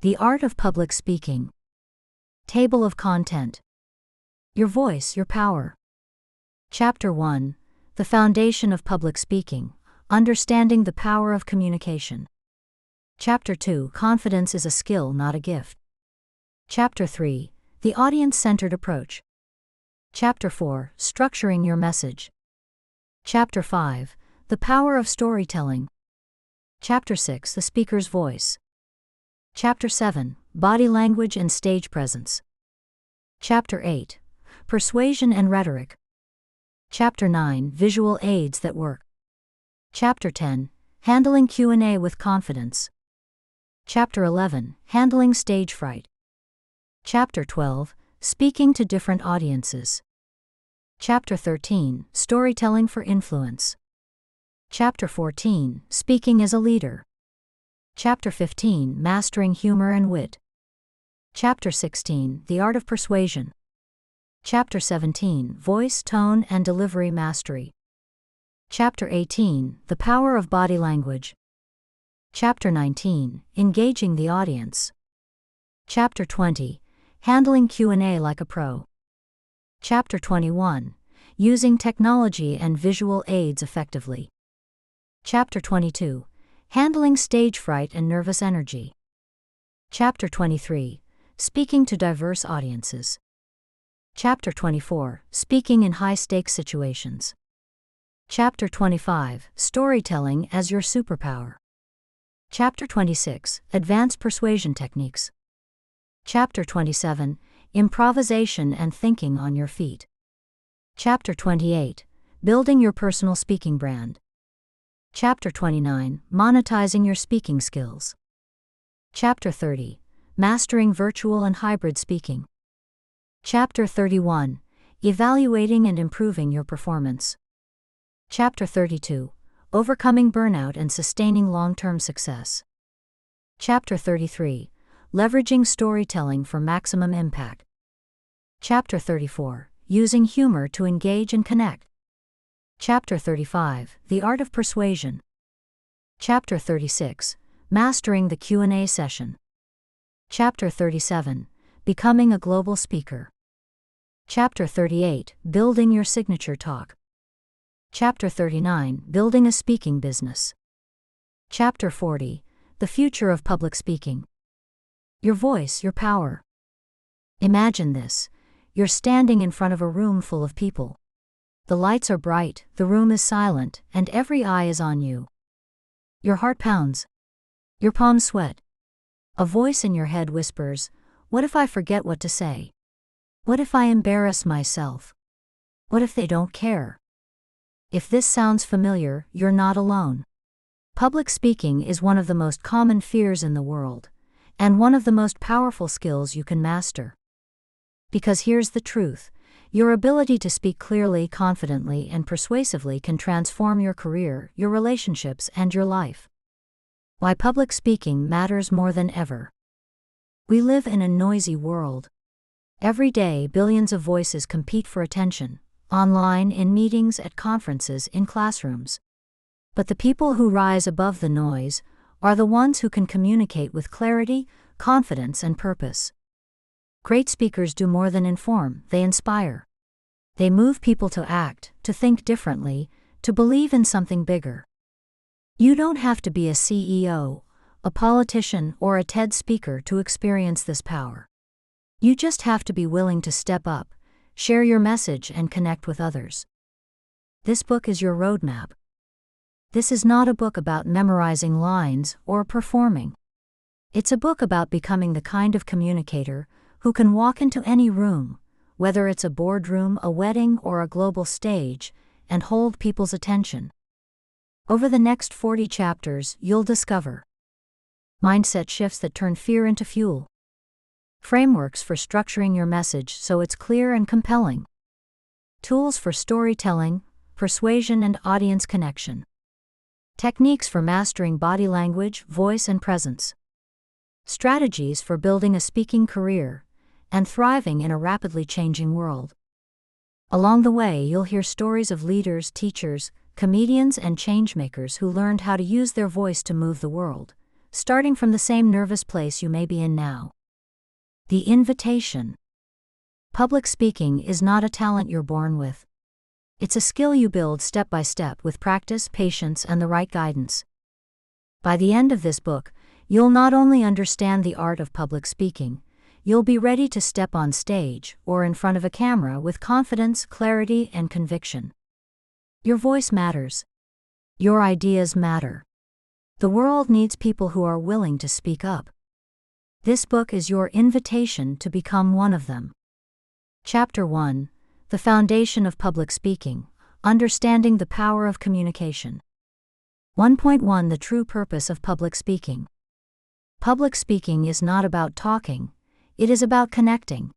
The art of public speaking. Table of content. Your voice, your power. Chapter 1. The foundation of public speaking. Understanding the power of communication. Chapter 2. Confidence is a skill, not a gift. Chapter 3. The audience-centered approach. Chapter 4. Structuring your message. Chapter 5. The power of storytelling. Chapter 6. The speaker's voice. Chapter 7. Body language and stage presence. Chapter 8. Persuasion and rhetoric. Chapter 9. Visual aids that work. Chapter 10. Handling Q&A with confidence. Chapter 11. Handling stage fright. Chapter 12. Speaking to different audiences. Chapter 13. Storytelling for influence. Chapter 14. Speaking as a leader. Chapter 15. Mastering humor and wit. Chapter 16. The art of persuasion. Chapter 17. Voice, tone, and delivery mastery. Chapter 18. The power of body language. Chapter 19. Engaging the audience. Chapter 20. Handling Q&A like a pro. Chapter 21. Using technology and visual aids effectively. Chapter 22. Handling stage fright and nervous energy. Chapter 23. Speaking to diverse audiences. Chapter 24. Speaking in high-stakes situations. Chapter 25. Storytelling as your superpower. Chapter 26. Advanced persuasion techniques. Chapter 27. Improvisation and thinking on your feet. Chapter 28. Building your personal speaking brand. Chapter 29. Monetizing your speaking skills. Chapter 30. Mastering virtual and hybrid speaking. Chapter 31. Evaluating and improving your performance. Chapter 32. Overcoming burnout and sustaining long-term success. Chapter 33. Leveraging storytelling for maximum impact. Chapter 34. Using humor to engage and connect. Chapter 35. The art of persuasion. Chapter 36. Mastering the Q&A session. Chapter 37. Becoming a global speaker. Chapter 38. Building your signature talk. Chapter 39. Building a speaking business. Chapter 40. The future of public speaking. Your voice, your power. Imagine this. You're standing in front of a room full of people. The lights are bright, the room is silent, and every eye is on you. Your heart pounds. Your palms sweat. A voice in your head whispers, "What if I forget what to say? What if I embarrass myself? What if they don't care?" If this sounds familiar, you're not alone. Public speaking is one of the most common fears in the world, and one of the most powerful skills you can master. Because here's the truth. Your ability to speak clearly, confidently, and persuasively can transform your career, your relationships, and your life. Why public speaking matters more than ever. We live in a noisy world. Every day, billions of voices compete for attention, online, in meetings, at conferences, in classrooms. But the people who rise above the noise are the ones who can communicate with clarity, confidence, and purpose. Great speakers do more than inform, they inspire. They move people to act, to think differently, to believe in something bigger. You don't have to be a CEO, a politician, or a TED speaker to experience this power. You just have to be willing to step up, share your message, and connect with others. This book is your roadmap. This is not a book about memorizing lines or performing. It's a book about becoming the kind of communicator who can walk into any room, whether it's a boardroom, a wedding, or a global stage, and hold people's attention. Over the next 40 chapters, you'll discover mindset shifts that turn fear into fuel, frameworks for structuring your message so it's clear and compelling, tools for storytelling, persuasion, and audience connection, techniques for mastering body language, voice, and presence, strategies for building a speaking career and thriving in a rapidly changing world. Along the way, you'll hear stories of leaders, teachers, comedians, and changemakers who learned how to use their voice to move the world, starting from the same nervous place you may be in now. The invitation. Public speaking is not a talent you're born with. It's a skill you build step by step with practice, patience, and the right guidance. By the end of this book, you'll not only understand the art of public speaking, you'll be ready to step on stage or in front of a camera with confidence, clarity, and conviction. Your voice matters. Your ideas matter. The world needs people who are willing to speak up. This book is your invitation to become one of them. Chapter 1: The Foundation of Public Speaking, Understanding the Power of Communication. 1.1 The True Purpose of Public Speaking. Public speaking is not about talking, it is about connecting.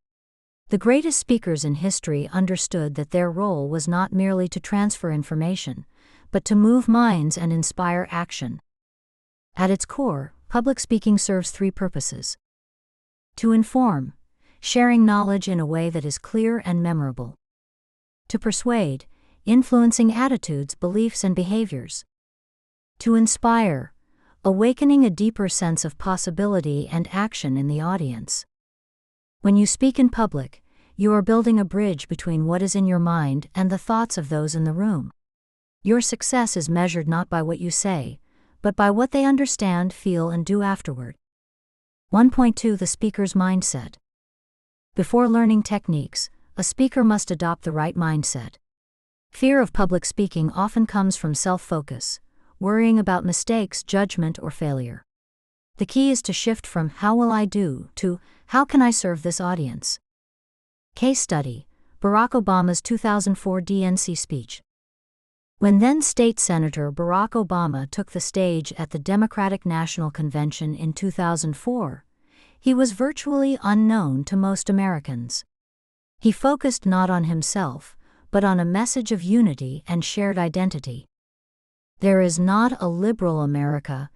The greatest speakers in history understood that their role was not merely to transfer information, but to move minds and inspire action. At its core, public speaking serves three purposes: to inform, sharing knowledge in a way that is clear and memorable; to persuade, influencing attitudes, beliefs, and behaviors; to inspire, awakening a deeper sense of possibility and action in the audience. When you speak in public, you are building a bridge between what is in your mind and the thoughts of those in the room. Your success is measured not by what you say, but by what they understand, feel, and do afterward. 1.2 The Speaker's Mindset. Before learning techniques, a speaker must adopt the right mindset. Fear of public speaking often comes from self-focus, worrying about mistakes, judgment, or failure. The key is to shift from "how will I do" to "how can I serve this audience?" Case study: Barack Obama's 2004 DNC speech. When then State Senator Barack Obama took the stage at the Democratic National Convention in 2004, he was virtually unknown to most Americans. He focused not on himself, but on a message of unity and shared identity. There is not a liberal America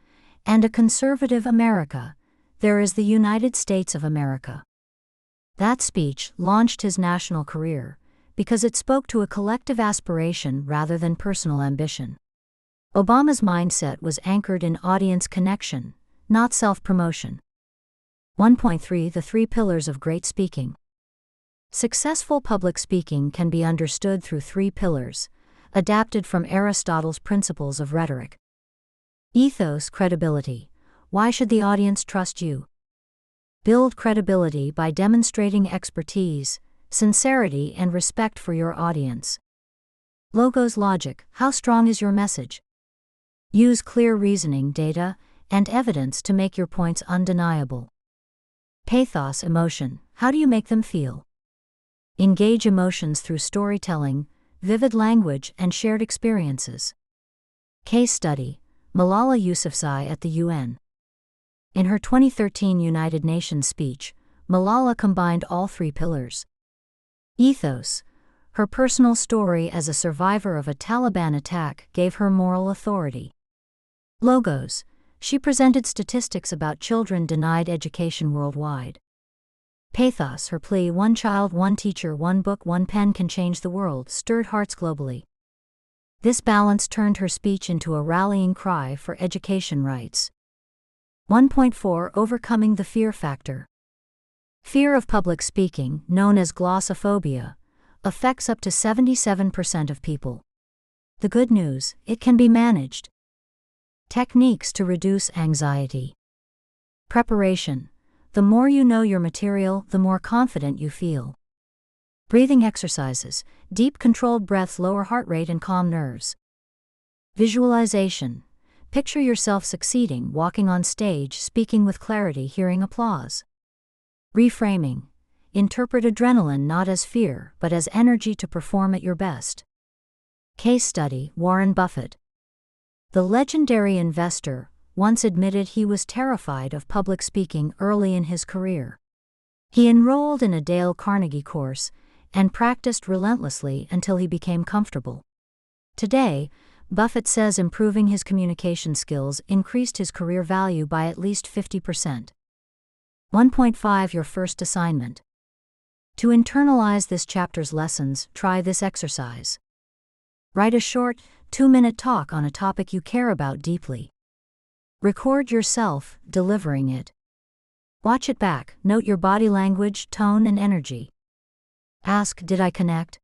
and a conservative America, there is the United States of America. That speech launched his national career because it spoke to a collective aspiration rather than personal ambition. Obama's mindset was anchored in audience connection, not self-promotion. 1.3 The Three Pillars of Great Speaking. Successful public speaking can be understood through three pillars, adapted from Aristotle's Principles of Rhetoric. Ethos, credibility. Why should the audience trust you? Build credibility by demonstrating expertise, sincerity, and respect for your audience. Logos, logic. How strong is your message? Use clear reasoning, data, and evidence to make your points undeniable. Pathos, emotion. How do you make them feel? Engage emotions through storytelling, vivid language, and shared experiences. Case study: Malala Yousafzai at the UN. In her 2013 United Nations speech, Malala combined all three pillars. Ethos. Her personal story as a survivor of a Taliban attack gave her moral authority. Logos. She presented statistics about children denied education worldwide. Pathos. Her plea, "One child, one teacher, one book, one pen can change the world," stirred hearts globally. This balance turned her speech into a rallying cry for education rights. 1.4 Overcoming the Fear Factor. Fear of public speaking, known as glossophobia, affects up to 77% of people. The good news: it can be managed. Techniques to reduce anxiety. Preparation. The more you know your material, the more confident you feel. Breathing exercises. Deep controlled breaths lower heart rate and calm nerves. Visualization. Picture yourself succeeding, walking on stage, speaking with clarity, hearing applause. Reframing. Interpret adrenaline not as fear, but as energy to perform at your best. Case study: Warren Buffett. The legendary investor once admitted he was terrified of public speaking early in his career. He enrolled in a Dale Carnegie course and practiced relentlessly until he became comfortable. Today, Buffett says improving his communication skills increased his career value by at least 50%. 1.5 Your first assignment. To internalize this chapter's lessons, try this exercise. Write a short, 2-minute talk on a topic you care about deeply. Record yourself delivering it. Watch it back, note your body language, tone, and energy. Ask, did I connect?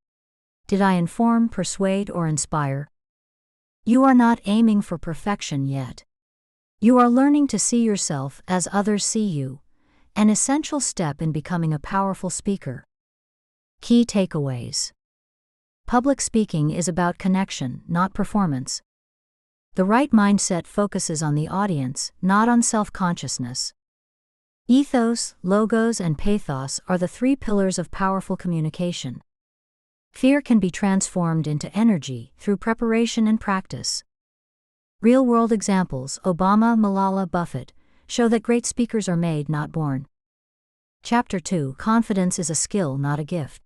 Did I inform, persuade, or inspire? You are not aiming for perfection yet. You are learning to see yourself as others see you, an essential step in becoming a powerful speaker. Key takeaways. Public speaking is about connection, not performance. The right mindset focuses on the audience, not on self-consciousness. Ethos, logos, and pathos are the three pillars of powerful communication. Fear can be transformed into energy through preparation and practice. Real-world examples, Obama, Malala, Buffett, show that great speakers are made, not born. Chapter 2, Confidence is a skill, not a gift.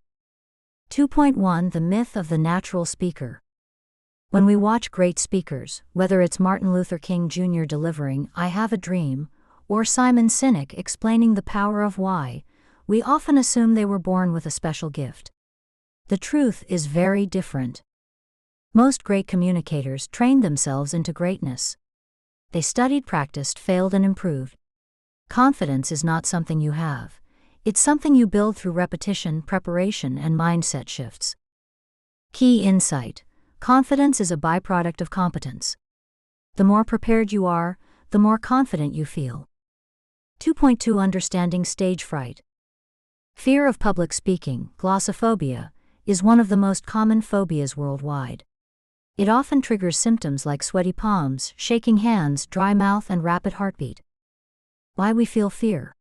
2.1 The myth of the natural speaker. When we watch great speakers, whether it's Martin Luther King Jr. delivering "I Have a Dream" or Simon Sinek explaining the power of why, we often assume they were born with a special gift. The truth is very different. Most great communicators trained themselves into greatness. They studied, practiced, failed, and improved. Confidence is not something you have. It's something you build through repetition, preparation, and mindset shifts. Key insight: confidence is a byproduct of competence. The more prepared you are, the more confident you feel. 2.2 Understanding stage fright. Fear of public speaking, glossophobia, is one of the most common phobias worldwide. It often triggers symptoms like sweaty palms, shaking hands, dry mouth, and rapid heartbeat. Why we feel fear?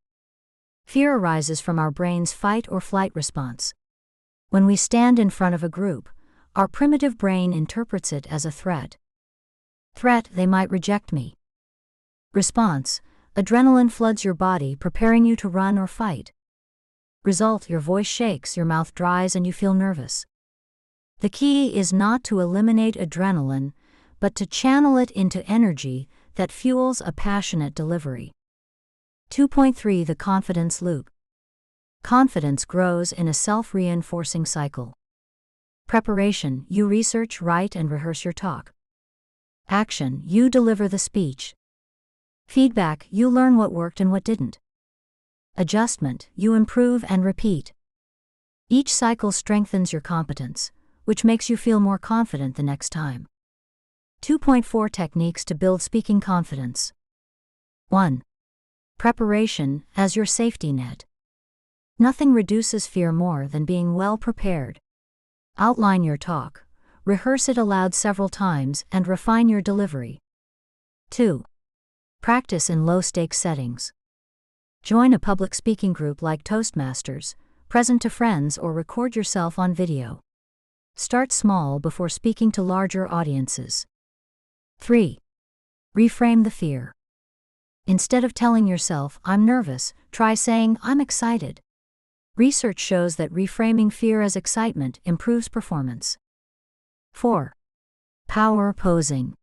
Fear arises from our brain's fight or flight response. When we stand in front of a group, our primitive brain interprets it as a threat. Threat: they might reject me. Response: adrenaline floods your body, preparing you to run or fight. Result: your voice shakes, your mouth dries, and you feel nervous. The key is not to eliminate adrenaline, but to channel it into energy that fuels a passionate delivery. 2.3 The confidence loop. Confidence grows in a self-reinforcing cycle. Preparation: you research, write, and rehearse your talk. Action: you deliver the speech. Feedback: you learn what worked and what didn't. Adjustment: you improve and repeat. Each cycle strengthens your competence, which makes you feel more confident the next time. 2.4 Techniques to build speaking confidence. 1. Preparation as your safety net. Nothing reduces fear more than being well prepared. Outline your talk, rehearse it aloud several times, and refine your delivery. 2. Practice in low-stakes settings. Join a public speaking group like Toastmasters, present to friends, or record yourself on video. Start small before speaking to larger audiences. 3. Reframe the fear. Instead of telling yourself, "I'm nervous," try saying, "I'm excited." Research shows that reframing fear as excitement improves performance. 4. Power posing.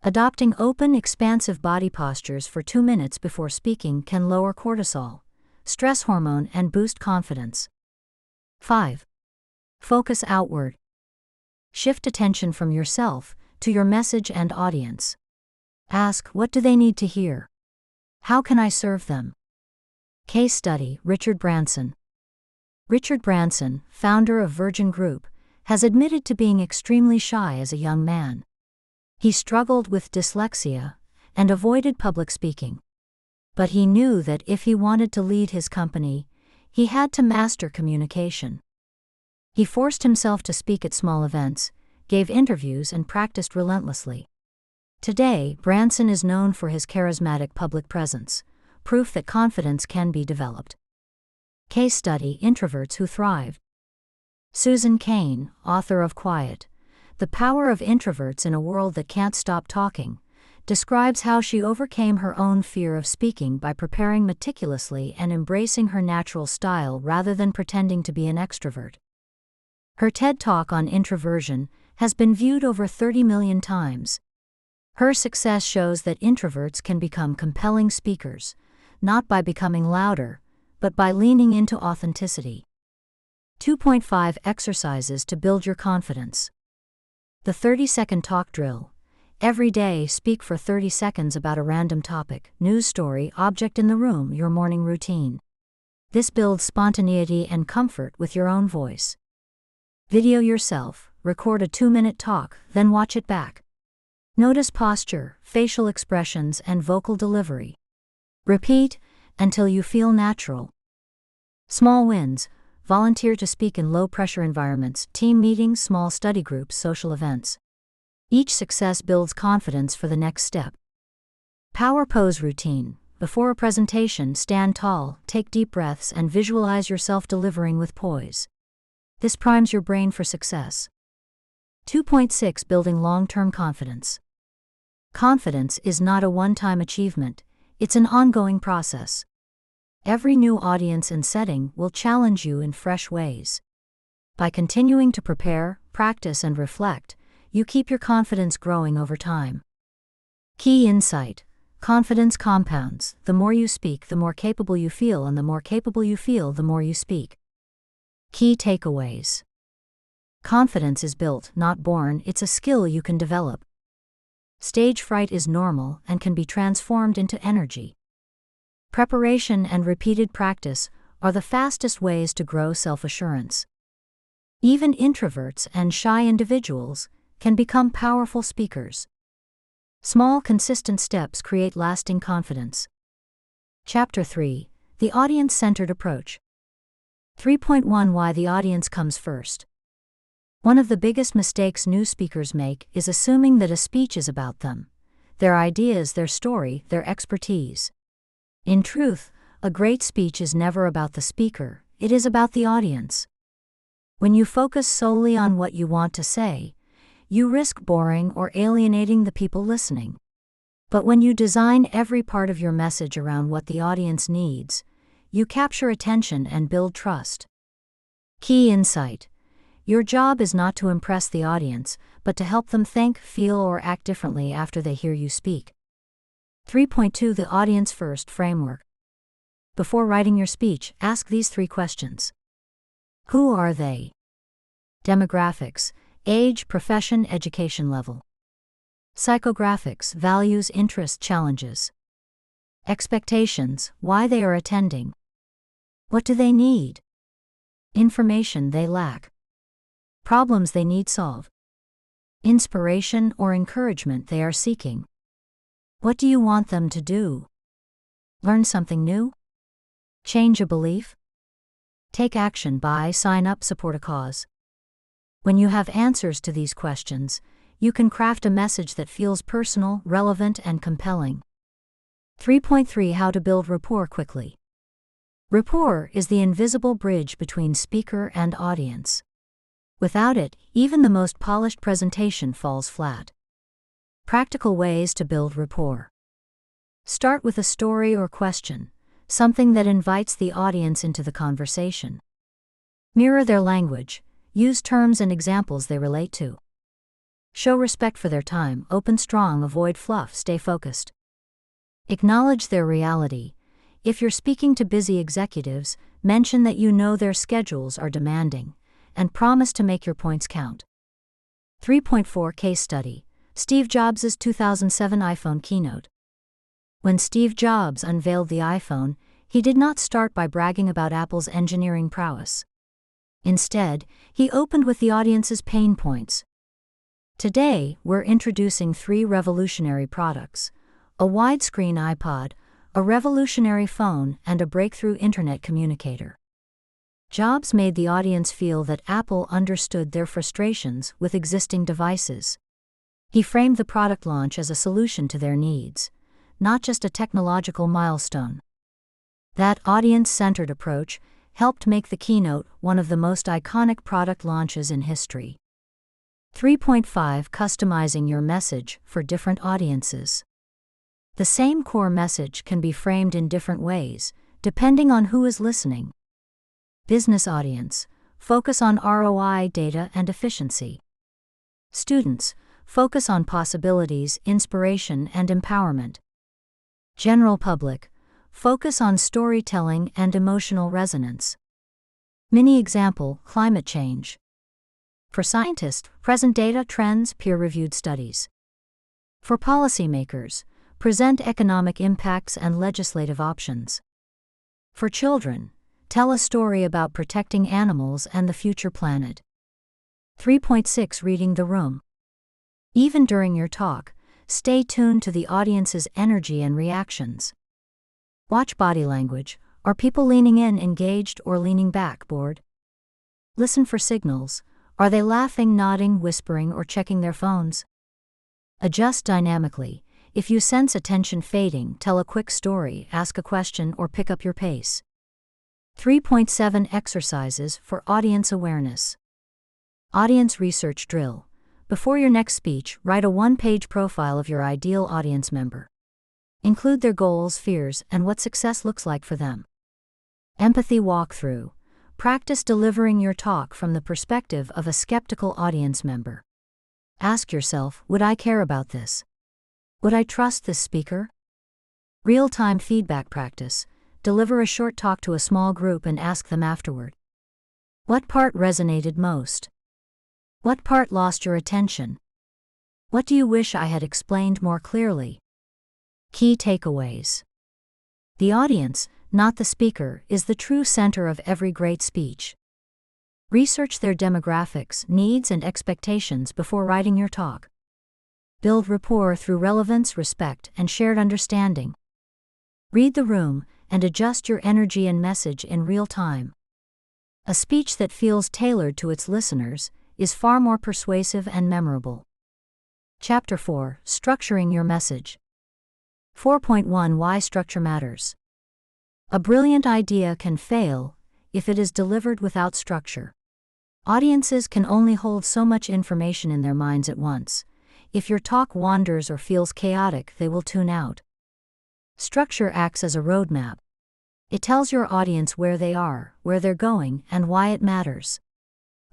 Adopting open, expansive body postures for 2 minutes before speaking can lower cortisol, stress hormone, and boost confidence. 5. Focus outward. Shift attention from yourself to your message and audience. Ask, what do they need to hear? How can I serve them? Case study: Richard Branson. Richard Branson, founder of Virgin Group, has admitted to being extremely shy as a young man. He struggled with dyslexia and avoided public speaking. But he knew that if he wanted to lead his company, he had to master communication. He forced himself to speak at small events, gave interviews, and practiced relentlessly. Today, Branson is known for his charismatic public presence, proof that confidence can be developed. Case study: Introverts who thrive. Susan Cain, author of Quiet: The Power of Introverts in a World That Can't Stop Talking, describes how she overcame her own fear of speaking by preparing meticulously and embracing her natural style rather than pretending to be an extrovert. Her TED Talk on introversion has been viewed over 30 million times. Her success shows that introverts can become compelling speakers, not by becoming louder, but by leaning into authenticity. 2.5 Exercises to build your confidence. The 30-second talk drill. Every day, speak for 30 seconds about a random topic, news story, object in the room, your morning routine. This builds spontaneity and comfort with your own voice. Video yourself, record a 2-minute talk, then watch it back. Notice posture, facial expressions, and vocal delivery. Repeat until you feel natural. Small wins: volunteer to speak in low-pressure environments, team meetings, small study groups, social events. Each success builds confidence for the next step. Power pose routine. Before a presentation, stand tall, take deep breaths, and visualize yourself delivering with poise. This primes your brain for success. 2.6 Building long-term confidence. Confidence is not a one-time achievement, it's an ongoing process. Every new audience and setting will challenge you in fresh ways. By continuing to prepare, practice, and reflect, you keep your confidence growing over time. Key insight: confidence compounds. The more you speak, the more capable you feel, and the more capable you feel, the more you speak. Key takeaways: confidence is built, not born, it's a skill you can develop. Stage fright is normal and can be transformed into energy. Preparation and repeated practice are the fastest ways to grow self-assurance. Even introverts and shy individuals can become powerful speakers. Small, consistent steps create lasting confidence. Chapter 3: The Audience-Centered Approach. 3.1 Why the audience comes first. One of the biggest mistakes new speakers make is assuming that a speech is about them, their ideas, their story, their expertise. In truth, a great speech is never about the speaker, it is about the audience. When you focus solely on what you want to say, you risk boring or alienating the people listening. But when you design every part of your message around what the audience needs, you capture attention and build trust. Key insight: your job is not to impress the audience, but to help them think, feel, or act differently after they hear you speak. 3.2 The Audience First Framework. Before writing your speech, ask these 3 questions. Who are they? Demographics: age, profession, education level. Psychographics: values, interests, challenges. Expectations: why they are attending. What do they need? Information they lack. Problems they need solved. Inspiration or encouragement they are seeking. What do you want them to do? Learn something new? Change a belief? Take action, buy, sign up, support a cause. When you have answers to these questions, you can craft a message that feels personal, relevant, and compelling. 3.3 How to build rapport quickly. Rapport is the invisible bridge between speaker and audience. Without it, even the most polished presentation falls flat. Practical ways to build rapport. Start with a story or question, something that invites the audience into the conversation. Mirror their language, use terms and examples they relate to. Show respect for their time, open strong, avoid fluff, stay focused. Acknowledge their reality. If you're speaking to busy executives, mention that you know their schedules are demanding, and promise to make your points count. 3.4 Case Study: Steve Jobs' 2007 iPhone keynote. When Steve Jobs unveiled the iPhone, he did not start by bragging about Apple's engineering prowess. Instead, he opened with the audience's pain points. Today, we're introducing 3 revolutionary products: a widescreen iPod, a revolutionary phone, and a breakthrough internet communicator. Jobs made the audience feel that Apple understood their frustrations with existing devices. He framed the product launch as a solution to their needs, not just a technological milestone. That audience-centered approach helped make the keynote one of the most iconic product launches in history. 3.5 Customizing your message for different audiences. The same core message can be framed in different ways, depending on who is listening. Business audience: focus on ROI, data, and efficiency. Students: focus on possibilities, inspiration, and empowerment. General public: focus on storytelling and emotional resonance. Mini example: climate change. For scientists: present data, trends, peer-reviewed studies. For policymakers, present economic impacts and legislative options. For children, tell a story about protecting animals and the future planet. 3.6 Reading the room. Even during your talk, stay tuned to the audience's energy and reactions. Watch body language. Are people leaning in, engaged, or leaning back, bored? Listen for signals. Are they laughing, nodding, whispering, or checking their phones? Adjust dynamically. If you sense attention fading, tell a quick story, ask a question, or pick up your pace. 3.7 Exercises for audience awareness. Audience research drill. Before your next speech, write a one-page profile of your ideal audience member. Include their goals, fears, and what success looks like for them. Empathy walkthrough. Practice delivering your talk from the perspective of a skeptical audience member. Ask yourself, would I care about this? Would I trust this speaker? Real-time feedback practice. Deliver a short talk to a small group and ask them afterward. What part resonated most? What part lost your attention? What do you wish I had explained more clearly? Key takeaways. The audience, not the speaker, is the true center of every great speech. Research their demographics, needs, and expectations before writing your talk. Build rapport through relevance, respect, and shared understanding. Read the room and adjust your energy and message in real time. A speech that feels tailored to its listeners is far more persuasive and memorable. Chapter 4: Structuring your message. 4.1 Why structure matters. A brilliant idea can fail if it is delivered without structure. Audiences can only hold so much information in their minds at once. If your talk wanders or feels chaotic, they will tune out. Structure acts as a roadmap. It tells your audience where they are, where they're going, and why it matters.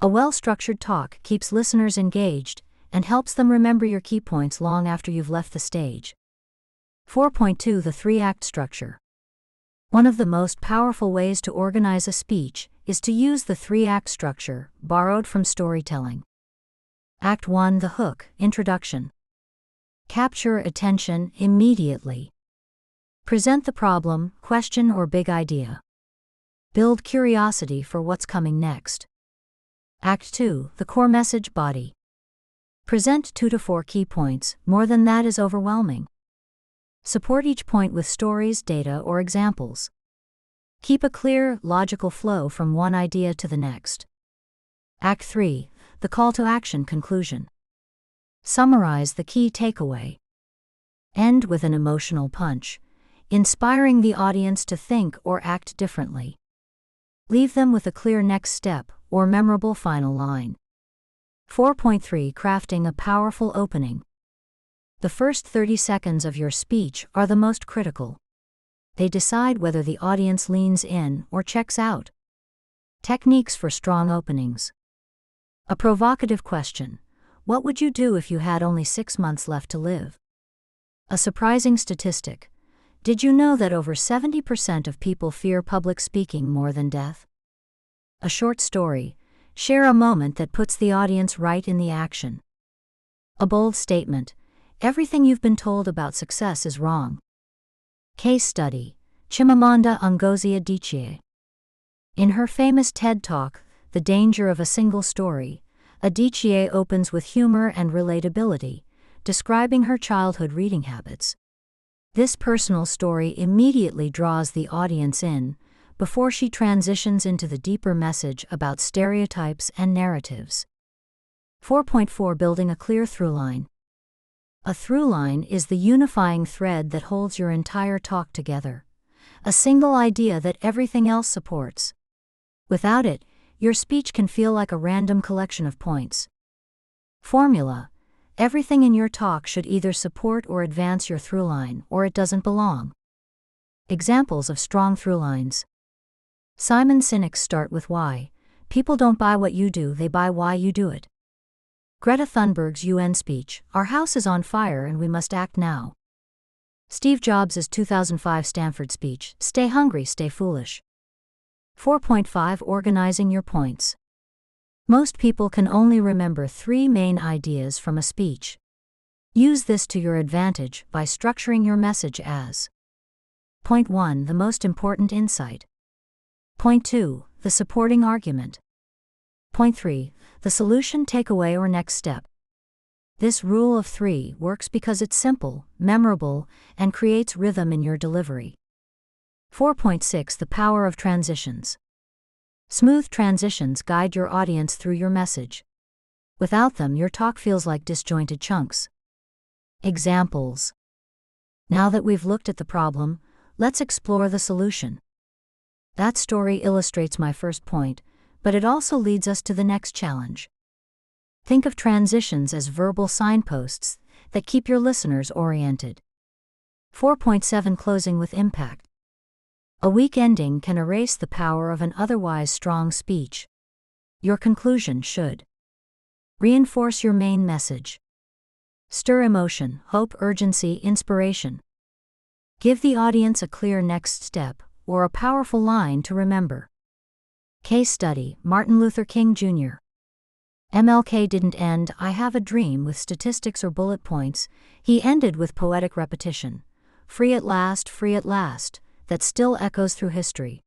A well-structured talk keeps listeners engaged and helps them remember your key points long after you've left the stage. 4.2 The 3-Act Structure. One of the most powerful ways to organize a speech is to use the 3-act structure, borrowed from storytelling. Act 1 The Hook, Introduction. Capture attention immediately. Present the problem, question, or big idea. Build curiosity for what's coming next. Act 2 The Core Message, Body. Present 2 to 4 key points, more than that is overwhelming. Support each point with stories, data, or examples. Keep a clear, logical flow from one idea to the next. Act 3 The Call to Action, Conclusion. Summarize the key takeaway. End with an emotional punch, inspiring the audience to think or act differently. Leave them with a clear next step or memorable final line. 4.3 Crafting a powerful opening. The first 30 seconds of your speech are the most critical. They decide whether the audience leans in or checks out. Techniques for strong openings. A provocative question. What would you do if you had only 6 months left to live? A surprising statistic. Did you know that over 70% of people fear public speaking more than death? A short story. Share a moment that puts the audience right in the action. A bold statement. Everything you've been told about success is wrong. Case study. Chimamanda Ngozi Adichie. In her famous TED Talk, The Danger of a Single Story, Adichie opens with humor and relatability, describing her childhood reading habits. This personal story immediately draws the audience in, before she transitions into the deeper message about stereotypes and narratives. 4.4 Building a clear throughline. A throughline is the unifying thread that holds your entire talk together, a single idea that everything else supports. Without it, your speech can feel like a random collection of points. Formula. Everything in your talk should either support or advance your throughline, or it doesn't belong. Examples of strong throughlines. Simon Sinek's Start with Why. People don't buy what you do, they buy why you do it. Greta Thunberg's UN speech, Our house is on fire and we must act now. Steve Jobs' 2005 Stanford speech, Stay hungry, stay foolish. 4.5 Organizing your points. Most people can only remember 3 main ideas from a speech. Use this to your advantage by structuring your message as: Point 1, the most important insight. Point 2, the supporting argument. Point 3, the solution, takeaway, or next step. This rule of 3 works because it's simple, memorable, and creates rhythm in your delivery. 4.6, the power of transitions. Smooth transitions guide your audience through your message. Without them, your talk feels like disjointed chunks. Examples. Now that we've looked at the problem, let's explore the solution. That story illustrates my first point, but it also leads us to the next challenge. Think of transitions as verbal signposts that keep your listeners oriented. 4.7, closing with impact. A weak ending can erase the power of an otherwise strong speech. Your conclusion should reinforce your main message. Stir emotion, hope, urgency, inspiration. Give the audience a clear next step or a powerful line to remember. Case study: Martin Luther King Jr. MLK didn't end "I have a dream" with statistics or bullet points. He ended with poetic repetition. Free at last, that still echoes through history.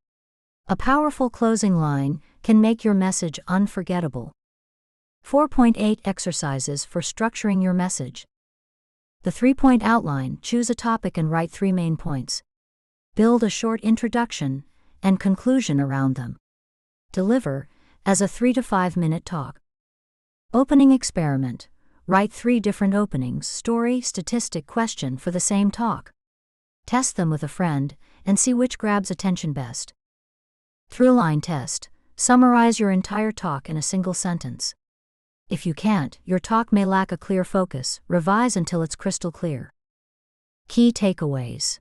A powerful closing line can make your message unforgettable. 4.8, exercises for structuring your message. The 3-point outline: choose a topic and write 3 main points. Build a short introduction and conclusion around them. Deliver as a 3 to 5 minute talk. Opening experiment: write 3 different openings, story, statistic, question for the same talk. Test them with a friend and see which grabs attention best. Throughline test: summarize your entire talk in a single sentence. If you can't, your talk may lack a clear focus. Revise until it's crystal clear. Key takeaways.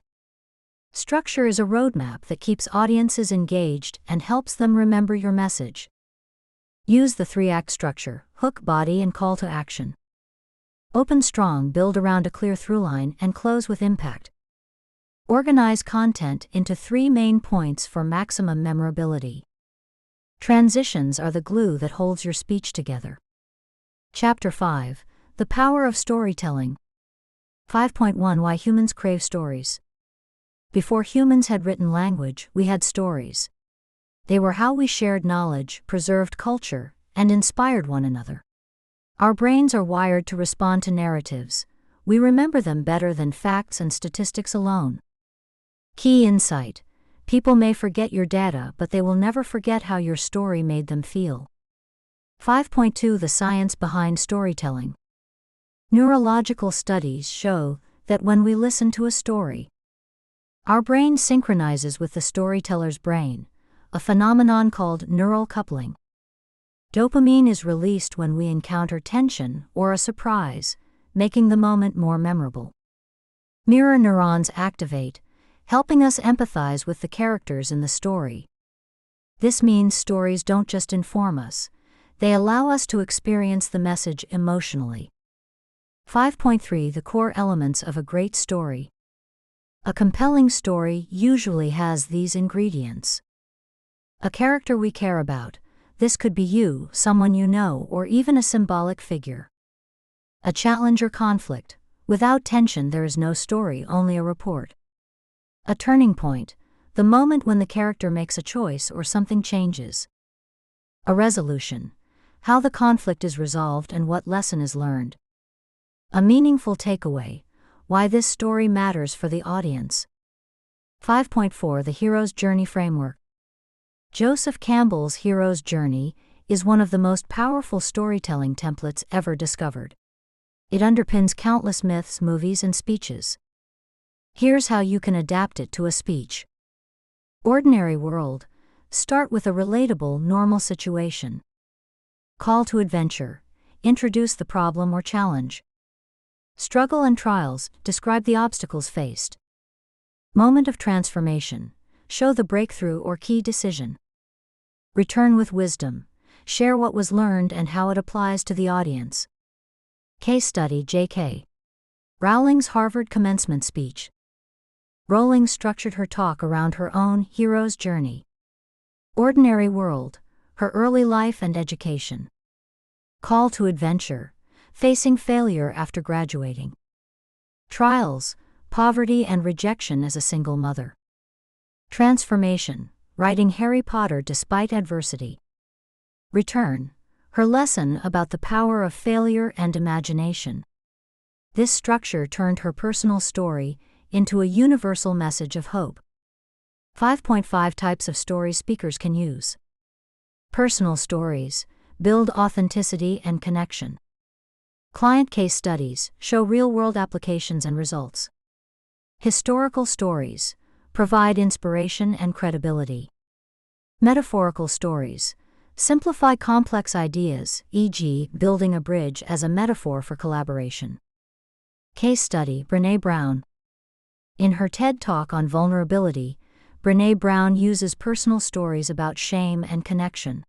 Structure is a roadmap that keeps audiences engaged and helps them remember your message. Use the 3-act structure: hook, body, and call to action. Open strong, build around a clear throughline, and close with impact. Organize content into 3 main points for maximum memorability. Transitions are the glue that holds your speech together. Chapter 5: The Power of Storytelling. 5.1, Why Humans Crave Stories. Before humans had written language, we had stories. They were how we shared knowledge, preserved culture, and inspired one another. Our brains are wired to respond to narratives. We remember them better than facts and statistics alone. Key insight: people may forget your data, but they will never forget how your story made them feel. 5.2, The Science Behind Storytelling. Neurological studies show that when we listen to a story, our brain synchronizes with the storyteller's brain, a phenomenon called neural coupling. Dopamine is released when we encounter tension or a surprise, making the moment more memorable. Mirror neurons activate, helping us empathize with the characters in the story. This means stories don't just inform us, they allow us to experience the message emotionally. 5.3, The Core Elements of a Great Story. A compelling story usually has these ingredients. A character we care about. This could be you, someone you know, or even a symbolic figure. A challenge or conflict. Without tension there is no story, only a report. A turning point. The moment when the character makes a choice or something changes. A resolution. How the conflict is resolved and what lesson is learned. A meaningful takeaway. Why this story matters for the audience. 5.4, The Hero's Journey Framework. Joseph Campbell's Hero's Journey is one of the most powerful storytelling templates ever discovered. It underpins countless myths, movies, and speeches. Here's how you can adapt it to a speech. Ordinary world. Start with a relatable, normal situation. Call to adventure. Introduce the problem or challenge. Struggle and trials. Describe the obstacles faced. Moment of transformation. Show the breakthrough or key decision. Return with wisdom. Share what was learned and how it applies to the audience. Case study: J.K. Rowling's Harvard commencement speech. Rowling structured her talk around her own hero's journey. Ordinary world. Her early life and education. Call to adventure. facing failure after graduating. Trials, poverty and rejection as a single mother. Transformation, writing Harry Potter despite adversity. Return, her lesson about the power of failure and imagination. This structure turned her personal story into a universal message of hope. 5.5 Types of stories speakers can use. Personal stories build authenticity and connection. Client case studies show real-world applications and results. Historical stories provide inspiration and credibility. Metaphorical stories simplify complex ideas, e.g., building a bridge as a metaphor for collaboration. Case study: Brené Brown. In her TED Talk on vulnerability, Brené Brown uses personal stories about shame and connection.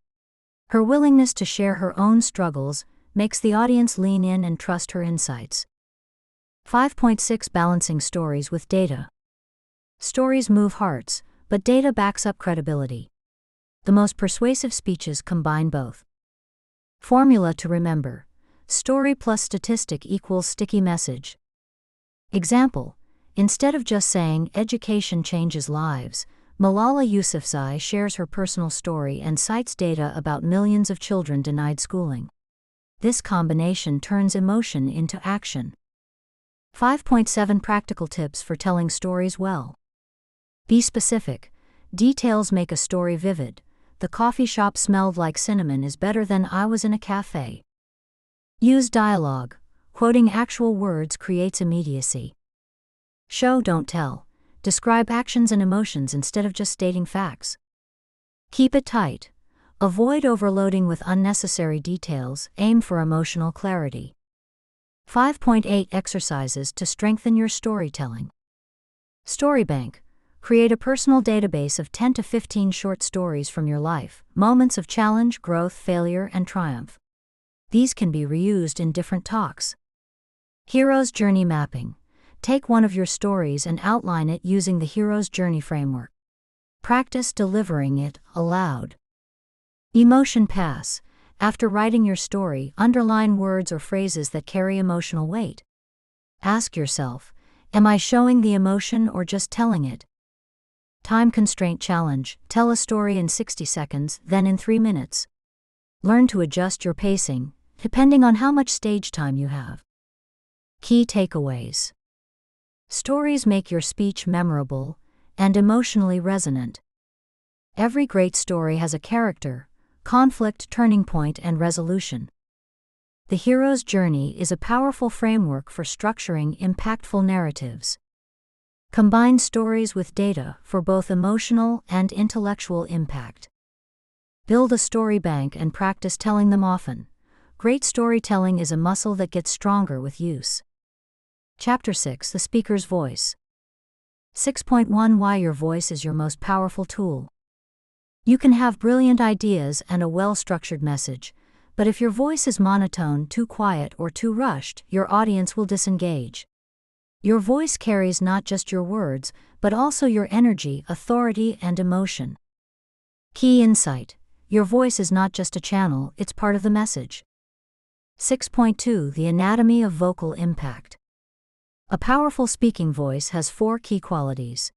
Her willingness to share her own struggles makes the audience lean in and trust her insights. 5.6 Balancing stories with data. Stories move hearts, but data backs up credibility. The most persuasive speeches combine both. Formula to remember: story plus statistic equals sticky message. Example: instead of just saying education changes lives, Malala Yousafzai shares her personal story and cites data about millions of children denied schooling. This combination turns emotion into action. 5.7 Practical tips for telling stories well. Be specific. Details make a story vivid. The coffee shop smelled like cinnamon is better than I was in a cafe. Use dialogue. Quoting actual words creates immediacy. Show, don't tell. Describe actions and emotions instead of just stating facts. Keep it tight. Avoid overloading with unnecessary details, aim for emotional clarity. 5.8 Exercises to strengthen your storytelling. Story bank. Create a personal database of 10 to 15 short stories from your life, moments of challenge, growth, failure, and triumph. These can be reused in different talks. Hero's Journey Mapping. Take one of your stories and outline it using the Hero's Journey framework. Practice delivering it aloud. Emotion Pass. After writing your story, underline words or phrases that carry emotional weight. Ask yourself, am I showing the emotion or just telling it? Time Constraint Challenge. Tell a story in 60 seconds, then in 3 minutes. Learn to adjust your pacing, depending on how much stage time you have. Key takeaways. Stories make your speech memorable and emotionally resonant. Every great story has a character, conflict, turning point, and resolution. The hero's journey is a powerful framework for structuring impactful narratives. Combine stories with data for both emotional and intellectual impact. Build a story bank and practice telling them often. Great storytelling is a muscle that gets stronger with use. Chapter 6: The Speaker's Voice. 6.1 Why your voice is your most powerful tool. You can have brilliant ideas and a well-structured message, but if your voice is monotone, too quiet, or too rushed, your audience will disengage. Your voice carries not just your words, but also your energy, authority, and emotion. Key insight: your voice is not just a channel, it's part of the message. 6.2 The Anatomy of Vocal Impact. A powerful speaking voice has 4 key qualities.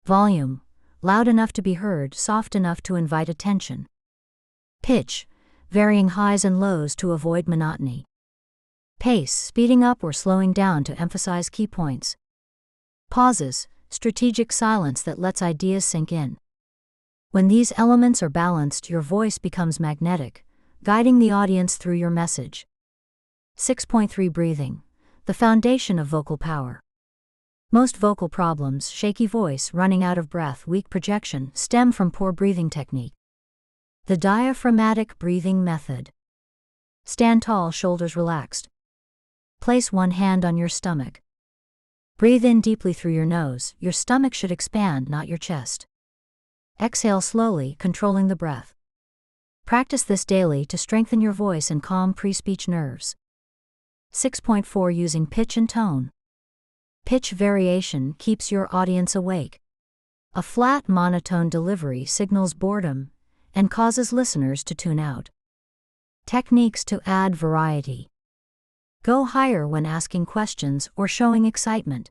Volume: loud enough to be heard, soft enough to invite attention. Pitch: varying highs and lows to avoid monotony. Pace: speeding up or slowing down to emphasize key points. Pauses: strategic silence that lets ideas sink in. When these elements are balanced, your voice becomes magnetic, guiding the audience through your message. 6.3 Breathing: the foundation of vocal power. Most vocal problems, shaky voice, running out of breath, weak projection, stem from poor breathing technique. The diaphragmatic breathing method. Stand tall, shoulders relaxed. Place one hand on your stomach. Breathe in deeply through your nose. Your stomach should expand, not your chest. Exhale slowly, controlling the breath. Practice this daily to strengthen your voice and calm pre-speech nerves. 6.4 Using pitch and tone. Pitch variation keeps your audience awake. A flat, monotone delivery signals boredom and causes listeners to tune out. Techniques to add variety. Go higher when asking questions or showing excitement.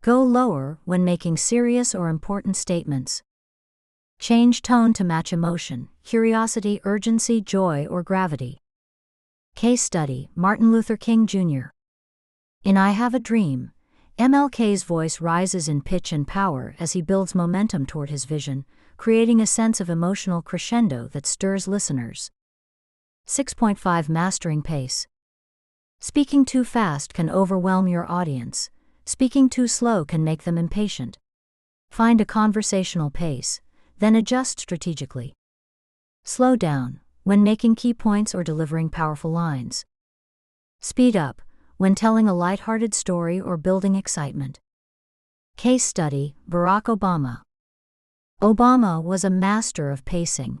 Go lower when making serious or important statements. Change tone to match emotion, curiosity, urgency, joy, or gravity. Case study: Martin Luther King Jr. In I Have a Dream, MLK's voice rises in pitch and power as he builds momentum toward his vision, creating a sense of emotional crescendo that stirs listeners. 6.5 Mastering pace. Speaking too fast can overwhelm your audience. Speaking too slow can make them impatient. Find a conversational pace, then adjust strategically. Slow down when making key points or delivering powerful lines. Speed up when telling a lighthearted story or building excitement. Case study: Barack Obama. Obama was a master of pacing.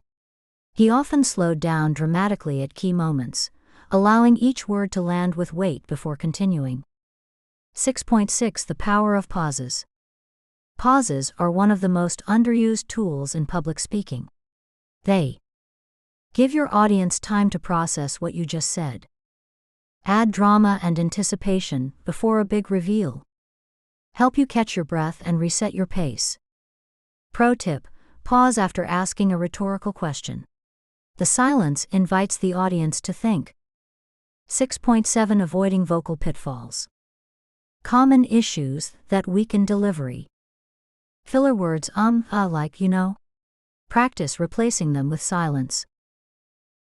He often slowed down dramatically at key moments, allowing each word to land with weight before continuing. 6.6 The power of pauses. Pauses are one of the most underused tools in public speaking. They give your audience time to process what you just said. Add drama and anticipation before a big reveal. Help you catch your breath and reset your pace. Pro tip: pause after asking a rhetorical question. The silence invites the audience to think. 6.7 Avoiding vocal pitfalls. Common issues that weaken delivery. Filler words like, Practice replacing them with silence.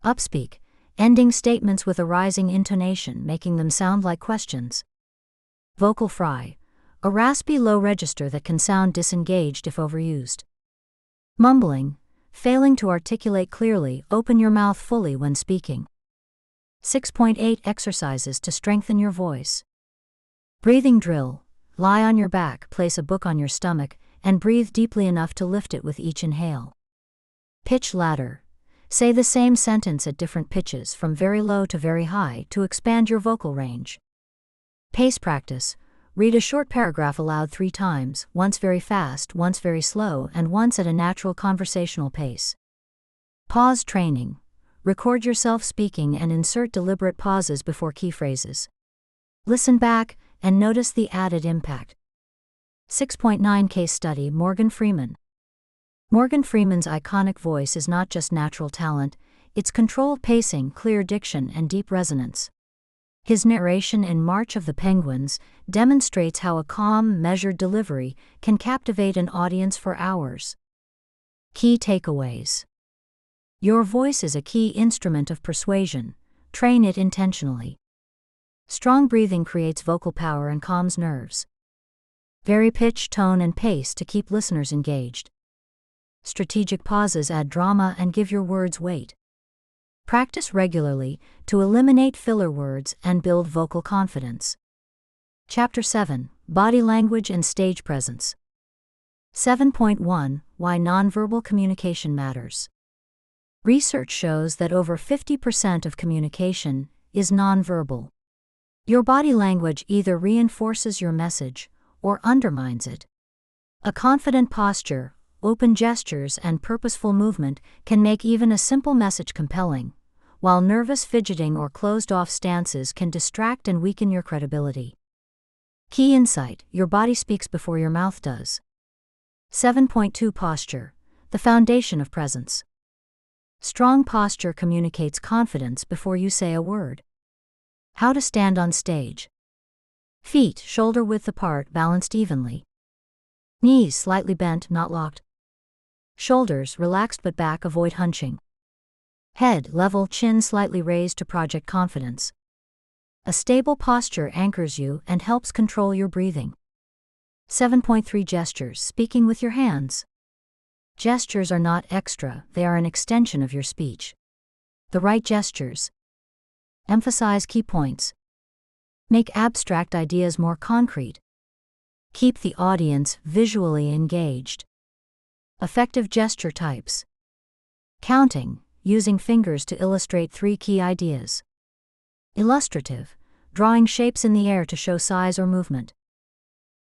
Upspeak, ending statements with a rising intonation, making them sound like questions. Vocal fry, a raspy low register that can sound disengaged if overused. Mumbling, failing to articulate clearly, open your mouth fully when speaking. 6.8 Exercises to strengthen your voice. Breathing drill: lie on your back, place a book on your stomach, and breathe deeply enough to lift it with each inhale. Pitch ladder: say the same sentence at different pitches from very low to very high to expand your vocal range. Pace practice: read a short paragraph aloud 3 times, once very fast, once very slow, and once at a natural conversational pace. Pause training: record yourself speaking and insert deliberate pauses before key phrases. Listen back and notice the added impact. 6.9 Case study: Morgan Freeman. Morgan Freeman's iconic voice is not just natural talent, it's controlled pacing, clear diction, and deep resonance. His narration in March of the Penguins demonstrates how a calm, measured delivery can captivate an audience for hours. Key takeaways: your voice is a key instrument of persuasion. Train it intentionally. Strong breathing creates vocal power and calms nerves. Vary pitch, tone, and pace to keep listeners engaged. Strategic pauses add drama and give your words weight. Practice regularly to eliminate filler words and build vocal confidence. Chapter 7: Body Language and Stage Presence. 7.1 Why Nonverbal Communication Matters. Research shows that over 50% of communication is nonverbal. Your body language either reinforces your message or undermines it. A confident posture, open gestures, and purposeful movement can make even a simple message compelling, while nervous fidgeting or closed-off stances can distract and weaken your credibility. Key insight: your body speaks before your mouth does. 7.2 Posture, the foundation of presence. Strong posture communicates confidence before you say a word. How to stand on stage. Feet shoulder-width apart, balanced evenly. Knees slightly bent, not locked. Shoulders relaxed but back, avoid hunching. Head level, chin slightly raised to project confidence. A stable posture anchors you and helps control your breathing. 7.3 Gestures, speaking with your hands. Gestures are not extra, they are an extension of your speech. The right gestures. Emphasize key points. Make abstract ideas more concrete. Keep the audience visually engaged. Effective gesture types. Counting, using fingers to illustrate 3 key ideas. Illustrative, drawing shapes in the air to show size or movement.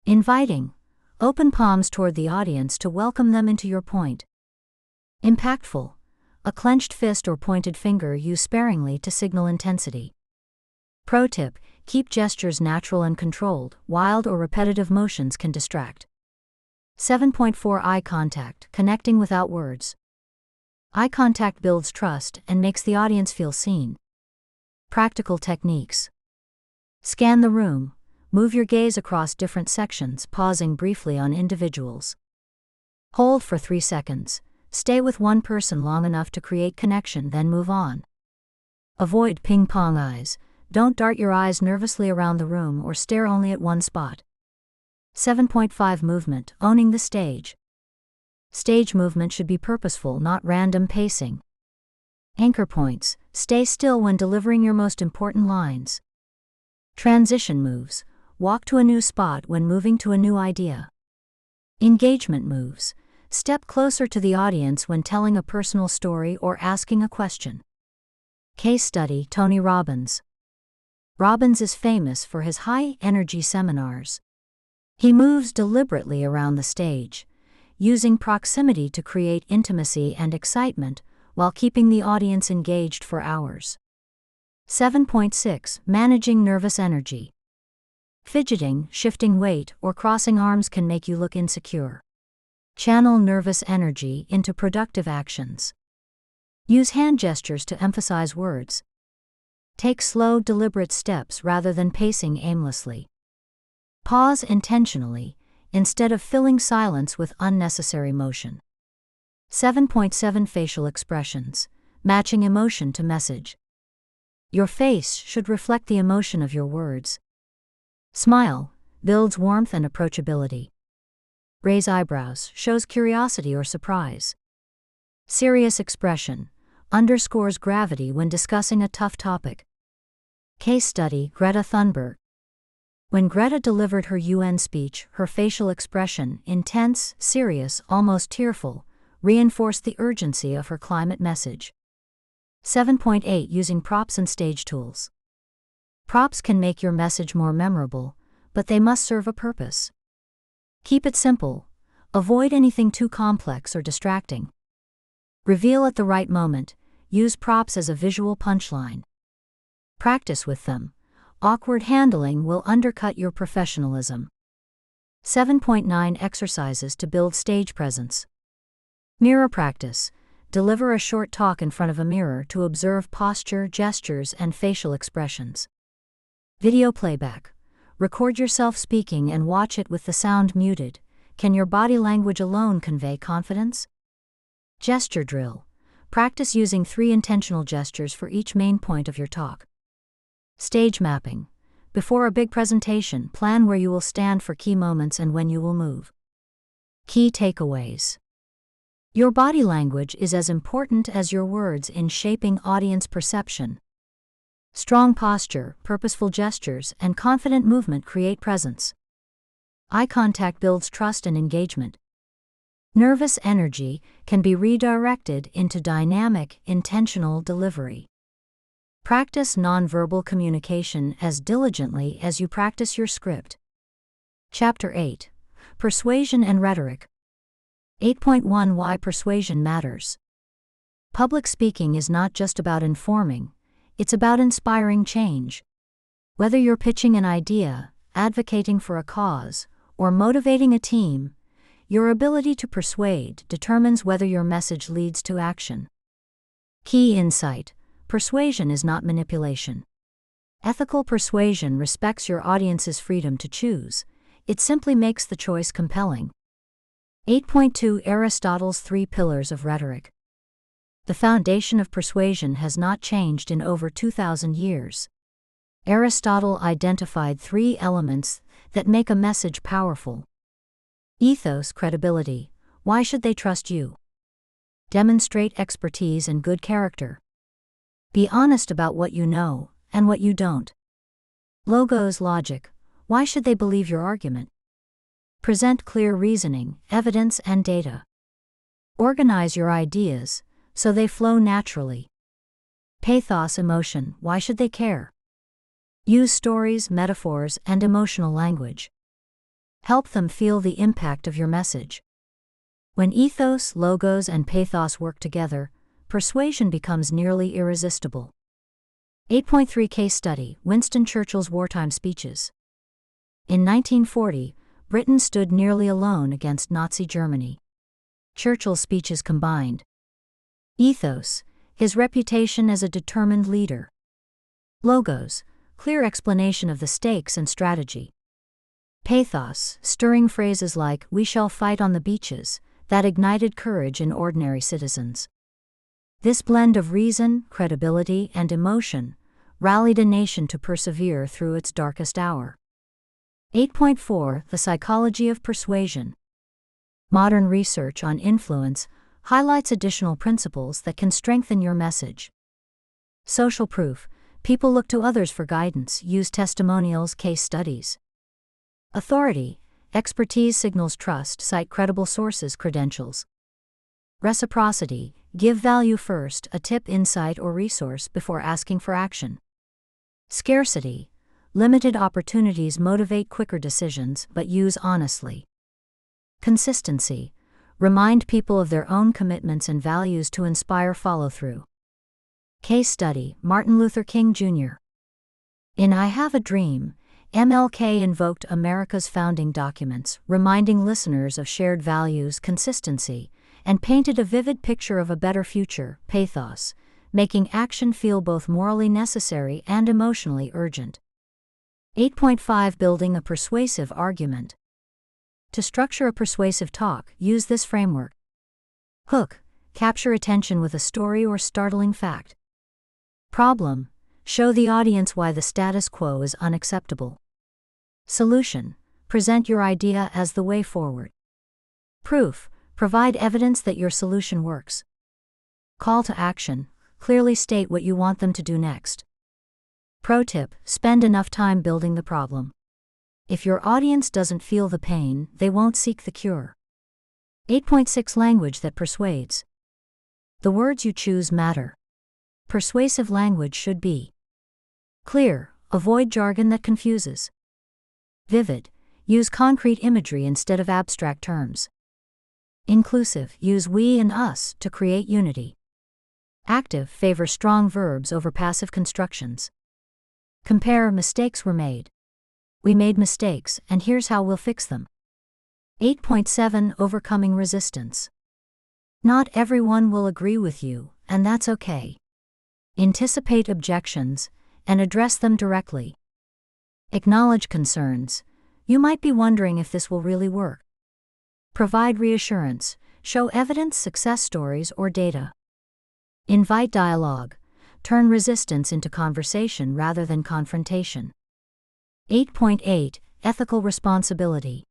Inviting, open palms toward the audience to welcome them into your point. Impactful, a clenched fist or pointed finger used sparingly to signal intensity. Pro tip: keep gestures natural and controlled. Wild or repetitive motions can distract. 7.4 Eye contact, connecting without words. Eye contact builds trust and makes the audience feel seen. Practical techniques. Scan the room. Move your gaze across different sections, pausing briefly on individuals. Hold for 3 seconds. Stay with one person long enough to create connection, then move on. Avoid ping-pong eyes. Don't dart your eyes nervously around the room or stare only at one spot. 7.5 Movement, owning the stage. Stage movement should be purposeful, not random pacing. Anchor points: stay still when delivering your most important lines. Transition moves: walk to a new spot when moving to a new idea. Engagement moves: step closer to the audience when telling a personal story or asking a question. Case study: Tony Robbins. Robbins is famous for his high-energy seminars. He moves deliberately around the stage, using proximity to create intimacy and excitement while keeping the audience engaged for hours. 7.6 Managing nervous energy. Fidgeting, shifting weight, or crossing arms can make you look insecure. Channel nervous energy into productive actions. Use hand gestures to emphasize words. Take slow, deliberate steps rather than pacing aimlessly. Pause intentionally, instead of filling silence with unnecessary motion. 7.7 Facial expressions. Matching emotion to message. Your face should reflect the emotion of your words. Smile builds warmth and approachability. Raise eyebrows shows curiosity or surprise. Serious expression underscores gravity when discussing a tough topic. Case study: Greta Thunberg. When Greta delivered her UN speech, her facial expression, intense, serious, almost tearful, reinforced the urgency of her climate message. 7.8 Using props and stage tools. Props can make your message more memorable, but they must serve a purpose. Keep it simple. Avoid anything too complex or distracting. Reveal at the right moment. Use props as a visual punchline. Practice with them. Awkward handling will undercut your professionalism. 7.9 Exercises to build stage presence. Mirror practice. Deliver a short talk in front of a mirror to observe posture, gestures, and facial expressions. Video playback. Record yourself speaking and watch it with the sound muted. Can your body language alone convey confidence? Gesture drill. Practice using 3 intentional gestures for each main point of your talk. Stage mapping. Before a big presentation, plan where you will stand for key moments and when you will move. Key takeaways. Your body language is as important as your words in shaping audience perception. Strong posture, purposeful gestures, and confident movement create presence. Eye contact builds trust and engagement. Nervous energy can be redirected into dynamic, intentional delivery. Practice nonverbal communication as diligently as you practice your script. Chapter 8. Persuasion and Rhetoric. 8.1 Why Persuasion Matters. Public speaking is not just about informing, it's about inspiring change. Whether you're pitching an idea, advocating for a cause, or motivating a team, your ability to persuade determines whether your message leads to action. Key insight: persuasion is not manipulation. Ethical persuasion respects your audience's freedom to choose, it simply makes the choice compelling. 8.2 Aristotle's 3 Pillars of Rhetoric. The foundation of persuasion has not changed in over 2,000 years. Aristotle identified 3 elements that make a message powerful. Ethos, credibility. Why should they trust you? Demonstrate expertise and good character. Be honest about what you know and what you don't. Logos, logic. Why should they believe your argument? Present clear reasoning, evidence, and data. Organize your ideas so they flow naturally. Pathos, emotion. Why should they care? Use stories, metaphors, and emotional language. Help them feel the impact of your message. When ethos, logos, and pathos work together, persuasion becomes nearly irresistible. 8.3 Case Study: Winston Churchill's Wartime Speeches. In 1940, Britain stood nearly alone against Nazi Germany. Churchill's speeches combined ethos, his reputation as a determined leader; logos, clear explanation of the stakes and strategy; pathos, stirring phrases like "we shall fight on the beaches," that ignited courage in ordinary citizens. This blend of reason, credibility, and emotion rallied a nation to persevere through its darkest hour. 8.4 The Psychology of Persuasion. Modern research on influence highlights additional principles that can strengthen your message. Social proof: people look to others for guidance, use testimonials, case studies. Authority: expertise signals trust, cite credible sources, credentials. Reciprocity: give value first, a tip, insight, or resource, before asking for action. Scarcity: limited opportunities motivate quicker decisions, but use honestly. Consistency: remind people of their own commitments and values to inspire follow-through. Case study: Martin Luther King Jr. In I Have a Dream, MLK invoked America's founding documents, reminding listeners of shared values, consistency, and painted a vivid picture of a better future, pathos, making action feel both morally necessary and emotionally urgent. 8.5 Building a Persuasive Argument. To structure a persuasive talk, use this framework. Hook: capture attention with a story or startling fact. Problem: show the audience why the status quo is unacceptable. Solution: present your idea as the way forward. Proof: provide evidence that your solution works. Call to action: clearly state what you want them to do next. Pro tip: spend enough time building the problem. If your audience doesn't feel the pain, they won't seek the cure. 8.6 Language that persuades. The words you choose matter. Persuasive language should be clear, avoid jargon that confuses. Vivid: use concrete imagery instead of abstract terms. Inclusive: use we and us to create unity. Active: favor strong verbs over passive constructions. Compare: mistakes were made. We made mistakes, and here's how we'll fix them. 8.7 Overcoming resistance. Not everyone will agree with you, and that's okay. Anticipate objections and address them directly. Acknowledge concerns: you might be wondering if this will really work. Provide reassurance: show evidence, success stories, or data. Invite dialogue: turn resistance into conversation rather than confrontation. 8.8 Ethical responsibility.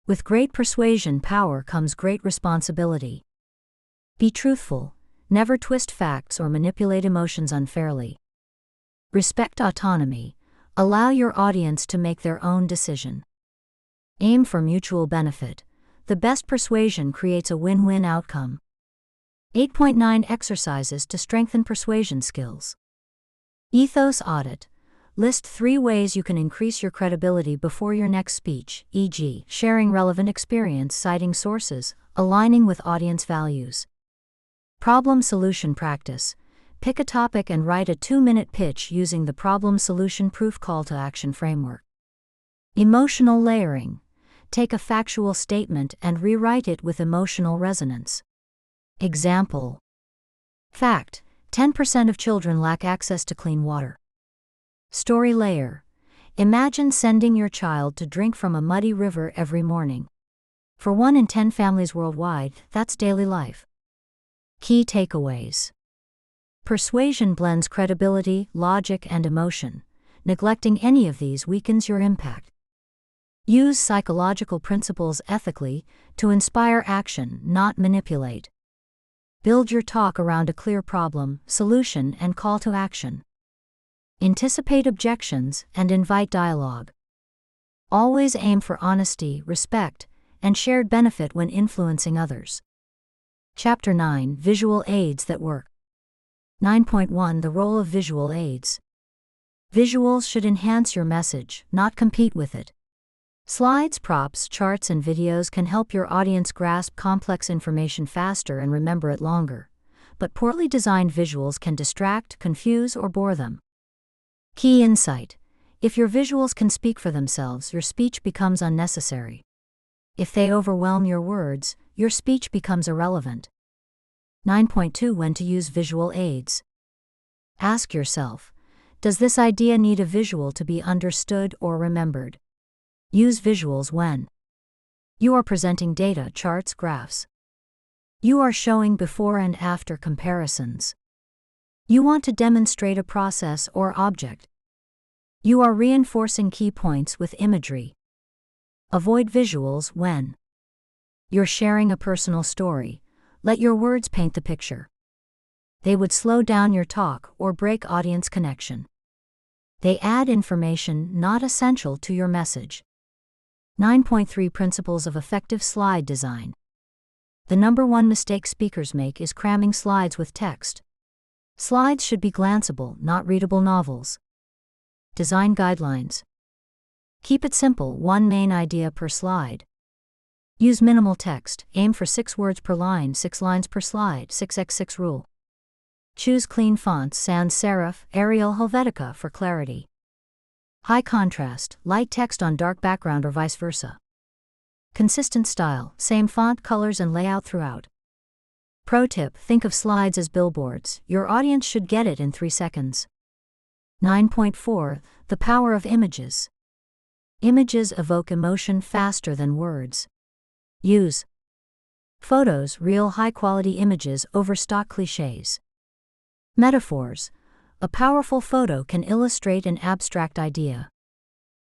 With great persuasion power comes great responsibility. Be truthful: never twist facts or manipulate emotions unfairly. Respect autonomy: allow your audience to make their own decision. Aim for mutual benefit: the best persuasion creates a win-win outcome. 8.9 Exercises to strengthen persuasion skills. Ethos audit: list 3 ways you can increase your credibility before your next speech, e.g., sharing relevant experience, citing sources, aligning with audience values. Problem-solution practice: pick a topic and write a 2-minute pitch using the problem-solution proof call-to-action framework. Emotional layering: take a factual statement and rewrite it with emotional resonance. Example: fact: 10% of children lack access to clean water. Story layer: imagine sending your child to drink from a muddy river every morning. For 1 in 10 families worldwide, that's daily life. Key takeaways: persuasion blends credibility, logic, and emotion. Neglecting any of these weakens your impact. Use psychological principles ethically to inspire action, not manipulate. Build your talk around a clear problem, solution, and call to action. Anticipate objections and invite dialogue. Always aim for honesty, respect, and shared benefit when influencing others. Chapter 9 Visual Aids that Work. 9.1 The Role of Visual Aids. Visuals should enhance your message, not compete with it. Slides, props, charts, and videos can help your audience grasp complex information faster and remember it longer, but poorly designed visuals can distract, confuse, or bore them. Key insight: if your visuals can speak for themselves, your speech becomes unnecessary. If they overwhelm your words, your speech becomes irrelevant. 9.2 When to use visual aids. Ask yourself, does this idea need a visual to be understood or remembered? Use visuals when you are presenting data, charts, graphs. You are showing before and after comparisons. You want to demonstrate a process or object. You are reinforcing key points with imagery. Avoid visuals when you're sharing a personal story. Let your words paint the picture. They would slow down your talk or break audience connection. They add information not essential to your message. 9.3 Principles of effective slide design. The number one mistake speakers make is cramming slides with text. Slides should be glanceable, not readable novels. Design guidelines. Keep it simple, one main idea per slide. Use minimal text, aim for 6 words per line, 6 lines per slide, 6x6 rule. Choose clean fonts, sans serif, Arial, Helvetica for clarity. High contrast, light text on dark background or vice versa. Consistent style, same font, colors and layout throughout. Pro tip: think of slides as billboards. Your audience should get it in 3 seconds. 9.4 The power of images. Images evoke emotion faster than words. Use photos, real high-quality images over stock clichés. Metaphors. A powerful photo can illustrate an abstract idea.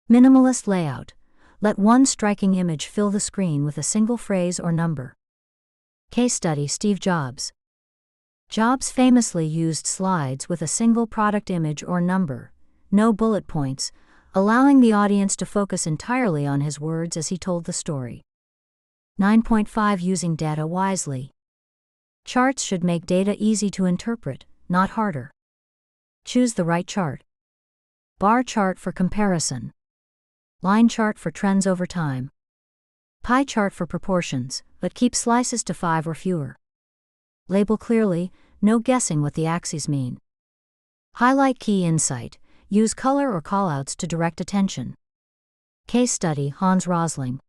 Minimalist layout. Let one striking image fill the screen with a single phrase or number. Case study: Steve Jobs. Jobs famously used slides with a single product image or number, no bullet points, allowing the audience to focus entirely on his words as he told the story. 9.5 Using data wisely. Charts should make data easy to interpret, not harder. Choose the right chart. Bar chart for comparison. Line chart for trends over time. Pie chart for proportions, but keep slices to 5 or fewer. Label clearly, no guessing what the axes mean. Highlight key insight. Use color or callouts to direct attention. Case study: Hans Rosling.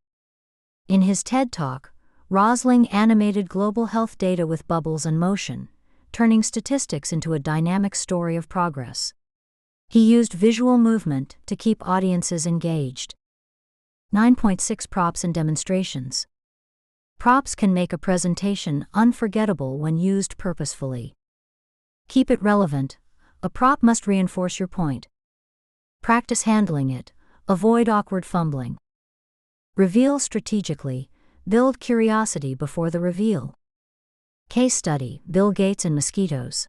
In his TED Talk, Rosling animated global health data with bubbles and motion, turning statistics into a dynamic story of progress. He used visual movement to keep audiences engaged. 9.6 Props and demonstrations. Props can make a presentation unforgettable when used purposefully. Keep it relevant. A prop must reinforce your point. Practice handling it. Avoid awkward fumbling. Reveal strategically. Build curiosity before the reveal. Case study: Bill Gates and mosquitoes.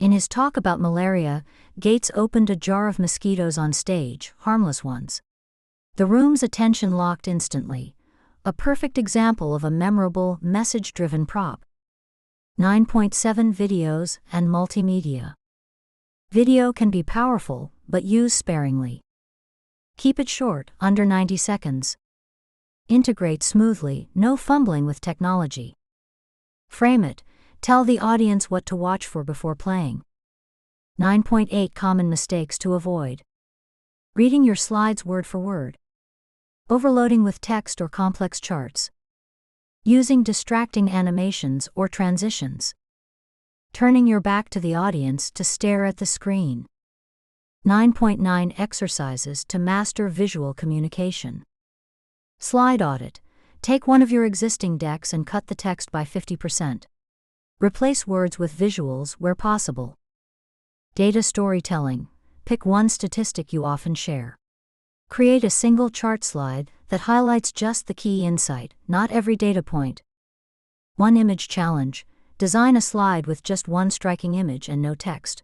In his talk about malaria, Gates opened a jar of mosquitoes on stage, harmless ones. The room's attention locked instantly. A perfect example of a memorable, message-driven prop. 9.7 Videos and multimedia. Video can be powerful, but use sparingly. Keep it short, under 90 seconds. Integrate smoothly, no fumbling with technology. Frame it. Tell the audience what to watch for before playing. 9.8 Common mistakes to avoid. Reading your slides word for word. Overloading with text or complex charts. Using distracting animations or transitions. Turning your back to the audience to stare at the screen. 9.9 Exercises to master visual communication. Slide audit. Take one of your existing decks and cut the text by 50%. Replace words with visuals where possible. Data storytelling. Pick one statistic you often share. Create a single chart slide that highlights just the key insight, not every data point. One image challenge. Design a slide with just one striking image and no text.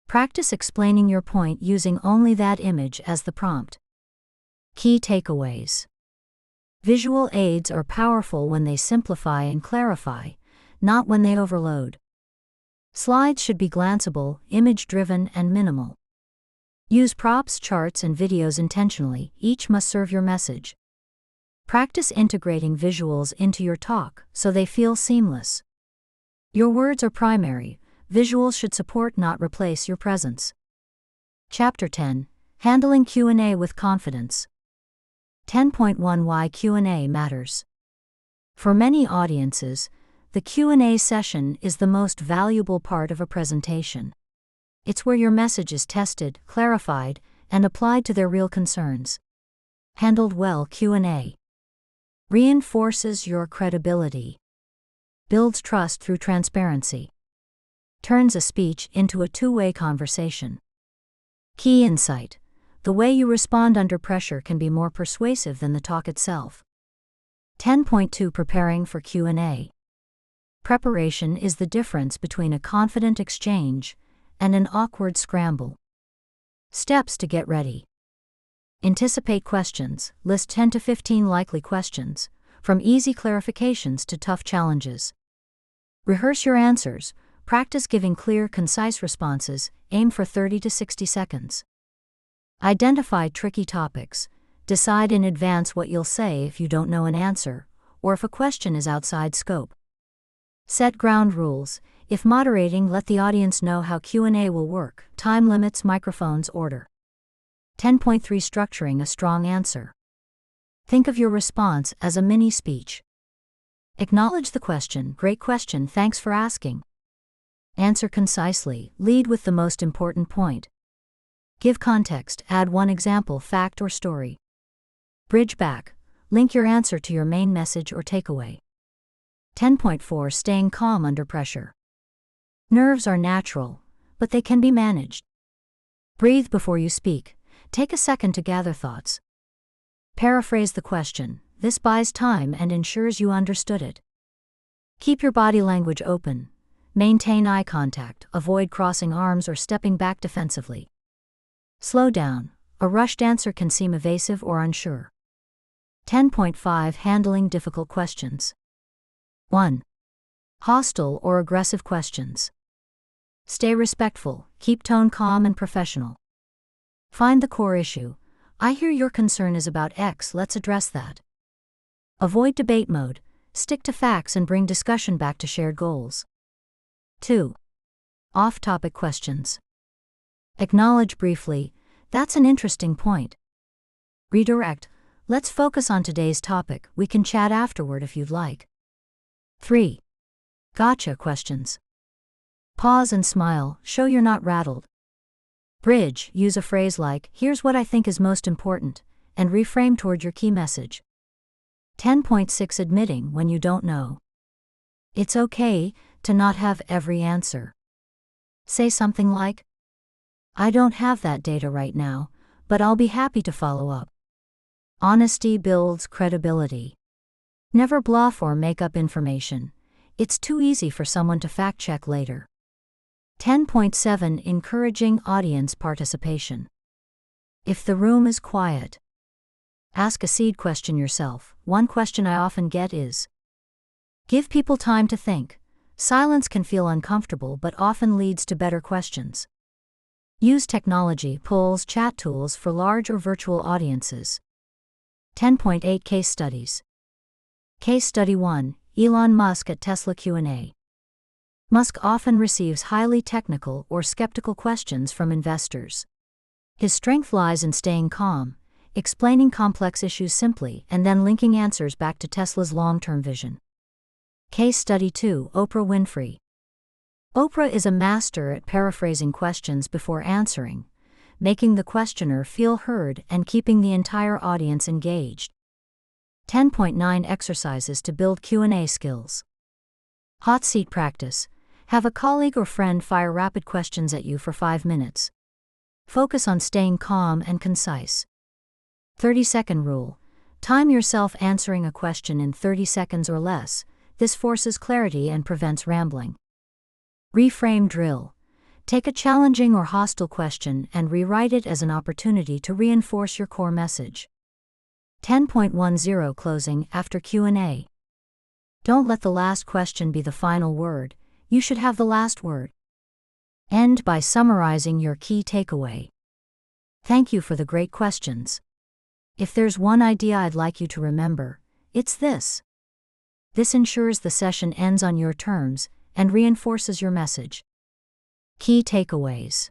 Practice explaining your point using only that image as the prompt. Key takeaways. Visual aids are powerful when they simplify and clarify, not when they overload. Slides should be glanceable, image-driven, and minimal. Use props, charts, and videos intentionally, each must serve your message. Practice integrating visuals into your talk so they feel seamless. Your words are primary, visuals should support, not replace, your presence. Chapter 10, Handling Q&A with Confidence. 10.1 Why Q&A Matters. For many audiences, the Q&A session is the most valuable part of a presentation. It's where your message is tested, clarified, and applied to their real concerns. Handled well, Q&A reinforces your credibility, builds trust through transparency, turns a speech into a two-way conversation. Key insight: the way you respond under pressure can be more persuasive than the talk itself. 10.2 Preparing for Q&A. Preparation is the difference between a confident exchange and an awkward scramble. Steps to get ready. Anticipate questions. List 10 to 15 likely questions, from easy clarifications to tough challenges. Rehearse your answers. Practice giving clear, concise responses. Aim for 30 to 60 seconds. Identify tricky topics. Decide in advance what you'll say if you don't know an answer, or if a question is outside scope. Set ground rules. If moderating, let the audience know how Q&A will work. Time limits, microphones, order. 10.3 Structuring a strong answer. Think of your response as a mini speech. Acknowledge the question. Great question, thanks for asking. Answer concisely. Lead with the most important point. Give context. Add one example, fact, or story. Bridge back. Link your answer to your main message or takeaway. 10.4 Staying calm under pressure. Nerves are natural, but they can be managed. Breathe before you speak. Take a second to gather thoughts. Paraphrase the question. This buys time and ensures you understood it. Keep your body language open. Maintain eye contact. Avoid crossing arms or stepping back defensively. Slow down. A rushed answer can seem evasive or unsure. 10.5 Handling difficult questions. 1. Hostile or aggressive questions. Stay respectful. Keep tone calm and professional. Find the core issue. I hear your concern is about X, let's address that. Avoid debate mode. Stick to facts and bring discussion back to shared goals. 2. Off-topic questions. Acknowledge briefly, that's an interesting point. Redirect, let's focus on today's topic, we can chat afterward if you'd like. 3. Gotcha questions. Pause and smile, show you're not rattled. Bridge, use a phrase like, here's what I think is most important, and reframe toward your key message. 10.6 Admitting when you don't know. It's okay to not have every answer. Say something like, I don't have that data right now, but I'll be happy to follow up. Honesty builds credibility. Never bluff or make up information. It's too easy for someone to fact-check later. 10.7 Encouraging audience participation. If the room is quiet, ask a seed question yourself. One question I often get is, give people time to think. Silence can feel uncomfortable but often leads to better questions. Use technology, polls, chat tools for large or virtual audiences. 10.8 Case studies. Case study 1, Elon Musk at Tesla Q&A. Musk often receives highly technical or skeptical questions from investors. His strength lies in staying calm, explaining complex issues simply, and then linking answers back to Tesla's long-term vision. Case study 2, Oprah Winfrey. Oprah is a master at paraphrasing questions before answering, making the questioner feel heard and keeping the entire audience engaged. 10.9 Exercises to build Q&A skills. Hot seat practice. Have a colleague or friend fire rapid questions at you for 5 minutes. Focus on staying calm and concise. 30-second rule. Time yourself answering a question in 30 seconds or less. This forces clarity and prevents rambling. Reframe drill. Take a challenging or hostile question and rewrite it as an opportunity to reinforce your core message. 10.10 Closing after Q&A. Don't let the last question be the final word. You should have the last word. End by summarizing your key takeaway. Thank you for the great questions. If there's one idea I'd like you to remember, it's this. This ensures the session ends on your terms and reinforces your message. Key takeaways.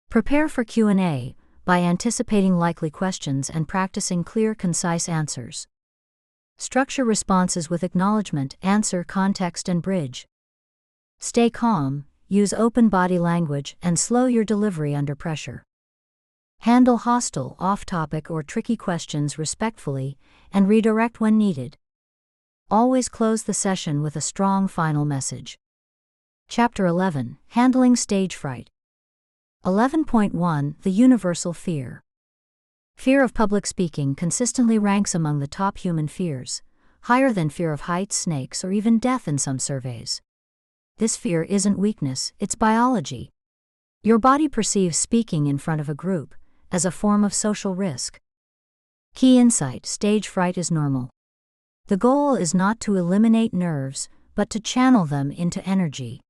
Prepare for Q&A by anticipating likely questions and practicing clear, concise answers. Structure responses with acknowledgement, answer, context, and bridge. Stay calm, use open body language, and slow your delivery under pressure. Handle hostile, off-topic, or tricky questions respectfully, and redirect when needed. Always close the session with a strong final message. Chapter 11, Handling Stage Fright. 11.1 The Universal Fear. Fear of public speaking consistently ranks among the top human fears, higher than fear of heights, snakes, or even death in some surveys. This fear isn't weakness, it's biology. Your body perceives speaking in front of a group as a form of social risk. Key insight: stage fright is normal. The goal is not to eliminate nerves, but to channel them into energy.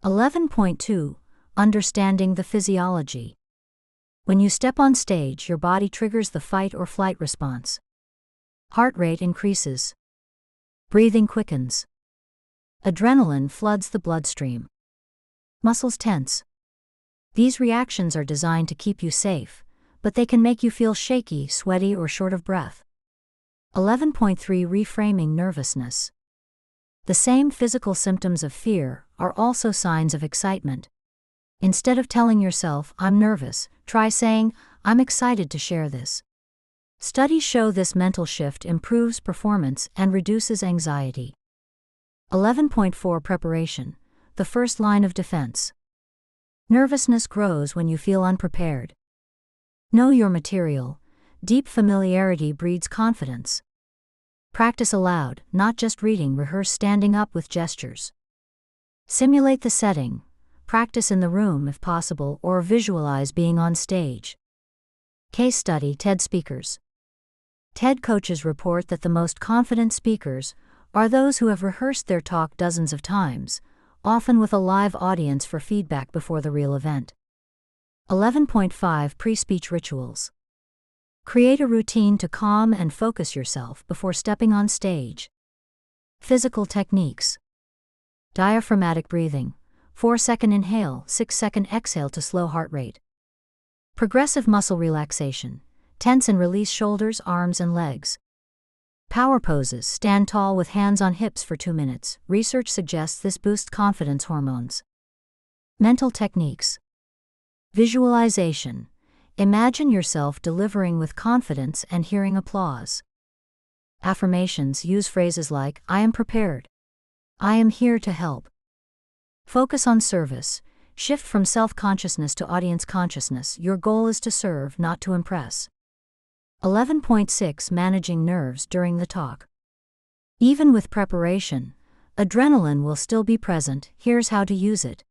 11.2 Understanding the physiology. When you step on stage, your body triggers the fight or flight response. Heart rate increases. Breathing quickens. Adrenaline floods the bloodstream. Muscles tense. These reactions are designed to keep you safe, but they can make you feel shaky, sweaty, or short of breath. 11.3 Reframing nervousness. The same physical symptoms of fear are also signs of excitement. Instead of telling yourself, "I'm nervous," try saying, "I'm excited to share this." Studies show this mental shift improves performance and reduces anxiety. 11.4 Preparation, the first line of defense. Nervousness grows when you feel unprepared. Know your material. Deep familiarity breeds confidence. Practice aloud, not just reading. Rehearse standing up with gestures. Simulate the setting. Practice in the room if possible, or visualize being on stage. Case study: TED speakers. TED coaches report that the most confident speakers are those who have rehearsed their talk dozens of times, often with a live audience for feedback before the real event. 11.5 Pre-speech rituals. Create a routine to calm and focus yourself before stepping on stage. Physical techniques. Diaphragmatic breathing. 4-second inhale, 6-second exhale to slow heart rate. Progressive muscle relaxation. Tense and release shoulders, arms, and legs. Power poses. Stand tall with hands on hips for 2 minutes. Research suggests this boosts confidence hormones. Mental techniques. Visualization. Imagine yourself delivering with confidence and hearing applause. Affirmations. Use phrases like, "I am prepared." "I am here to help." Focus on service. Shift from self-consciousness to audience consciousness. Your goal is to serve, not to impress. 11.6 Managing nerves during the talk. Even with preparation, adrenaline will still be present. Here's how to use it.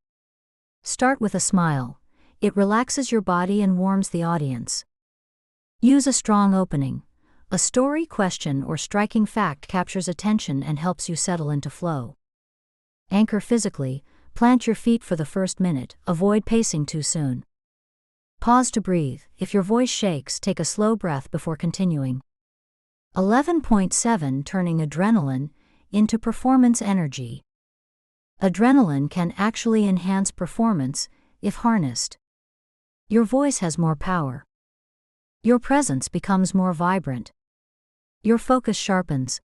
Start with a smile. It relaxes your body and warms the audience. Use a strong opening. A story, question, or striking fact captures attention and helps you settle into flow. Anchor physically. Plant your feet for the first minute. Avoid pacing too soon. Pause to breathe. If your voice shakes, take a slow breath before continuing. 11.7 Turning adrenaline into performance energy. Adrenaline can actually enhance performance if harnessed. Your voice has more power. Your presence becomes more vibrant. Your focus sharpens.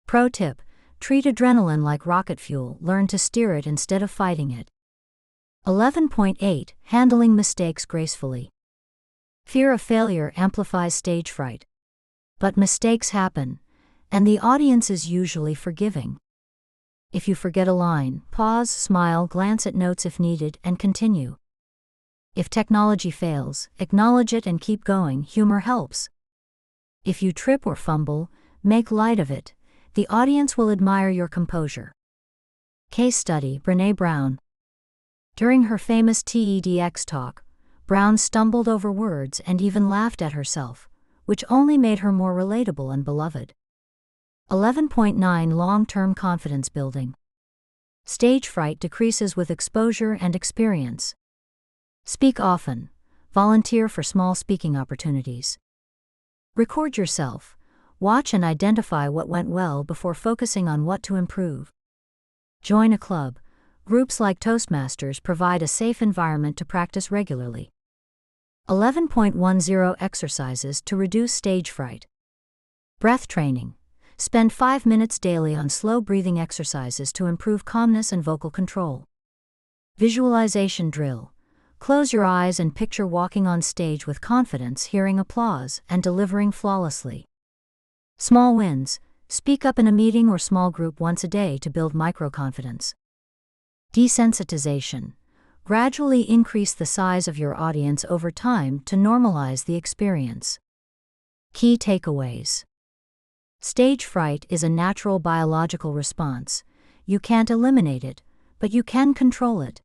Pro tip: treat adrenaline like rocket fuel. Learn to steer it instead of fighting it. 11.8 Handling mistakes gracefully. Fear of failure amplifies stage fright. But mistakes happen, and the audience is usually forgiving. If you forget a line, pause, smile, glance at notes if needed, and continue. If technology fails, acknowledge it and keep going. Humor helps. If you trip or fumble, make light of it. The audience will admire your composure. Case study: Brené Brown. During her famous TEDx talk, Brown stumbled over words and even laughed at herself, which only made her more relatable and beloved. 11.9 Long-term confidence building. Stage fright decreases with exposure and experience. Speak often. Volunteer for small speaking opportunities. Record yourself. Watch and identify what went well before focusing on what to improve. Join a club. Groups like Toastmasters provide a safe environment to practice regularly. 11.10 Exercises to reduce stage fright. Breath training. Spend 5 minutes daily on slow breathing exercises to improve calmness and vocal control. Visualization drill. Close your eyes and picture walking on stage with confidence, hearing applause, and delivering flawlessly. Small wins. Speak up in a meeting or small group once a day to build micro-confidence. Desensitization. Gradually increase the size of your audience over time to normalize the experience. Key takeaways. Stage fright is a natural biological response. You can't eliminate it, but you can control it.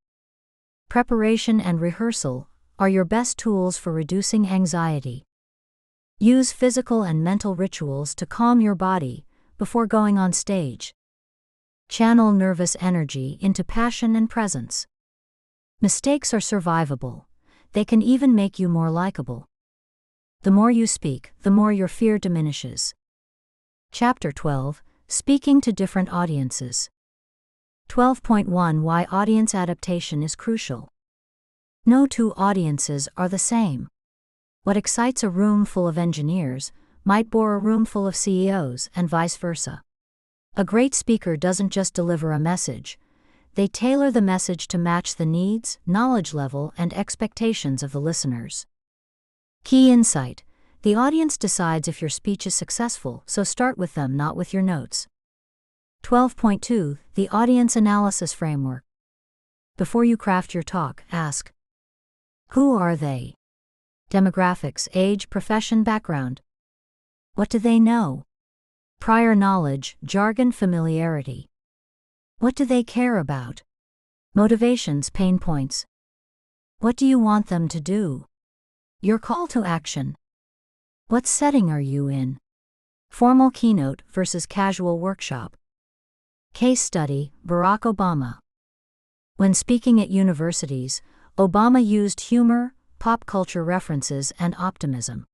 Preparation and rehearsal are your best tools for reducing anxiety. Use physical and mental rituals to calm your body before going on stage. Channel nervous energy into passion and presence. Mistakes are survivable. They can even make you more likable. The more you speak, the more your fear diminishes. Chapter 12. Speaking to different audiences. 12.1 Why audience adaptation is crucial. No two audiences are the same. What excites a room full of engineers might bore a room full of CEOs, and vice versa. A great speaker doesn't just deliver a message. They tailor the message to match the needs, knowledge level, and expectations of the listeners. Key insight. The audience decides if your speech is successful, so start with them, not with your notes. 12.2 The Audience Analysis Framework. Before you craft your talk, ask: who are they? Demographics, age, profession, background. What do they know? Prior knowledge, jargon, familiarity. What do they care about? Motivations, pain points. What do you want them to do? Your call to action. What setting are you in? Formal keynote versus casual workshop. Case study, Barack Obama. When speaking at universities, Obama used humor, pop culture references, and optimism.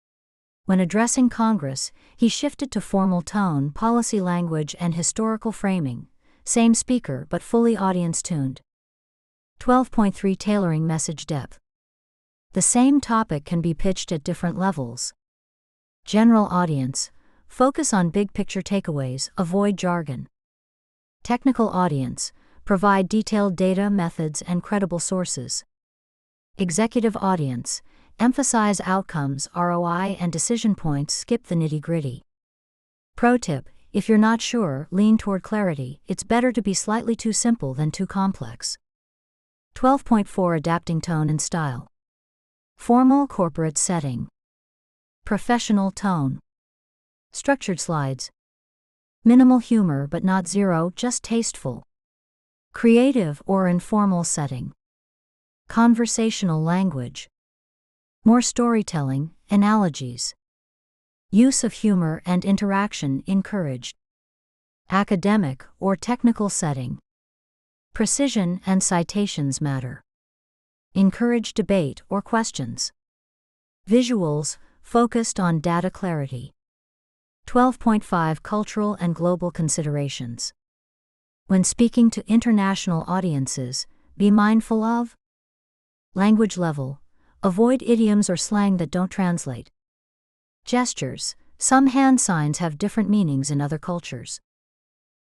When addressing Congress, he shifted to formal tone, policy language, and historical framing. Same speaker but fully audience-tuned. 12.3 Tailoring message depth. The same topic can be pitched at different levels. General audience. Focus on big-picture takeaways, avoid jargon. Technical audience. Provide detailed data, methods, and credible sources. Executive audience. Emphasize outcomes, ROI, and decision points, skip the nitty-gritty. Pro tip: if you're not sure, lean toward clarity. It's better to be slightly too simple than too complex. 12.4 Adapting tone and style. Formal corporate setting. Professional tone. Structured slides. Minimal humor but not zero, just tasteful. Creative or informal setting. Conversational language. More storytelling, analogies. Use of humor and interaction encouraged. Academic or technical setting. Precision and citations matter. Encourage debate or questions. Visuals, focused on data clarity. 12.5 Cultural and global considerations. When speaking to international audiences, be mindful of language level. Avoid idioms or slang that don't translate. Gestures. Some hand signs have different meanings in other cultures.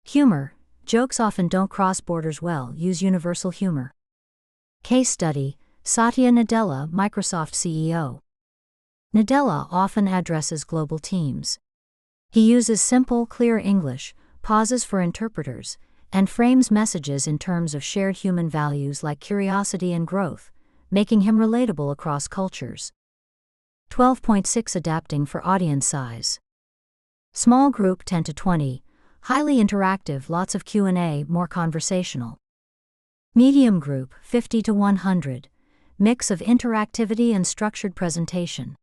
Humor. Jokes often don't cross borders well. Use universal humor. Case study, Satya Nadella, Microsoft CEO. Nadella often addresses global teams. He uses simple, clear English, pauses for interpreters, and frames messages in terms of shared human values like curiosity and growth, making him relatable across cultures. 12.6 Adapting for audience size. Small group 10 to 20, highly interactive, lots of Q&A, more conversational. Medium group 50 to 100, mix of interactivity and structured presentation.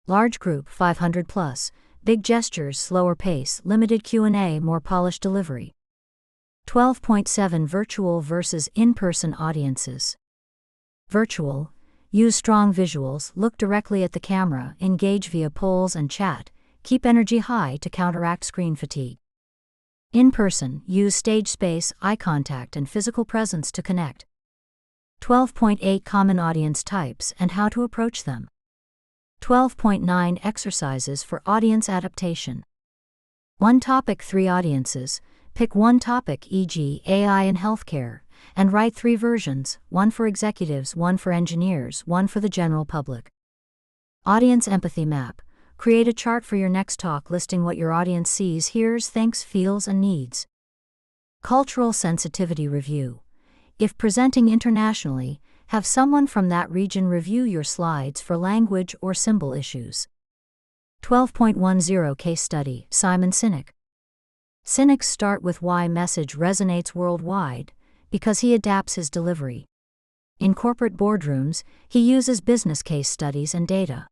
Large group 500 plus, big gestures, slower pace, limited Q&A, more polished delivery. 12.7 Virtual versus in-person audiences. Virtual. Use strong visuals, look directly at the camera, engage via polls and chat, keep energy high to counteract screen fatigue. In person, use stage space, eye contact, and physical presence to connect. 12.8 Common audience types and how to approach them. 12.9 Exercises for audience adaptation. 1 topic 3 audiences. Pick one topic, e.g., AI in healthcare, and write 3 versions, one for executives, one for engineers, one for the general public. Audience empathy map. Create a chart for your next talk listing what your audience sees, hears, thinks, feels, and needs. Cultural sensitivity review. If presenting internationally, have someone from that region review your slides for language or symbol issues. 12.10 Case study, Simon Sinek. Sinek's start with why message resonates worldwide, because he adapts his delivery. In corporate boardrooms, he uses business case studies and data.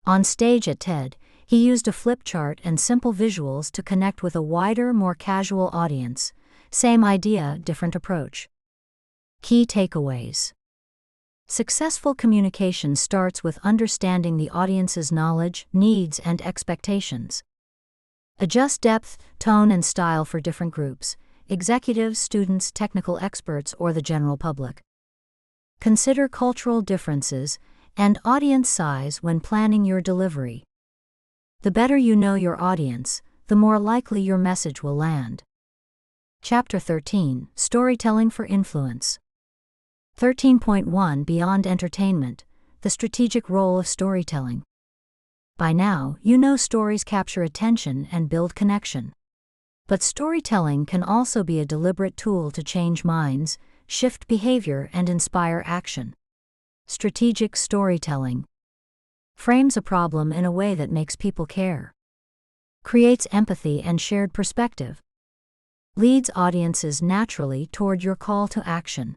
On stage at TED, he used a flip chart and simple visuals to connect with a wider, more casual audience. Same idea, different approach. Key takeaways. Successful communication starts with understanding the audience's knowledge, needs, and expectations. Adjust depth, tone, and style for different groups: executives, students, technical experts, or the general public. Consider cultural differences and audience size when planning your delivery. The better you know your audience, the more likely your message will land. Chapter 13, Storytelling for Influence. 13.1 Beyond Entertainment, the strategic role of storytelling. By now, you know stories capture attention and build connection. But storytelling can also be a deliberate tool to change minds, shift behavior, and inspire action. Strategic storytelling frames a problem in a way that makes people care, creates empathy and shared perspective, leads audiences naturally toward your call to action.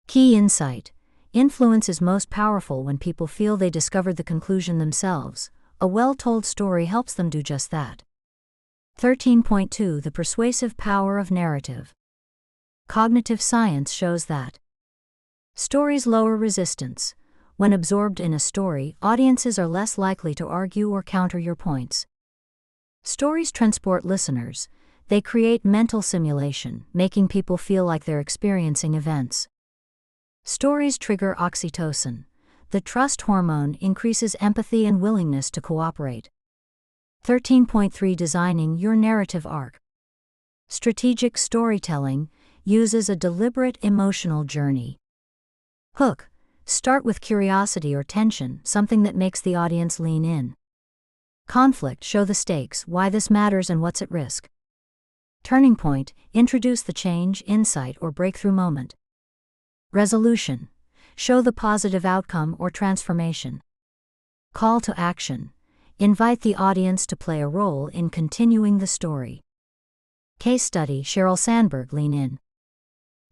Key insight: influence is most powerful when people feel they discovered the conclusion themselves. A well-told story helps them do just that. 13.2 The persuasive power of narrative. Cognitive science shows that stories lower resistance. When absorbed in a story, audiences are less likely to argue or counter your points. Stories transport listeners. They create mental simulation, making people feel like they're experiencing events. Stories trigger oxytocin. The trust hormone increases empathy and willingness to cooperate. 13.3 Designing your narrative arc. Strategic storytelling uses a deliberate emotional journey. Hook. Start with curiosity or tension, something that makes the audience lean in. Conflict. Show the stakes, why this matters and what's at risk. Turning point. Introduce the change, insight, or breakthrough moment. Resolution. Show the positive outcome or transformation. Call to action. Invite the audience to play a role in continuing the story. Case study: Sheryl Sandberg, Lean In.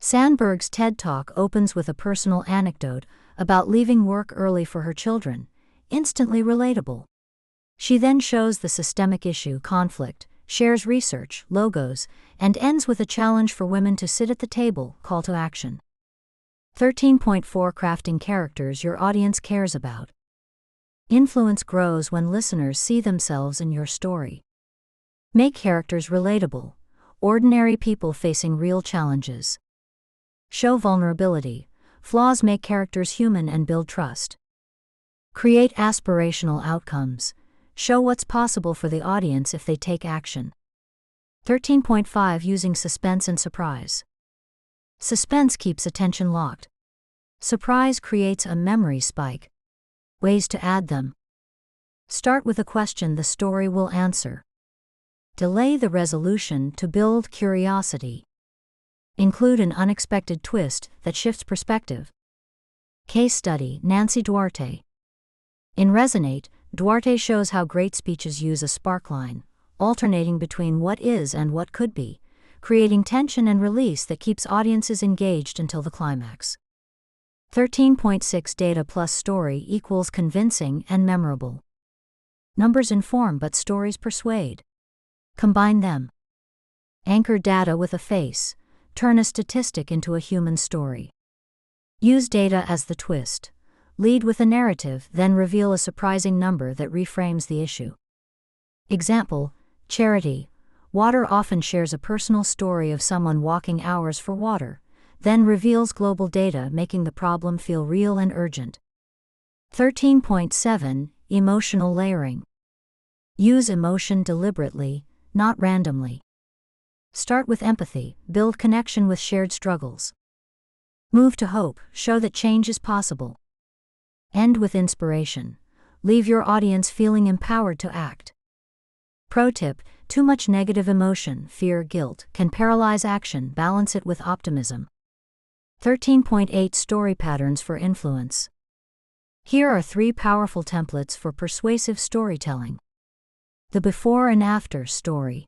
Sandberg's TED Talk opens with a personal anecdote about leaving work early for her children, instantly relatable. She then shows the systemic issue, conflict, shares research, logos, and ends with a challenge for women to sit at the table, call to action. 13.4 Crafting characters your audience cares about. Influence grows when listeners see themselves in your story. Make characters relatable, ordinary people facing real challenges. Show vulnerability. Flaws make characters human and build trust. Create aspirational outcomes. Show what's possible for the audience if they take action. 13.5 Using suspense and surprise. Suspense keeps attention locked. Surprise creates a memory spike. Ways to add them. Start with a question the story will answer. Delay the resolution to build curiosity. Include an unexpected twist that shifts perspective. Case study: Nancy Duarte. In Resonate, Duarte shows how great speeches use a sparkline, alternating between what is and what could be, creating tension and release that keeps audiences engaged until the climax. 13.6 Data plus story equals convincing and memorable. Numbers inform but stories persuade. Combine them. Anchor data with a face. Turn a statistic into a human story. Use data as the twist. Lead with a narrative, then reveal a surprising number that reframes the issue. Example: charity. Water often shares a personal story of someone walking hours for water, then reveals global data, making the problem feel real and urgent. 13.7 Emotional layering. Use emotion deliberately, not randomly. Start with empathy, build connection with shared struggles. Move to hope, show that change is possible. End with inspiration. Leave your audience feeling empowered to act. Pro tip: too much negative emotion, fear, guilt, can paralyze action, balance it with optimism. 13.8 Story patterns for influence. Here are 3 powerful templates for persuasive storytelling. The before and after story.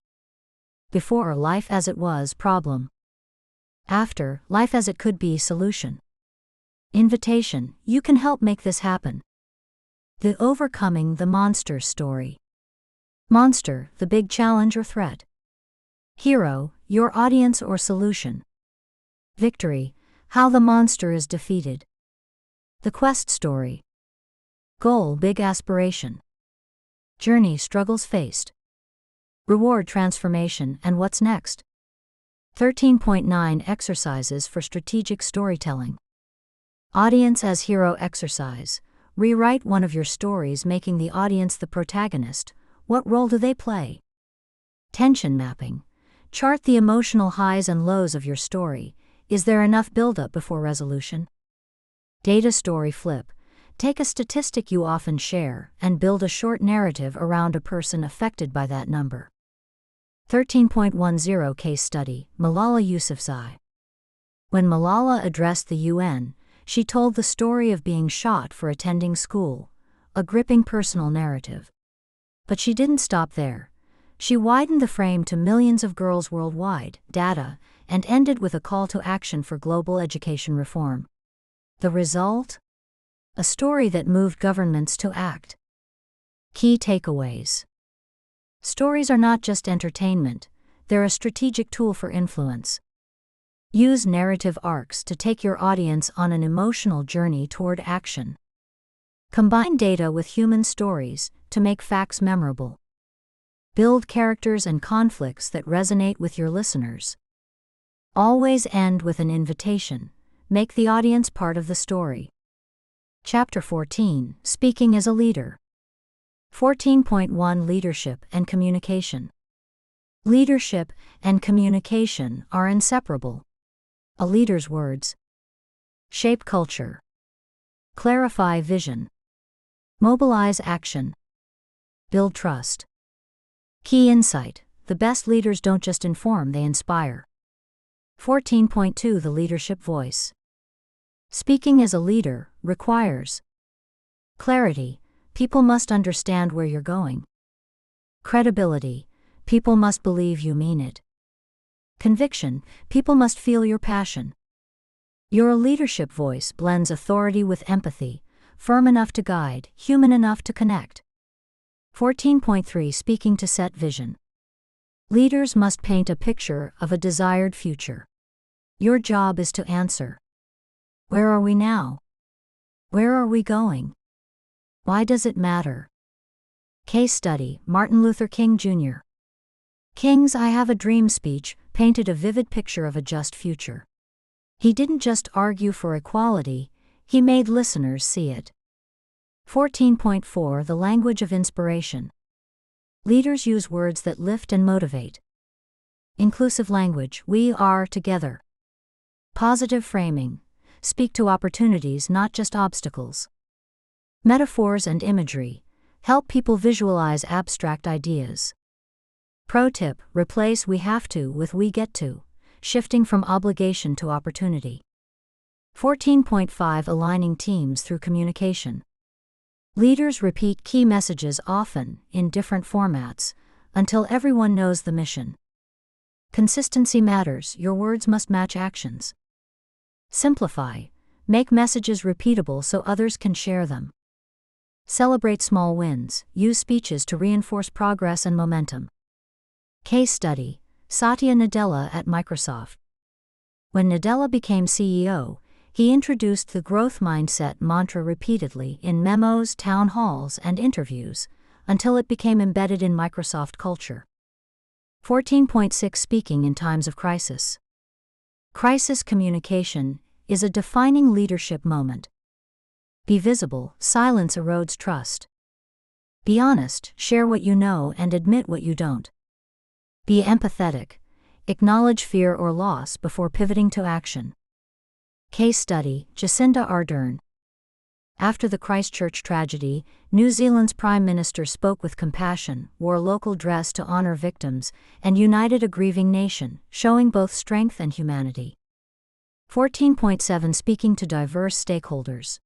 Before, life as it was, problem. After, life as it could be, solution. Invitation: you can help make this happen. The overcoming the monster story. Monster: the big challenge or threat. Hero: your audience or solution. Victory: how the monster is defeated. The quest story. Goal: big aspiration. Journey: struggles faced. Reward: transformation and what's next. 13.9 Exercises for strategic storytelling. Audience as hero exercise. Rewrite one of your stories, making the audience the protagonist. What role do they play? Tension mapping. Chart the emotional highs and lows of your story. Is there enough buildup before resolution? Data story flip. Take a statistic you often share and build a short narrative around a person affected by that number. 13.10 Case study, Malala Yousafzai. When Malala addressed the UN, she told the story of being shot for attending school, a gripping personal narrative. But she didn't stop there. She widened the frame to millions of girls worldwide, data, and ended with a call to action for global education reform. The result? A story that moved governments to act. Key takeaways. Stories are not just entertainment, they're a strategic tool for influence. Use narrative arcs to take your audience on an emotional journey toward action. Combine data with human stories to make facts memorable. Build characters and conflicts that resonate with your listeners. Always end with an invitation. Make the audience part of the story. Chapter 14, Speaking as a Leader. 14.1 Leadership and Communication. Leadership and communication are inseparable. A leader's words shape culture, clarify vision, mobilize action, build trust. Key insight: the best leaders don't just inform, they inspire. 14.2 The leadership voice. Speaking as a leader requires clarity. People must understand where you're going. Credibility. People must believe you mean it. Conviction. People must feel your passion. Your leadership voice blends authority with empathy, firm enough to guide, human enough to connect. 14.3 Speaking to set vision. Leaders must paint a picture of a desired future. Your job is to answer. Where are we now? Where are we going? Why does it matter? Case study, Martin Luther King Jr. King's I Have a Dream speech painted a vivid picture of a just future. He didn't just argue for equality, he made listeners see it. 14.4 The language of inspiration. Leaders use words that lift and motivate. Inclusive language, we are together. Positive framing, speak to opportunities, not just obstacles. Metaphors and imagery, help people visualize abstract ideas. Pro tip: replace we have to with we get to, shifting from obligation to opportunity. 14.5 Aligning teams through communication. Leaders repeat key messages often, in different formats, until everyone knows the mission. Consistency matters, your words must match actions. Simplify, make messages repeatable so others can share them. Celebrate small wins, use speeches to reinforce progress and momentum. Case study, Satya Nadella at Microsoft. When Nadella became CEO, he introduced the growth mindset mantra repeatedly in memos, town halls, and interviews, until it became embedded in Microsoft culture. 14.6 Speaking in times of crisis. Crisis communication is a defining leadership moment. Be visible, silence erodes trust. Be honest, share what you know and admit what you don't. Be empathetic, acknowledge fear or loss before pivoting to action. Case study, Jacinda Ardern. After the Christchurch tragedy, New Zealand's Prime Minister spoke with compassion, wore local dress to honor victims, and united a grieving nation, showing both strength and humanity. 14.7 Speaking to diverse stakeholders.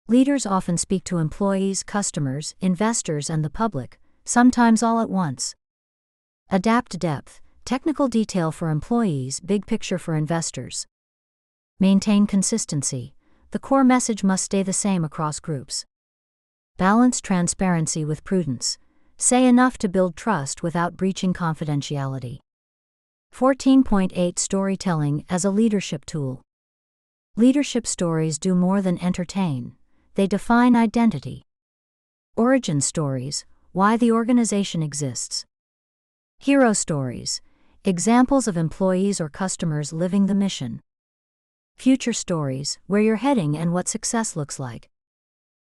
Leaders often speak to employees, customers, investors, and the public, sometimes all at once. Adapt depth, technical detail for employees, big picture for investors. Maintain consistency. The core message must stay the same across groups. Balance transparency with prudence. Say enough to build trust without breaching confidentiality. 14.8 Storytelling as a leadership tool. Leadership stories do more than entertain, they define identity. Origin stories, why the organization exists. Hero stories, examples of employees or customers living the mission. Future stories, where you're heading and what success looks like.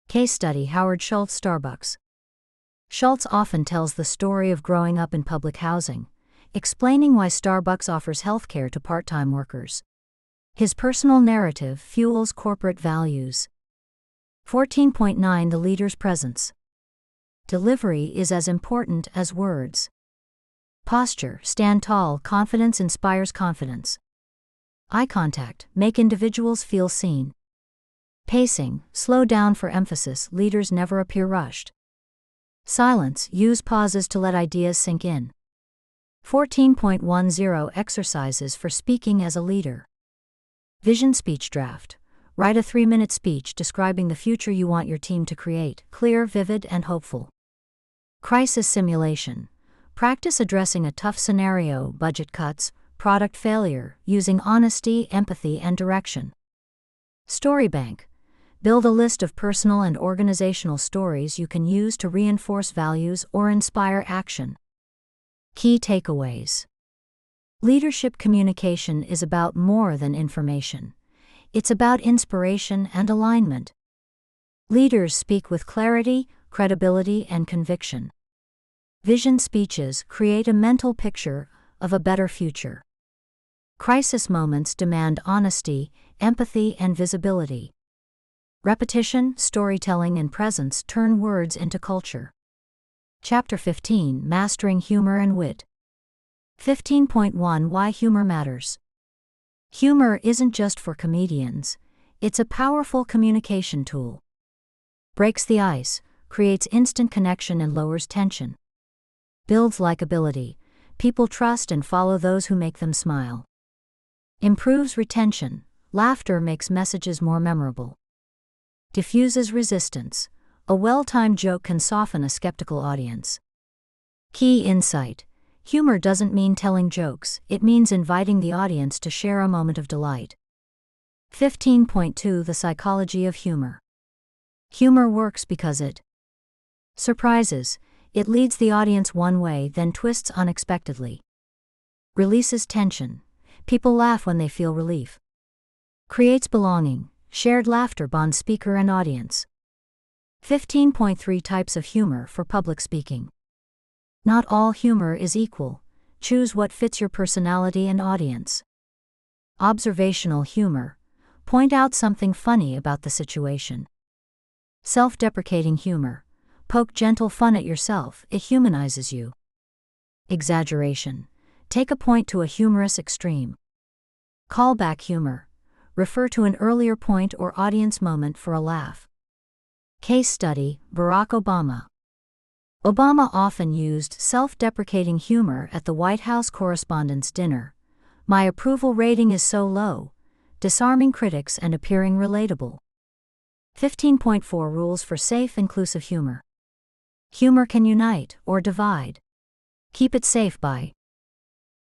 Case study, Howard Schultz, Starbucks. Schultz often tells the story of growing up in public housing, explaining why Starbucks offers healthcare to part-time workers. His personal narrative fuels corporate values. 14.9 The leader's presence. Delivery is as important as words. Posture, stand tall, confidence inspires confidence. Eye contact, make individuals feel seen. Pacing, slow down for emphasis, leaders never appear rushed. Silence, use pauses to let ideas sink in. 14.10 Exercises for speaking as a leader. Vision speech draft. Write a 3-minute speech describing the future you want your team to create, clear, vivid, and hopeful. Crisis simulation. Practice addressing a tough scenario, budget cuts, product failure, using honesty, empathy, and direction. Story bank. Build a list of personal and organizational stories you can use to reinforce values or inspire action. Key takeaways. Leadership communication is about more than information. It's about inspiration and alignment. Leaders speak with clarity, credibility, and conviction. Vision speeches create a mental picture of a better future. Crisis moments demand honesty, empathy, and visibility. Repetition, storytelling, and presence turn words into culture. Chapter 15 Mastering Humor and Wit. 15.1 Why Humor Matters. Humor isn't just for comedians, it's a powerful communication tool. Breaks the ice, creates instant connection, and lowers tension. Builds likability, people trust and follow those who make them smile. Improves retention, laughter makes messages more memorable. Diffuses resistance, a well-timed joke can soften a skeptical audience. Key insight. Humor doesn't mean telling jokes, it means inviting the audience to share a moment of delight. 15.2 The psychology of humor. Humor works because it surprises, it leads the audience one way then twists unexpectedly. Releases tension, people laugh when they feel relief. Creates belonging, shared laughter bonds speaker and audience. 15.3 Types of humor for public speaking. Not all humor is equal. Choose what fits your personality and audience. Observational humor. Point out something funny about the situation. Self-deprecating humor. Poke gentle fun at yourself, it humanizes you. Exaggeration. Take a point to a humorous extreme. Callback humor. Refer to an earlier point or audience moment for a laugh. Case study, Barack Obama. Obama often used self-deprecating humor at the White House Correspondents' Dinner. My approval rating is so low, disarming critics and appearing relatable. 15.4 Rules for safe, inclusive humor. Humor can unite or divide. Keep it safe by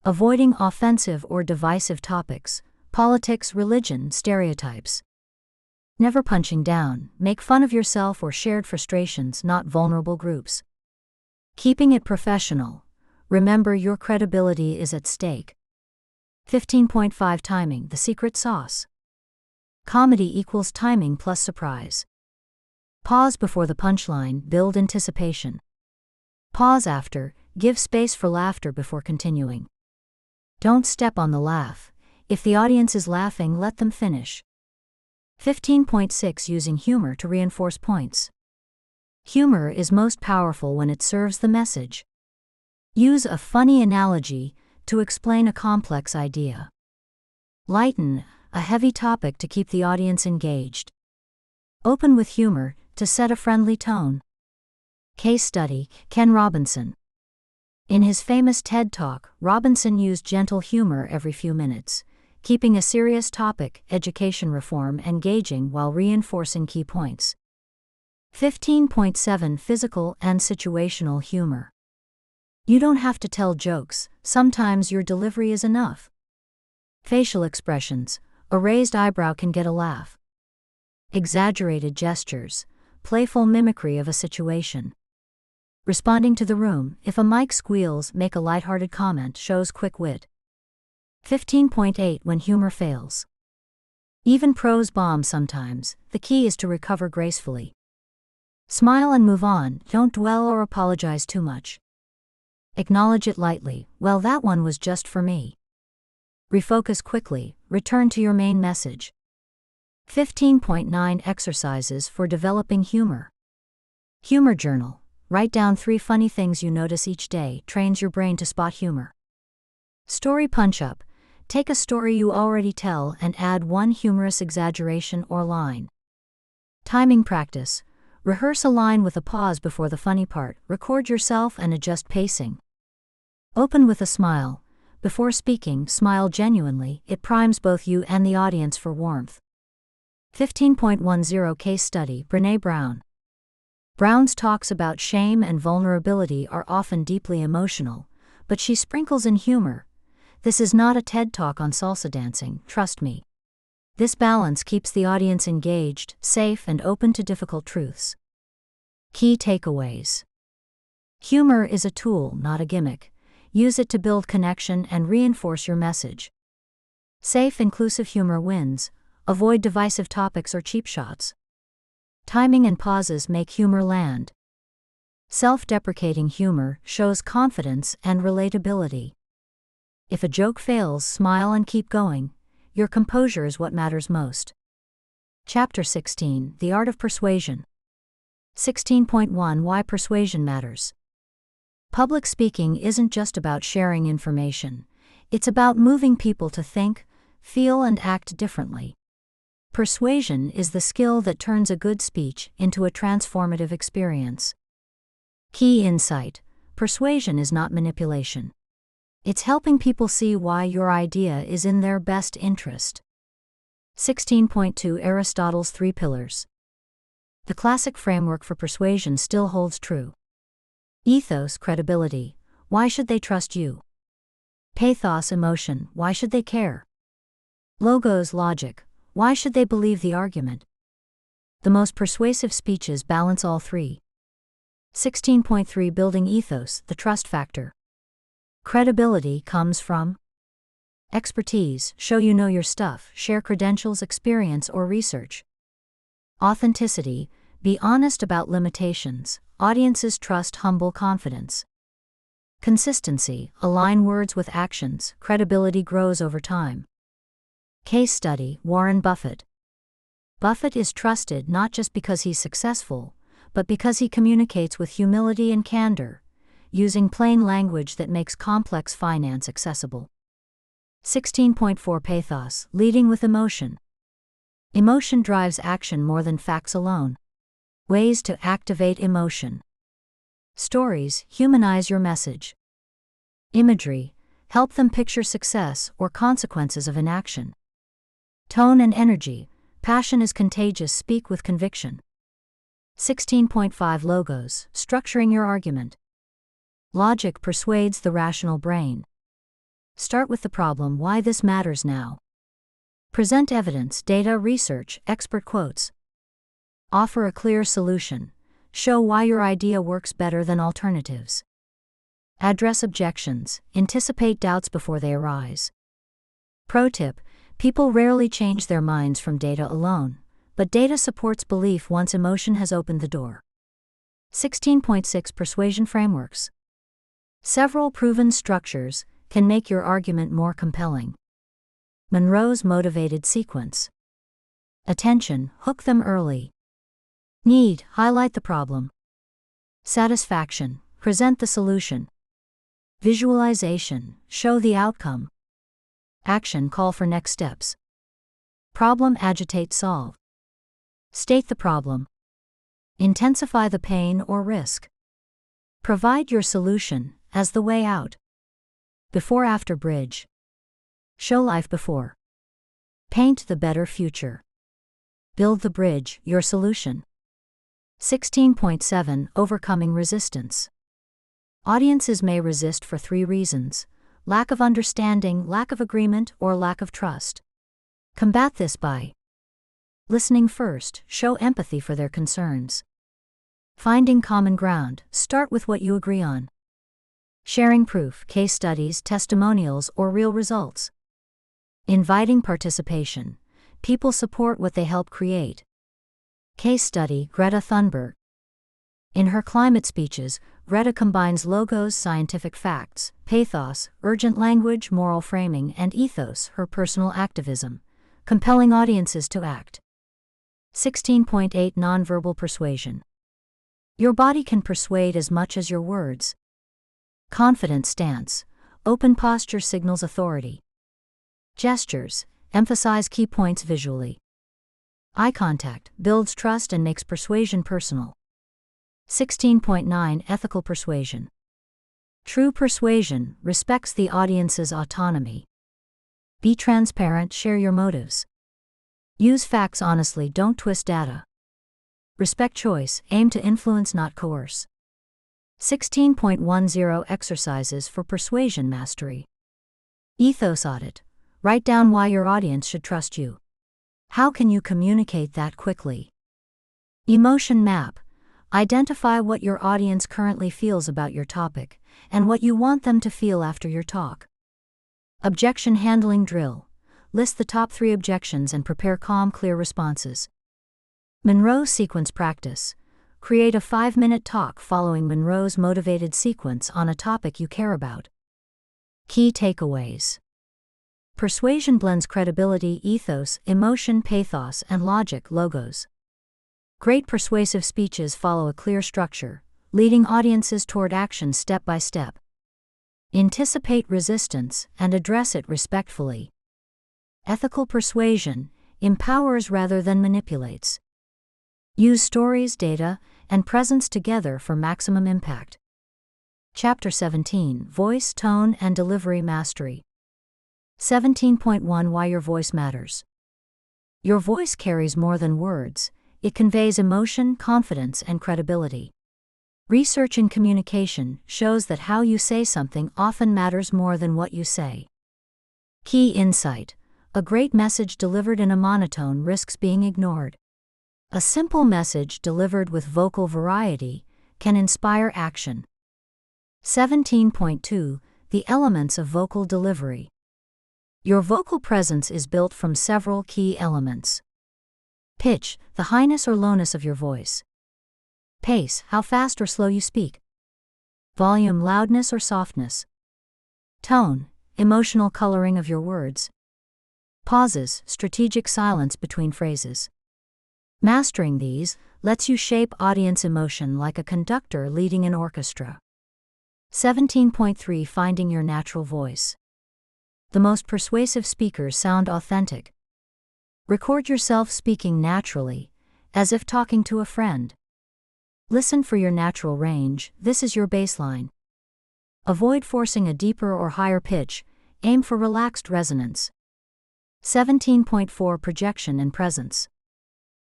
avoiding offensive or divisive topics, politics, religion, stereotypes. Never punching down, make fun of yourself or shared frustrations, not vulnerable groups. Keeping it professional. Remember, your credibility is at stake. 15.5 Timing, the secret sauce. Comedy equals timing plus surprise. Pause before the punchline, build anticipation. Pause after, give space for laughter before continuing. Don't step on the laugh. If the audience is laughing, let them finish. 15.6 Using humor to reinforce points. Humor is most powerful when it serves the message. Use a funny analogy to explain a complex idea. Lighten a heavy topic to keep the audience engaged. Open with humor to set a friendly tone. Case study, Ken Robinson. In his famous TED Talk, Robinson used gentle humor every few minutes, keeping a serious topic, education reform, engaging while reinforcing key points. 15.7 Physical and situational humor. You don't have to tell jokes, sometimes your delivery is enough. Facial expressions, a raised eyebrow can get a laugh. Exaggerated gestures, playful mimicry of a situation. Responding to the room, if a mic squeals, make a lighthearted comment, shows quick wit. 15.8 When humor fails. Even pros bomb sometimes, the key is to recover gracefully. Smile and move on, don't dwell or apologize too much. Acknowledge it lightly, well, that one was just for me. Refocus quickly, return to your main message. 15.9 Exercises for developing humor. Humor journal. Write down 3 funny things you notice each day, trains your brain to spot humor. Story punch-up. Take a story you already tell and add one humorous exaggeration or line. Timing practice. Rehearse a line with a pause before the funny part, record yourself and adjust pacing. Open with a smile. Before speaking, smile genuinely, it primes both you and the audience for warmth. 15.10 Case study, Brené Brown. Brown's talks about shame and vulnerability are often deeply emotional, but she sprinkles in humor. This is not a TED Talk on salsa dancing, trust me. This balance keeps the audience engaged, safe, and open to difficult truths. Key takeaways. Humor is a tool, not a gimmick. Use it to build connection and reinforce your message. Safe, inclusive humor wins. Avoid divisive topics or cheap shots. Timing and pauses make humor land. Self-deprecating humor shows confidence and relatability. If a joke fails, smile and keep going. Your composure is what matters most. Chapter 16, The Art of Persuasion. 16.1 Why Persuasion Matters. Public speaking isn't just about sharing information. It's about moving people to think, feel, and act differently. Persuasion is the skill that turns a good speech into a transformative experience. Key insight: persuasion is not manipulation. It's helping people see why your idea is in their best interest. 16.2 Aristotle's 3 Pillars. The classic framework for persuasion still holds true. Ethos, credibility. Why should they trust you? Pathos, emotion. Why should they care? Logos, logic. Why should they believe the argument? The most persuasive speeches balance all 3. 16.3 Building ethos, the trust factor. Credibility comes from expertise, show you know your stuff, share credentials, experience, or research. Authenticity, be honest about limitations, audiences trust humble confidence. Consistency, align words with actions, credibility grows over time. Case study, Warren Buffett. Buffett is trusted not just because he's successful, but because he communicates with humility and candor, using plain language that makes complex finance accessible. 16.4 Pathos, leading with emotion. Emotion drives action more than facts alone. Ways to activate emotion. Stories, humanize your message. Imagery, help them picture success or consequences of inaction. Tone and energy, passion is contagious, speak with conviction. 16.5 Logos, structuring your argument. Logic persuades the rational brain. Start with the problem, why this matters now. Present evidence, data, research, expert quotes. Offer a clear solution. Show why your idea works better than alternatives. Address objections, anticipate doubts before they arise. Pro tip: people rarely change their minds from data alone, but data supports belief once emotion has opened the door. 16.6 Persuasion Frameworks. Several proven structures can make your argument more compelling. Monroe's motivated sequence. Attention, hook them early. Need, highlight the problem. Satisfaction, present the solution. Visualization, show the outcome. Action, call for next steps. Problem, agitate, solve. State the problem. Intensify the pain or risk. Provide your solution as the way out. Before-after bridge. Show life before. Paint the better future. Build the bridge, your solution. 16.7 Overcoming resistance. Audiences may resist for 3 reasons: lack of understanding, lack of agreement, or lack of trust. Combat this by listening first, show empathy for their concerns. Finding common ground, start with what you agree on. Sharing proof, case studies, testimonials, or real results. Inviting participation, people support what they help create. Case study, Greta Thunberg. In her climate speeches, Greta combines logos, scientific facts, pathos, urgent language, moral framing, and ethos, her personal activism, compelling audiences to act. 16.8 Nonverbal persuasion. Your body can persuade as much as your words. Confident stance, open posture signals authority. Gestures, emphasize key points visually. Eye contact, builds trust and makes persuasion personal. 16.9 Ethical persuasion. True persuasion respects the audience's autonomy. Be transparent, share your motives. Use facts honestly, don't twist data. Respect choice, aim to influence, not coerce. 16.10 Exercises for persuasion mastery. Ethos audit. Write down why your audience should trust you. How can you communicate that quickly? Emotion map. Identify what your audience currently feels about your topic, and what you want them to feel after your talk. Objection handling drill. List the top 3 objections and prepare calm, clear responses. Monroe sequence practice. Create a 5-minute talk following Monroe's motivated sequence on a topic you care about. Key takeaways. Persuasion blends credibility, ethos, emotion, pathos, and logic, logos. Great persuasive speeches follow a clear structure, leading audiences toward action step by step. Anticipate resistance and address it respectfully. Ethical persuasion empowers rather than manipulates. Use stories, data, and presence together for maximum impact. Chapter 17 Voice, Tone, and Delivery Mastery. 17.1 Why your voice matters. Your voice carries more than words, it conveys emotion, confidence, and credibility. Research in communication shows that how you say something often matters more than what you say. Key insight. A great message delivered in a monotone risks being ignored. A simple message delivered with vocal variety can inspire action. 17.2 The elements of vocal delivery. Your vocal presence is built from several key elements. Pitch, the highness or lowness of your voice. Pace, how fast or slow you speak. Volume, loudness or softness. Tone, emotional coloring of your words. Pauses, strategic silence between phrases. Mastering these lets you shape audience emotion like a conductor leading an orchestra. 17.3 Finding your natural voice. The most persuasive speakers sound authentic. Record yourself speaking naturally, as if talking to a friend. Listen for your natural range, this is your baseline. Avoid forcing a deeper or higher pitch, aim for relaxed resonance. 17.4 Projection and presence.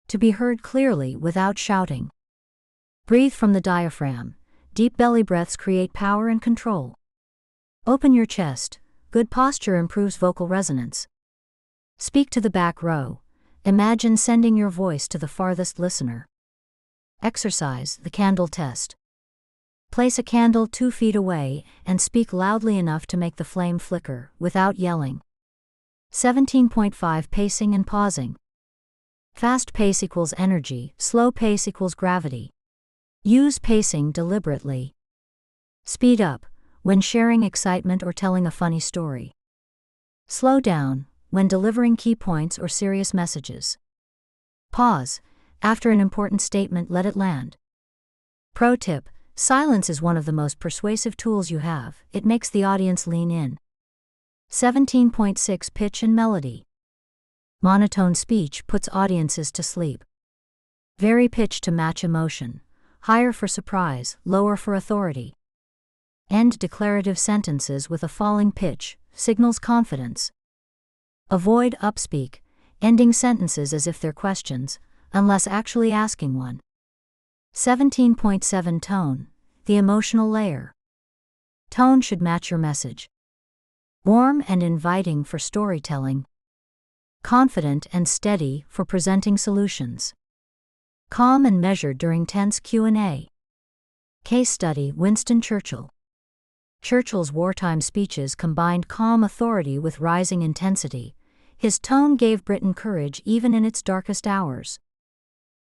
To be heard clearly without shouting. Breathe from the diaphragm. Deep belly breaths create power and control. Open your chest. Good posture improves vocal resonance. Speak to the back row. Imagine sending your voice to the farthest listener. Exercise, the candle test. Place a candle 2 feet away and speak loudly enough to make the flame flicker, without yelling. 17.5 Pacing and pausing. Fast pace equals energy, slow pace equals gravity. Use pacing deliberately. Speed up when sharing excitement or telling a funny story. Slow down when delivering key points or serious messages. Pause. After an important statement, let it land. Pro tip: silence is one of the most persuasive tools you have. It makes the audience lean in. 17.6 Pitch and melody. Monotone speech puts audiences to sleep. Vary pitch to match emotion. Higher for surprise, lower for authority. End declarative sentences with a falling pitch, signals confidence. Avoid upspeak, ending sentences as if they're questions, unless actually asking one. 17.7 Tone, the emotional layer. Tone should match your message. Warm and inviting for storytelling. Confident and steady for presenting solutions. Calm and measured during tense Q&A. Case study: Winston Churchill. Churchill's wartime speeches combined calm authority with rising intensity. His tone gave Britain courage even in its darkest hours.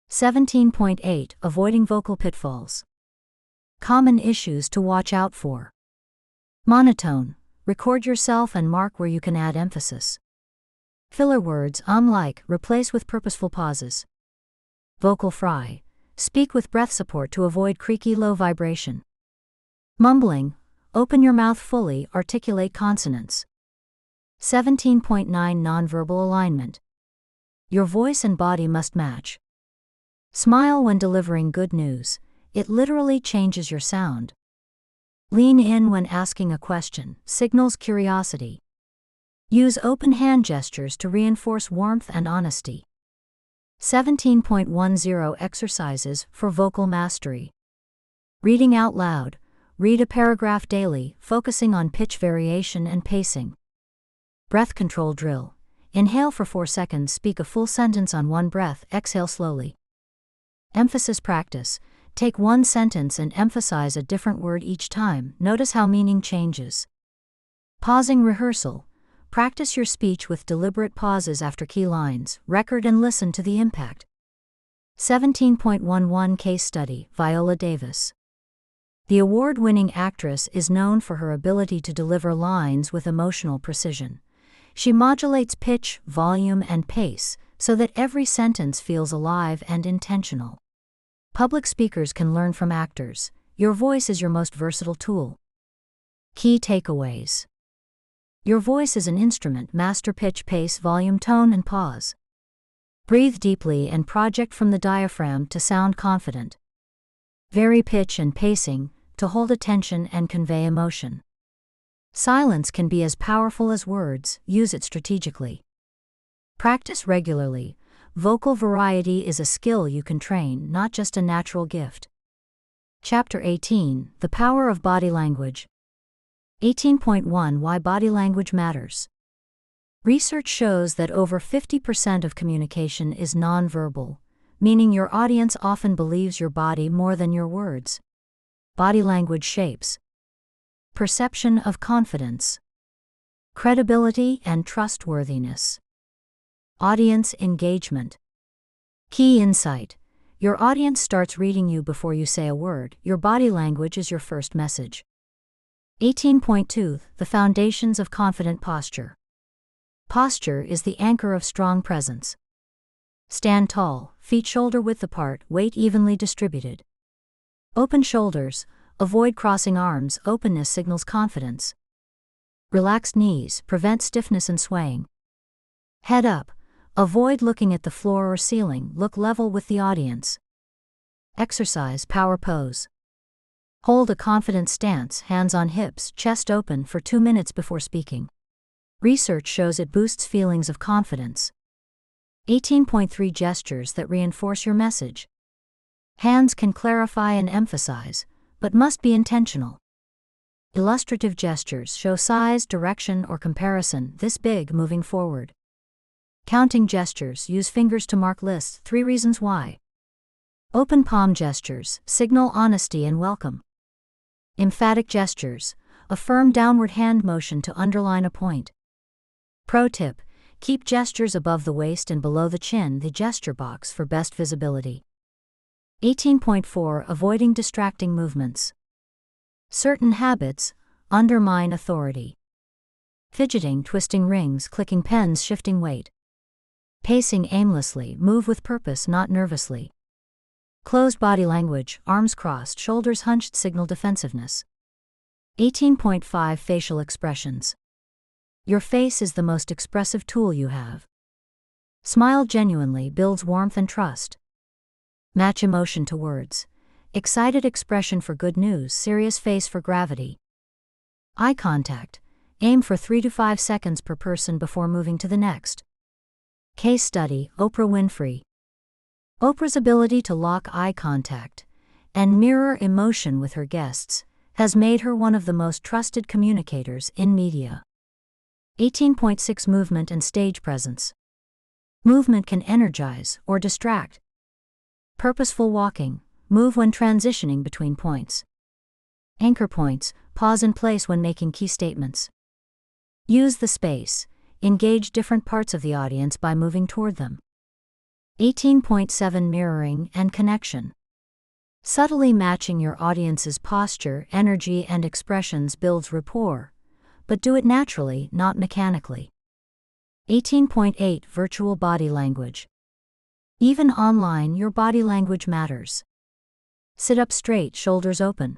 17.8 Avoiding vocal pitfalls. Common issues to watch out for. Monotone. Record yourself and mark where you can add emphasis. Filler words: like, replace with purposeful pauses. Vocal fry. Speak with breath support to avoid creaky low vibration. Mumbling. Open your mouth fully, articulate consonants. 17.9 Nonverbal alignment. Your voice and body must match. Smile when delivering good news. It literally changes your sound. Lean in when asking a question, signals curiosity. Use open hand gestures to reinforce warmth and honesty. 17.10 Exercises for vocal mastery. Reading out loud. Read a paragraph daily, focusing on pitch variation and pacing. Breath control drill. Inhale for 4 seconds, speak a full sentence on one breath, exhale slowly. Emphasis practice. Take one sentence and emphasize a different word each time, notice how meaning changes. Pausing rehearsal. Practice your speech with deliberate pauses after key lines, record and listen to the impact. 17.11 Case study: Viola Davis. The award-winning actress is known for her ability to deliver lines with emotional precision. She modulates pitch, volume, and pace so that every sentence feels alive and intentional. Public speakers can learn from actors. Your voice is your most versatile tool. Key takeaways. Your voice is an instrument: master pitch, pace, volume, tone, and pause. Breathe deeply and project from the diaphragm to sound confident. Vary pitch and pacing to hold attention and convey emotion. Silence can be as powerful as words, use it strategically. Practice regularly. Vocal variety is a skill you can train, not just a natural gift. Chapter 18: The Power of Body Language. 18.1 Why Body Language Matters. Research shows that over 50% of communication is nonverbal, meaning your audience often believes your body more than your words. Body language shapes perception of confidence, credibility and trustworthiness, audience engagement. Key insight: your audience starts reading you before you say a word. Your body language is your first message. 18.2 The Foundations of Confident Posture. Posture is the anchor of strong presence. Stand tall, feet shoulder-width apart, weight evenly distributed. Open shoulders, avoid crossing arms, openness signals confidence. Relaxed knees, prevent stiffness and swaying. Head up, avoid looking at the floor or ceiling, look level with the audience. Exercise power pose. Hold a confident stance, hands on hips, chest open for 2 minutes before speaking. Research shows it boosts feelings of confidence. 18.3 Gestures that reinforce your message. Hands can clarify and emphasize, but must be intentional. Illustrative gestures show size, direction, or comparison, this big moving forward. Counting gestures, use fingers to mark lists, 3 reasons why. Open palm gestures, signal honesty and welcome. Emphatic gestures, a firm downward hand motion to underline a point. Pro tip: keep gestures above the waist and below the chin, the gesture box, for best visibility. 18.4 Avoiding distracting movements. Certain habits undermine authority. Fidgeting, twisting rings, clicking pens, shifting weight. Pacing aimlessly, move with purpose, not nervously. Closed body language, arms crossed, shoulders hunched, signal defensiveness. 18.5 Facial expressions. Your face is the most expressive tool you have. Smile genuinely, builds warmth and trust. Match emotion to words. Excited expression for good news, serious face for gravity. Eye contact. Aim for 3 to 5 seconds per person before moving to the next. Case study: Oprah Winfrey. Oprah's ability to lock eye contact and mirror emotion with her guests has made her one of the most trusted communicators in media. 18.6 Movement and stage presence. Movement can energize or distract. Purposeful walking. Move when transitioning between points. Anchor points. Pause in place when making key statements. Use the space. Engage different parts of the audience by moving toward them. 18.7 Mirroring and connection. Subtly matching your audience's posture, energy, and expressions builds rapport, but do it naturally, not mechanically. 18.8 Virtual body language. Even online, your body language matters. Sit up straight, shoulders open.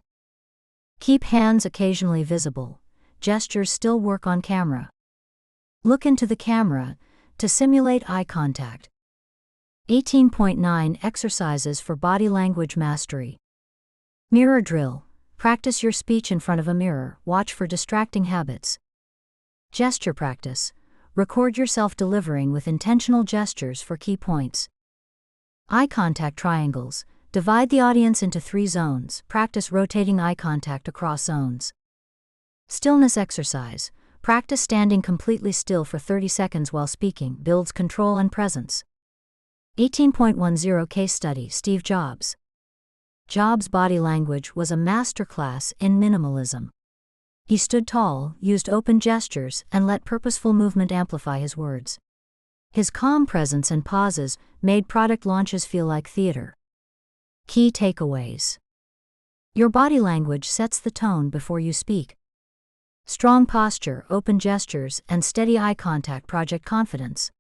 Keep hands occasionally visible. Gestures still work on camera. Look into the camera to simulate eye contact. 18.9 Exercises for body language mastery. Mirror drill. Practice your speech in front of a mirror. Watch for distracting habits. Gesture practice. Record yourself delivering with intentional gestures for key points. Eye contact triangles. Divide the audience into 3 zones. Practice rotating eye contact across zones. Stillness exercise. Practice standing completely still for 30 seconds while speaking. Builds control and presence. 18.10 Case study: Steve Jobs. Jobs' body language was a masterclass in minimalism. He stood tall, used open gestures, and let purposeful movement amplify his words. His calm presence and pauses made product launches feel like theater. Key takeaways. Your body language sets the tone before you speak. Strong posture, open gestures, and steady eye contact project confidence.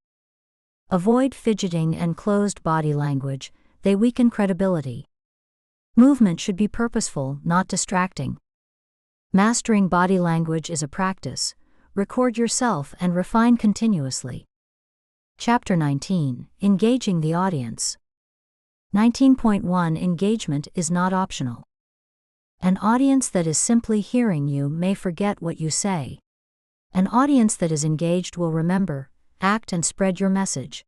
Avoid fidgeting and closed body language, they weaken credibility. Movement should be purposeful, not distracting. Mastering body language is a practice. Record yourself and refine continuously. Chapter 19: Engaging the audience. 19.1 Engagement is not optional. An audience that is simply hearing you may forget what you say. An audience that is engaged will remember, act, and spread your message.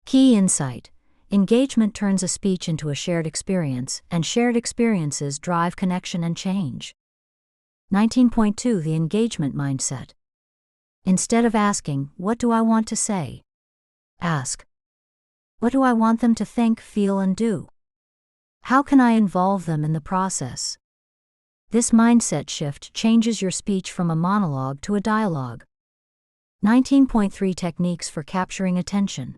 Key insight: engagement turns a speech into a shared experience, and shared experiences drive connection and change. 19.2 The engagement mindset. Instead of asking, "What do I want to say?" ask, "What do I want them to think, feel, and do? How can I involve them in the process?" This mindset shift changes your speech from a monologue to a dialogue. 19.3 Techniques for capturing attention.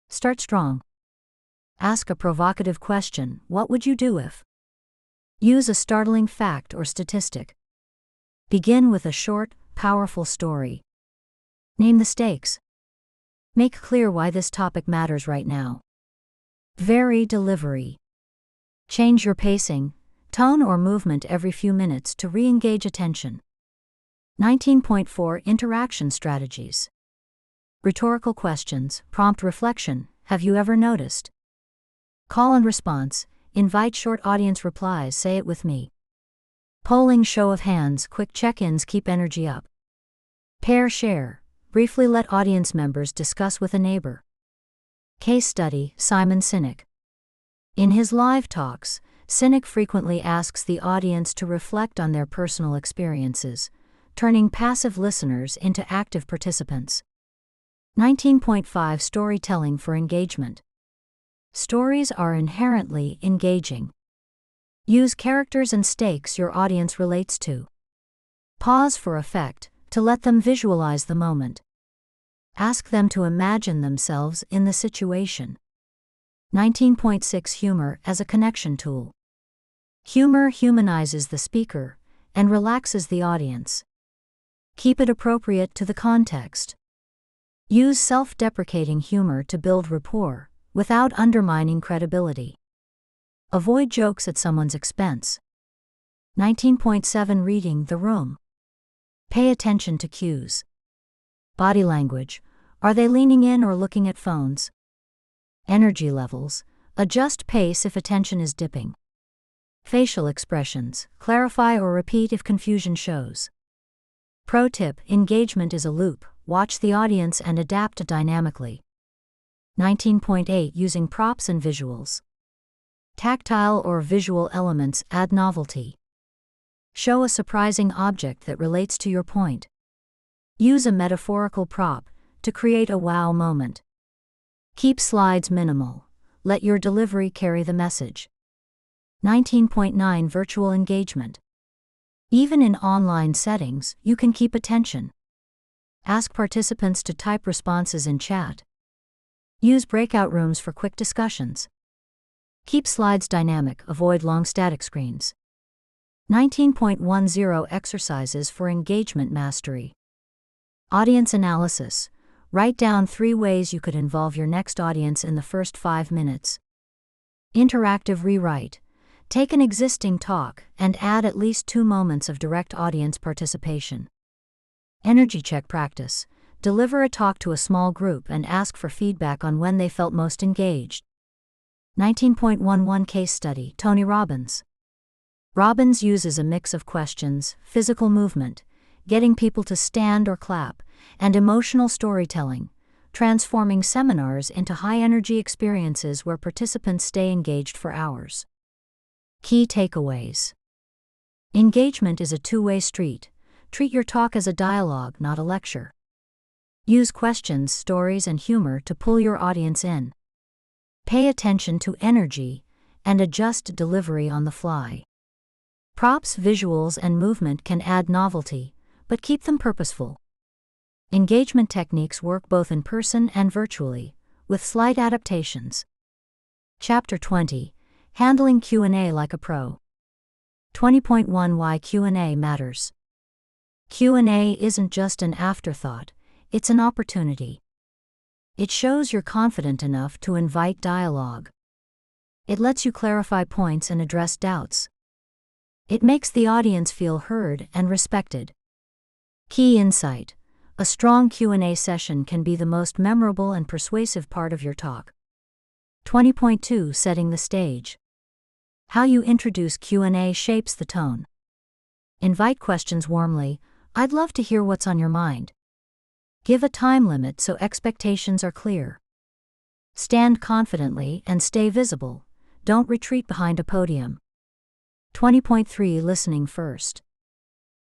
Start strong. Ask a provocative question: what would you do if? Use a startling fact or statistic. Begin with a short, powerful story. Name the stakes. Make clear why this topic matters right now. Vary delivery. Change your pacing, tone, or movement every few minutes to re-engage attention. 19.4 Interaction strategies. Rhetorical questions, prompt reflection: have you ever noticed? Call and response: invite short audience replies, say it with me. Polling, show of hands, quick check-ins keep energy up. Pair share: briefly let audience members discuss with a neighbor. Case study: Simon Sinek. In his live talks, Sinek frequently asks the audience to reflect on their personal experiences, turning passive listeners into active participants. 19.5 Storytelling for engagement. Stories are inherently engaging. Use characters and stakes your audience relates to. Pause for effect, to let them visualize the moment. Ask them to imagine themselves in the situation. 19.6 Humor as a connection tool. Humor humanizes the speaker and relaxes the audience. Keep it appropriate to the context. Use self-deprecating humor to build rapport without undermining credibility. Avoid jokes at someone's expense. 19.7 Reading the room. Pay attention to cues. Body language. Are they leaning in or looking at phones? Energy levels. Adjust pace if attention is dipping. Facial expressions. Clarify or repeat if confusion shows. Pro tip: engagement is a loop. Watch the audience and adapt dynamically. 19.8 Using props and visuals. Tactile or visual elements add novelty. Show a surprising object that relates to your point. Use a metaphorical prop to create a wow moment. Keep slides minimal. Let your delivery carry the message. 19.9 Virtual engagement. Even in online settings, you can keep attention. Ask participants to type responses in chat. Use breakout rooms for quick discussions. Keep slides dynamic, avoid long static screens. 19.10 Exercises for engagement mastery. Audience analysis. Write down 3 ways you could involve your next audience in the first 5 minutes. Interactive rewrite. Take an existing talk and add at least 2 moments of direct audience participation. Energy check practice. Deliver a talk to a small group and ask for feedback on when they felt most engaged. 19.11 Case study. Tony Robbins. Robbins uses a mix of questions, physical movement, getting people to stand or clap, and emotional storytelling, transforming seminars into high-energy experiences where participants stay engaged for hours. Key takeaways. Engagement is a two-way street. Treat your talk as a dialogue, not a lecture. Use questions, stories, and humor to pull your audience in. Pay attention to energy and adjust delivery on the fly. Props, visuals, and movement can add novelty, but keep them purposeful. Engagement techniques work both in person and virtually, with slight adaptations. Chapter 20. Handling Q&A like a pro. 20.1 Why Q&A matters. Q&A isn't just an afterthought, it's an opportunity. It shows you're confident enough to invite dialogue. It lets you clarify points and address doubts. It makes the audience feel heard and respected. Key insight. A strong Q&A session can be the most memorable and persuasive part of your talk. 20.2 Setting the stage. How you introduce Q&A shapes the tone. Invite questions warmly. I'd love to hear what's on your mind. Give a time limit so expectations are clear. Stand confidently and stay visible. Don't retreat behind a podium. 20.3 Listening first.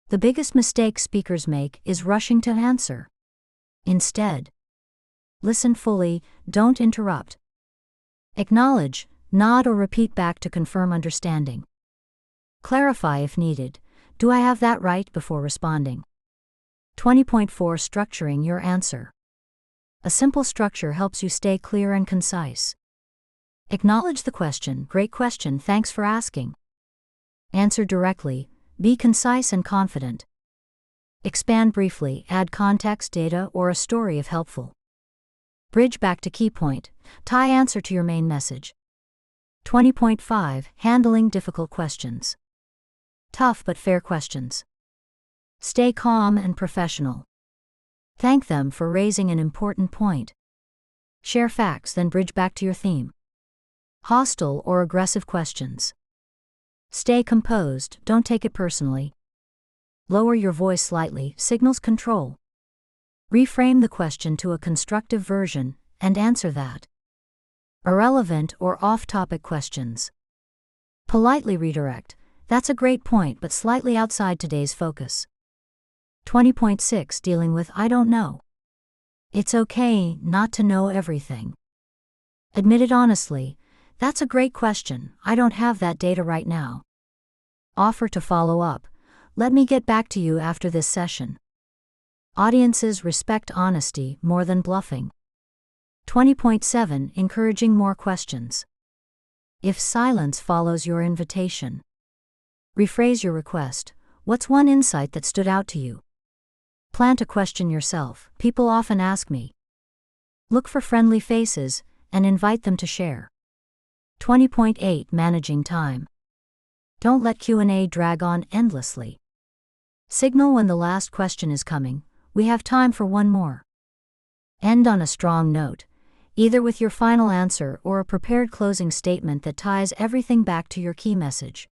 The biggest mistake speakers make is rushing to answer. Instead, listen fully, don't interrupt. Acknowledge, nod or repeat back to confirm understanding. Clarify if needed. Do I have that right before responding? 20.4 Structuring your answer. A simple structure helps you stay clear and concise. Acknowledge the question. Great question, thanks for asking. Answer directly. Be concise and confident. Expand briefly, add context, data, or a story if helpful. Bridge back to key point. Tie answer to your main message. 20.5 Handling difficult questions. Tough but fair questions. Stay calm and professional. Thank them for raising an important point. Share facts, then bridge back to your theme. Hostile or aggressive questions. Stay composed, don't take it personally. Lower your voice slightly, signals control. Reframe the question to a constructive version, and answer that. Irrelevant or off-topic questions. Politely redirect. That's a great point but slightly outside today's focus. 20.6 Dealing with I don't know. It's okay not to know everything. Admit it honestly. That's a great question, I don't have that data right now. Offer to follow up. Let me get back to you after this session. Audiences respect honesty more than bluffing. 20.7 Encouraging more questions. If silence follows your invitation, rephrase your request. What's one insight that stood out to you? Plant a question yourself. People often ask me. Look for friendly faces and invite them to share. 20.8 Managing time. Don't let Q&A drag on endlessly. Signal when the last question is coming. We have time for one more. End on a strong note, either with your final answer or a prepared closing statement that ties everything back to your key message.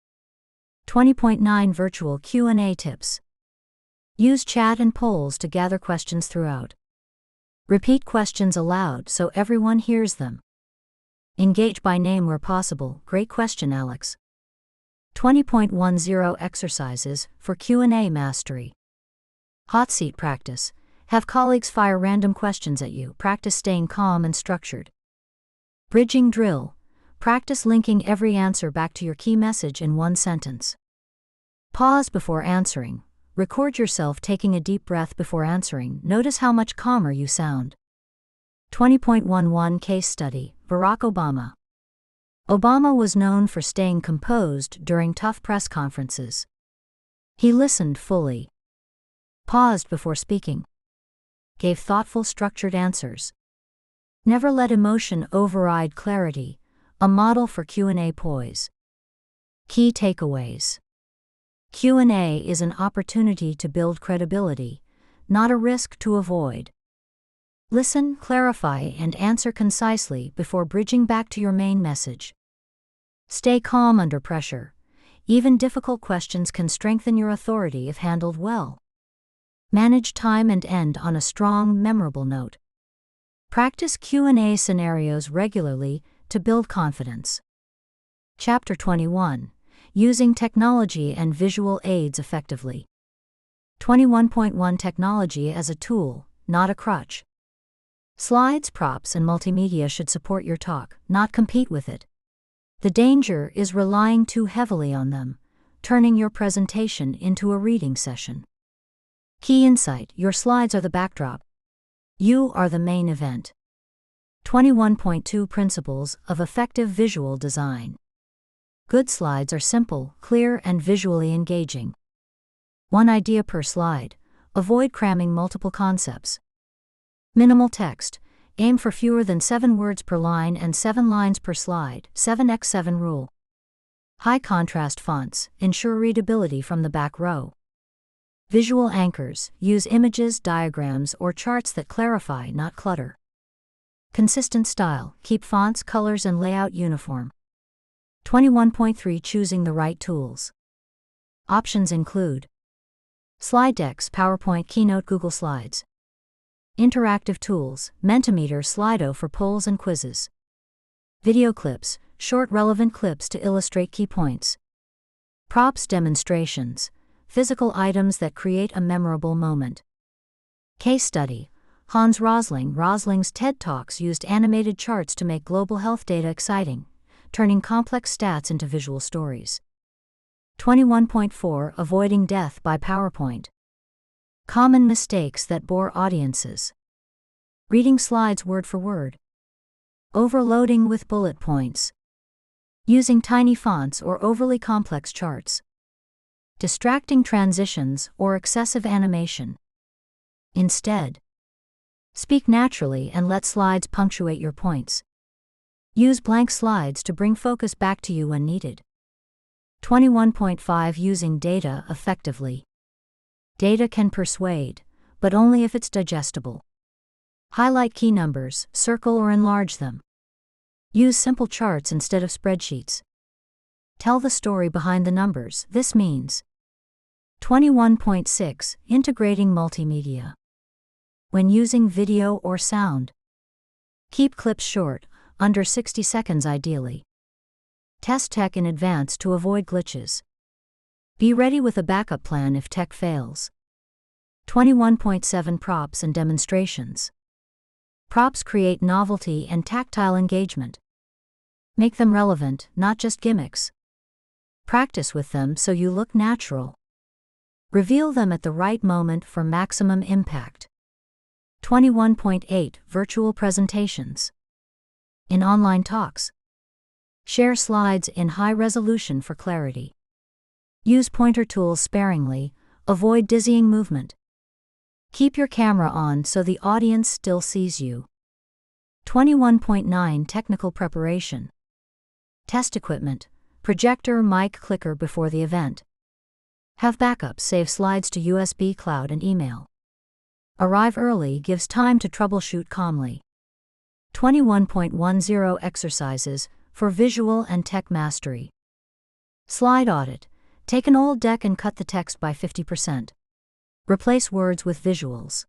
20.9 Virtual Q&A tips. Use chat and polls to gather questions throughout. Repeat questions aloud so everyone hears them. Engage by name where possible. Great question, Alex. 20.10 Exercises for Q&A mastery. Hot seat practice. Have colleagues fire random questions at you. Practice staying calm and structured. Bridging drill. Practice linking every answer back to your key message in one sentence. Pause before answering. Record yourself taking a deep breath before answering. Notice how much calmer you sound. 20.11 Case study. Barack Obama. Obama was known for staying composed during tough press conferences. He listened fully, paused before speaking, gave thoughtful, structured answers. Never let emotion override clarity, a model for Q&A poise. Key takeaways. Q&A is an opportunity to build credibility, not a risk to avoid. Listen, clarify, and answer concisely before bridging back to your main message. Stay calm under pressure. Even difficult questions can strengthen your authority if handled well. Manage time and end on a strong, memorable note. Practice Q&A scenarios regularly to build confidence. Chapter 21. Using technology and visual aids effectively. 21.1 Technology as a tool, not a crutch. Slides, props, and multimedia should support your talk, not compete with it. The danger is relying too heavily on them, turning your presentation into a reading session. Key insight: your slides are the backdrop. You are the main event. 21.2 Principles of effective visual design. Good slides are simple, clear, and visually engaging. One idea per slide. Avoid cramming multiple concepts. Minimal text. Aim for fewer than 7 words per line and 7 lines per slide. 7x7 rule. High contrast fonts. Ensure readability from the back row. Visual anchors. Use images, diagrams, or charts that clarify, not clutter. Consistent style. Keep fonts, colors, and layout uniform. 21.3 Choosing the right tools. Options include slide decks, PowerPoint, Keynote, Google Slides. Interactive tools, Mentimeter, Slido for polls and quizzes. Video clips, short relevant clips to illustrate key points. Props, demonstrations, physical items that create a memorable moment. Case study, Hans Rosling. Rosling's TED Talks used animated charts to make global health data exciting, turning complex stats into visual stories. 21.4 Avoiding death by PowerPoint. Common mistakes that bore audiences. Reading slides word for word. Overloading with bullet points. Using tiny fonts or overly complex charts. Distracting transitions or excessive animation. Instead, speak naturally and let slides punctuate your points. Use blank slides to bring focus back to you when needed. 21.5 Using data effectively. Data can persuade, but only if it's digestible. Highlight key numbers, circle or enlarge them. Use simple charts instead of spreadsheets. Tell the story behind the numbers. This means 21.6 Integrating multimedia. When using video or sound, keep clips short, under 60 seconds ideally. Test tech in advance to avoid glitches. Be ready with a backup plan if tech fails. 21.7 Props and demonstrations. Props create novelty and tactile engagement. Make them relevant, not just gimmicks. Practice with them so you look natural. Reveal them at the right moment for maximum impact. 21.8 Virtual presentations. In online talks, share slides in high resolution for clarity. Use pointer tools sparingly, avoid dizzying movement. Keep your camera on so the audience still sees you. 21.9 Technical preparation. Test equipment, projector, mic, clicker before the event. Have backups, save slides to USB, cloud, and email. Arrive early gives time to troubleshoot calmly. 21.10 Exercises for visual and tech mastery. Slide audit. Take an old deck and cut the text by 50%. Replace words with visuals.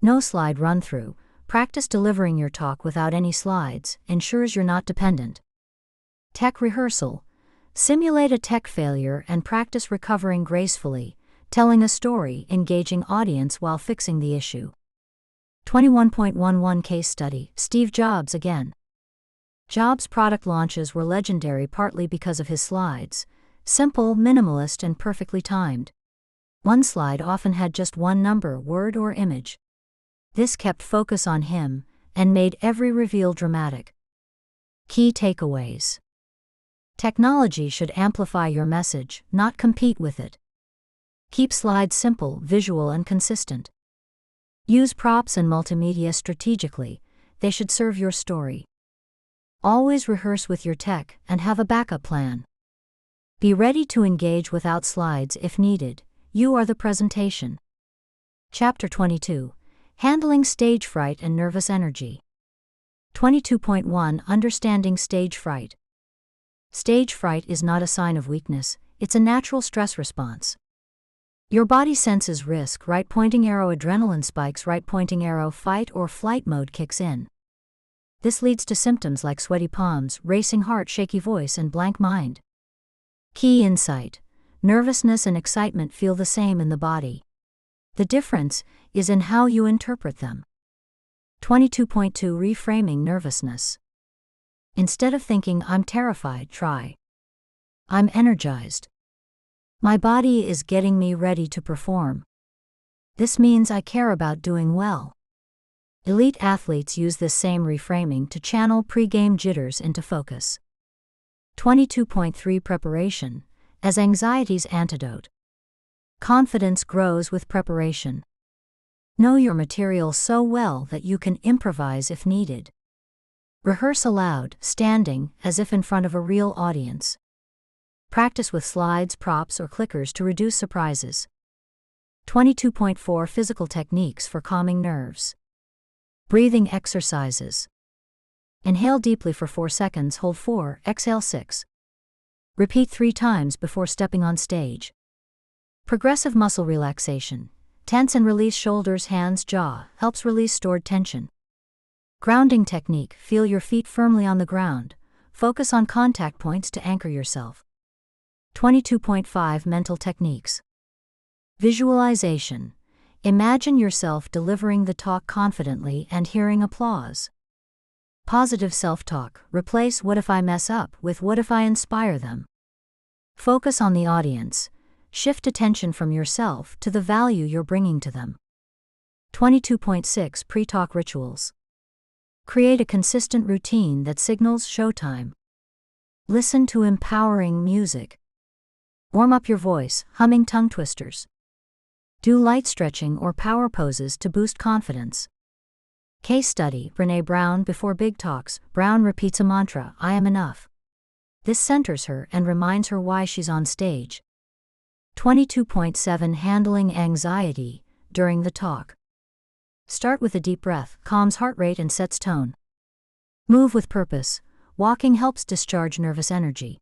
No slide run-through. Practice delivering your talk without any slides, ensures you're not dependent. Tech rehearsal. Simulate a tech failure and practice recovering gracefully, telling a story, engaging audience while fixing the issue. 21.11 Case study. Steve Jobs again. Jobs' product launches were legendary partly because of his slides. Simple, minimalist, and perfectly timed. One slide often had just one number, word, or image. This kept focus on him and made every reveal dramatic. Key takeaways. Technology should amplify your message, not compete with it. Keep slides simple, visual, and consistent. Use props and multimedia strategically, they should serve your story. Always rehearse with your tech and have a backup plan. Be ready to engage without slides if needed, you are the presentation. Chapter 22. Handling stage fright and nervous energy. 22.1 Understanding stage fright. Stage fright is not a sign of weakness, it's a natural stress response. Your body senses risk, right pointing arrow, adrenaline spikes, right pointing arrow, fight or flight mode kicks in. This leads to symptoms like sweaty palms, racing heart, shaky voice, and blank mind. Key insight. Nervousness and excitement feel the same in the body. The difference is in how you interpret them. 22.2 Reframing nervousness. Instead of thinking, I'm terrified, try, I'm energized. My body is getting me ready to perform. This means I care about doing well. Elite athletes use this same reframing to channel pre-game jitters into focus. 22.3 Preparation as anxiety's antidote. Confidence grows with preparation. Know your material so well that you can improvise if needed. Rehearse aloud, standing, as if in front of a real audience. Practice with slides, props, or clickers to reduce surprises. 22.4 Physical techniques for calming nerves. Breathing exercises. Inhale deeply for 4 seconds, hold 4, exhale 6. Repeat 3 times before stepping on stage. Progressive muscle relaxation. Tense and release shoulders, hands, jaw, helps release stored tension. Grounding technique. Feel your feet firmly on the ground. Focus on contact points to anchor yourself. 22.5 Mental techniques. Visualization. Imagine yourself delivering the talk confidently and hearing applause. Positive self-talk. Replace what if I mess up with what if I inspire them. Focus on the audience. Shift attention from yourself to the value you're bringing to them. 22.6 Pre-talk rituals. Create a consistent routine that signals showtime. Listen to empowering music. Warm up your voice, humming tongue twisters. Do light stretching or power poses to boost confidence. Case study. Brené Brown before big talks. Brown repeats a mantra, I am enough. This centers her and reminds her why she's on stage. 22.7 Handling anxiety during the talk. Start with a deep breath, calms heart rate and sets tone. Move with purpose. Walking helps discharge nervous energy.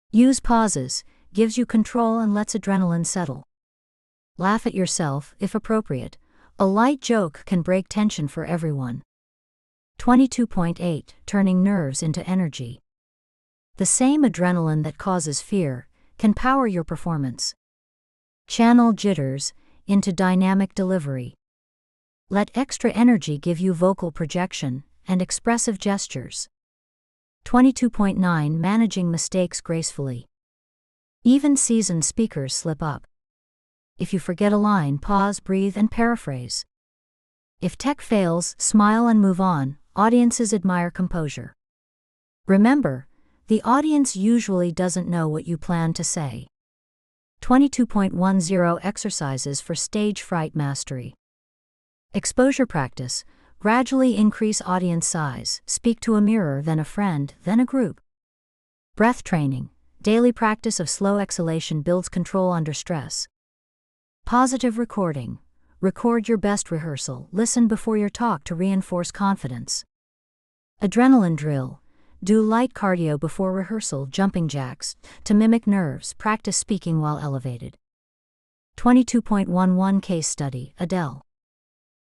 Use pauses, gives you control and lets adrenaline settle. Laugh at yourself, if appropriate. A light joke can break tension for everyone. 22.8 Turning nerves into energy. The same adrenaline that causes fear can power your performance. Channel jitters into dynamic delivery. Let extra energy give you vocal projection and expressive gestures. 22.9 Managing mistakes gracefully. Even seasoned speakers slip up. If you forget a line, pause, breathe, and paraphrase. If tech fails, smile and move on. Audiences admire composure. Remember, the audience usually doesn't know what you plan to say. 22.10 Exercises for Stage Fright Mastery. Exposure practice. Gradually increase audience size. Speak to a mirror, then a friend, then a group. Breath training. Daily practice of slow exhalation builds control under stress. Positive recording. Record your best rehearsal. Listen before your talk to reinforce confidence. Adrenaline drill. Do light cardio before rehearsal, jumping jacks, to mimic nerves. Practice speaking while elevated. 22.11 Case study. Adele.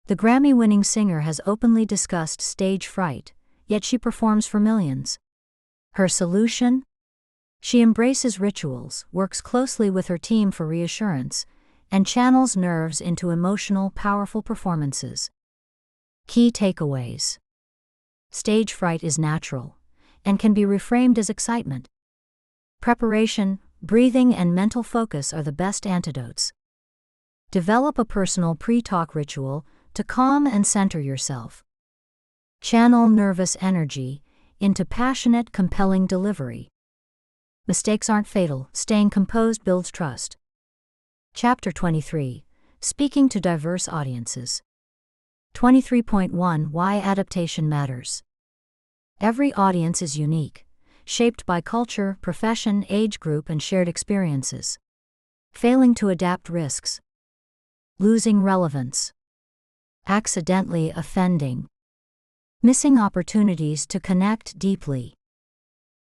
The Grammy-winning singer has openly discussed stage fright, yet she performs for millions. Her solution? She embraces rituals, works closely with her team for reassurance, and channels nerves into emotional, powerful performances. Key takeaways. Stage fright is natural and can be reframed as excitement. Preparation, breathing, and mental focus are the best antidotes. Develop a personal pre-talk ritual to calm and center yourself. Channel nervous energy into passionate, compelling delivery. Mistakes aren't fatal. Staying composed builds trust. Chapter 23. Speaking to diverse audiences. 23.1 Why adaptation matters. Every audience is unique, shaped by culture, profession, age group, and shared experiences. Failing to adapt risks losing relevance, accidentally offending, missing opportunities to connect deeply.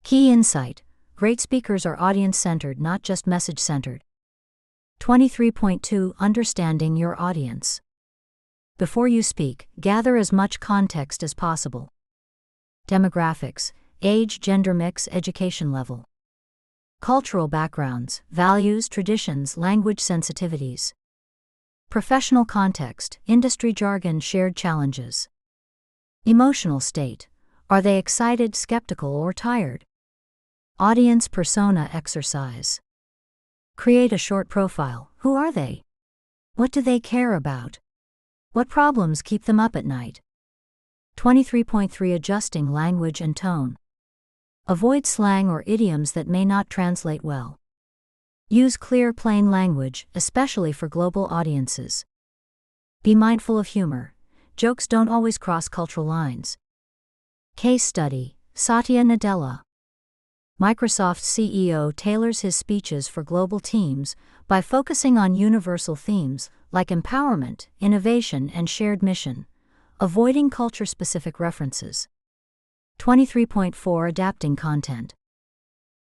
Key insight. Great speakers are audience-centered, not just message-centered. 23.2 Understanding your audience. Before you speak, gather as much context as possible. Demographics, age, gender mix, education level. Cultural backgrounds, values, traditions, language sensitivities. Professional context, industry jargon, shared challenges. Emotional state. Are they excited, skeptical, or tired? Audience persona exercise. Create a short profile. Who are they? What do they care about? What problems keep them up at night? 23.3 Adjusting language and tone. Avoid slang or idioms that may not translate well. Use clear, plain language, especially for global audiences. Be mindful of humor. Jokes don't always cross cultural lines. Case study. Satya Nadella. Microsoft CEO tailors his speeches for global teams by focusing on universal themes like empowerment, innovation, and shared mission, avoiding culture-specific references. 23.4 Adapting content.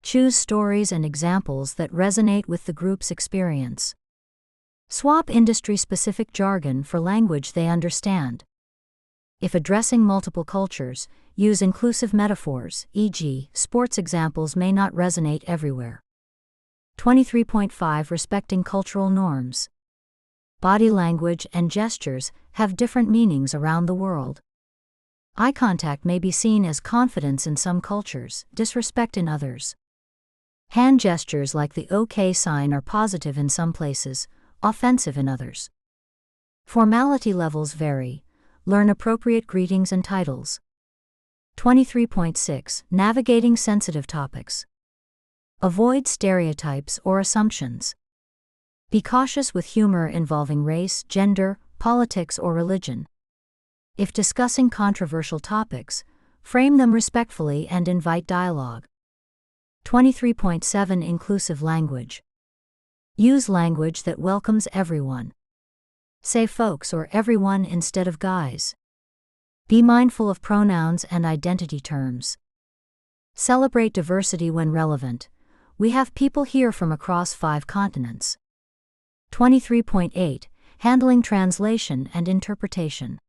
Choose stories and examples that resonate with the group's experience. Swap industry-specific jargon for language they understand. If addressing multiple cultures, use inclusive metaphors, e.g., sports examples may not resonate everywhere. 23.5 Respecting cultural norms. Body language and gestures have different meanings around the world. Eye contact may be seen as confidence in some cultures, disrespect in others. Hand gestures like the OK sign are positive in some places, offensive in others. Formality levels vary. Learn appropriate greetings and titles. 23.6 Navigating sensitive topics. Avoid stereotypes or assumptions. Be cautious with humor involving race, gender, politics, or religion. If discussing controversial topics, frame them respectfully and invite dialogue. 23.7 Inclusive language. Use language that welcomes everyone. Say folks or everyone instead of guys. Be mindful of pronouns and identity terms. Celebrate diversity when relevant. We have people here from across 5 continents. 23.8 Handling translation and interpretation.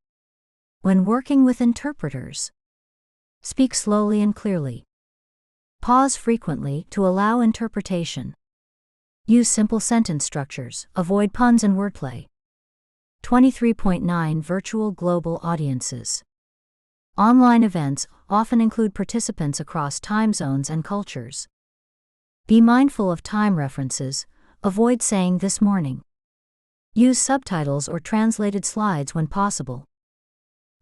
When working with interpreters, speak slowly and clearly. Pause frequently to allow interpretation. Use simple sentence structures, avoid puns and wordplay. 23.9 Virtual global audiences. Online events often include participants across time zones and cultures. Be mindful of time references, avoid saying "this morning." Use subtitles or translated slides when possible.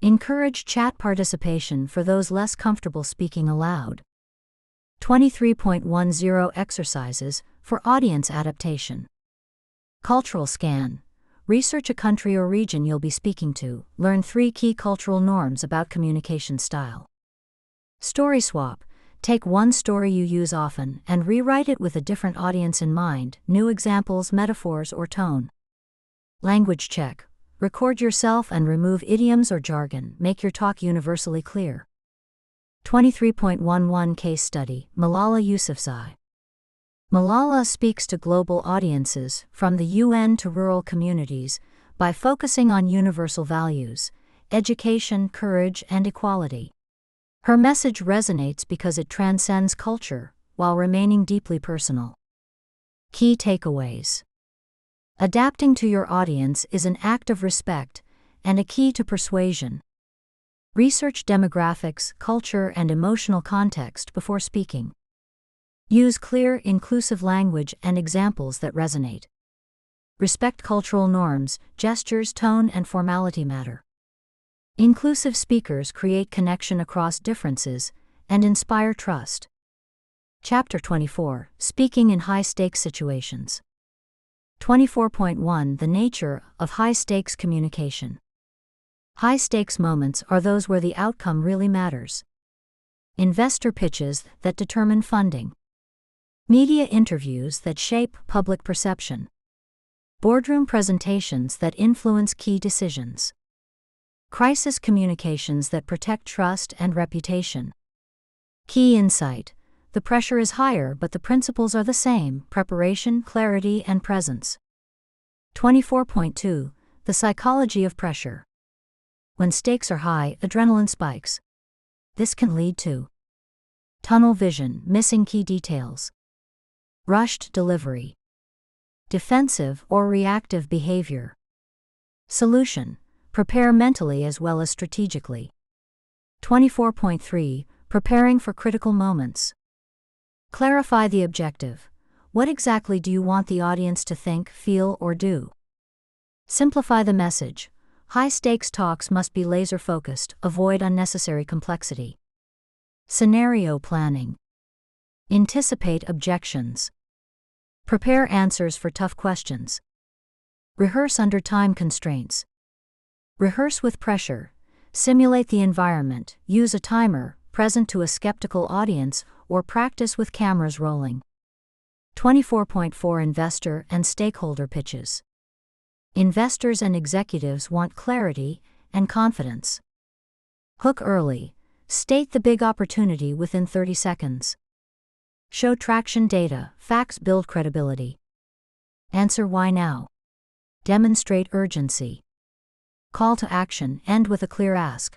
Encourage chat participation for those less comfortable speaking aloud. 23.10 Exercises for audience adaptation. Cultural scan. Research a country or region you'll be speaking to. Learn 3 key cultural norms about communication style. Story swap. Take one story you use often and rewrite it with a different audience in mind, new examples, metaphors, or tone. Language check. Record yourself and remove idioms or jargon. Make your talk universally clear. 23.11 Case study. Malala Yousafzai. Malala speaks to global audiences, from the UN to rural communities, by focusing on universal values: education, courage, and equality. Her message resonates because it transcends culture, while remaining deeply personal. Key takeaways. Adapting to your audience is an act of respect and a key to persuasion. Research demographics, culture, and emotional context before speaking. Use clear, inclusive language and examples that resonate. Respect cultural norms, gestures, tone, and formality matter. Inclusive speakers create connection across differences and inspire trust. Chapter 24. Speaking in high-stakes situations. 24.1 The nature of high-stakes communication. High-stakes moments are those where the outcome really matters. Investor pitches that determine funding. Media interviews that shape public perception. Boardroom presentations that influence key decisions. Crisis communications that protect trust and reputation. Key insight. The pressure is higher, but the principles are the same: preparation, clarity, and presence. 24.2 The psychology of pressure. When stakes are high, adrenaline spikes. This can lead to tunnel vision, missing key details. Rushed delivery. Defensive or reactive behavior. Solution. Prepare mentally as well as strategically. 24.3 Preparing for critical moments. Clarify the objective. What exactly do you want the audience to think, feel, or do? Simplify the message. High-stakes talks must be laser-focused, avoid unnecessary complexity. Scenario planning. Anticipate objections. Prepare answers for tough questions. Rehearse under time constraints. Rehearse with pressure. Simulate the environment, use a timer, present to a skeptical audience, or practice with cameras rolling. 24.4 Investor and stakeholder pitches. Investors and executives want clarity and confidence. Hook early. State the big opportunity within 30 seconds. Show traction data, facts build credibility. Answer why now. Demonstrate urgency. Call to action, end with a clear ask.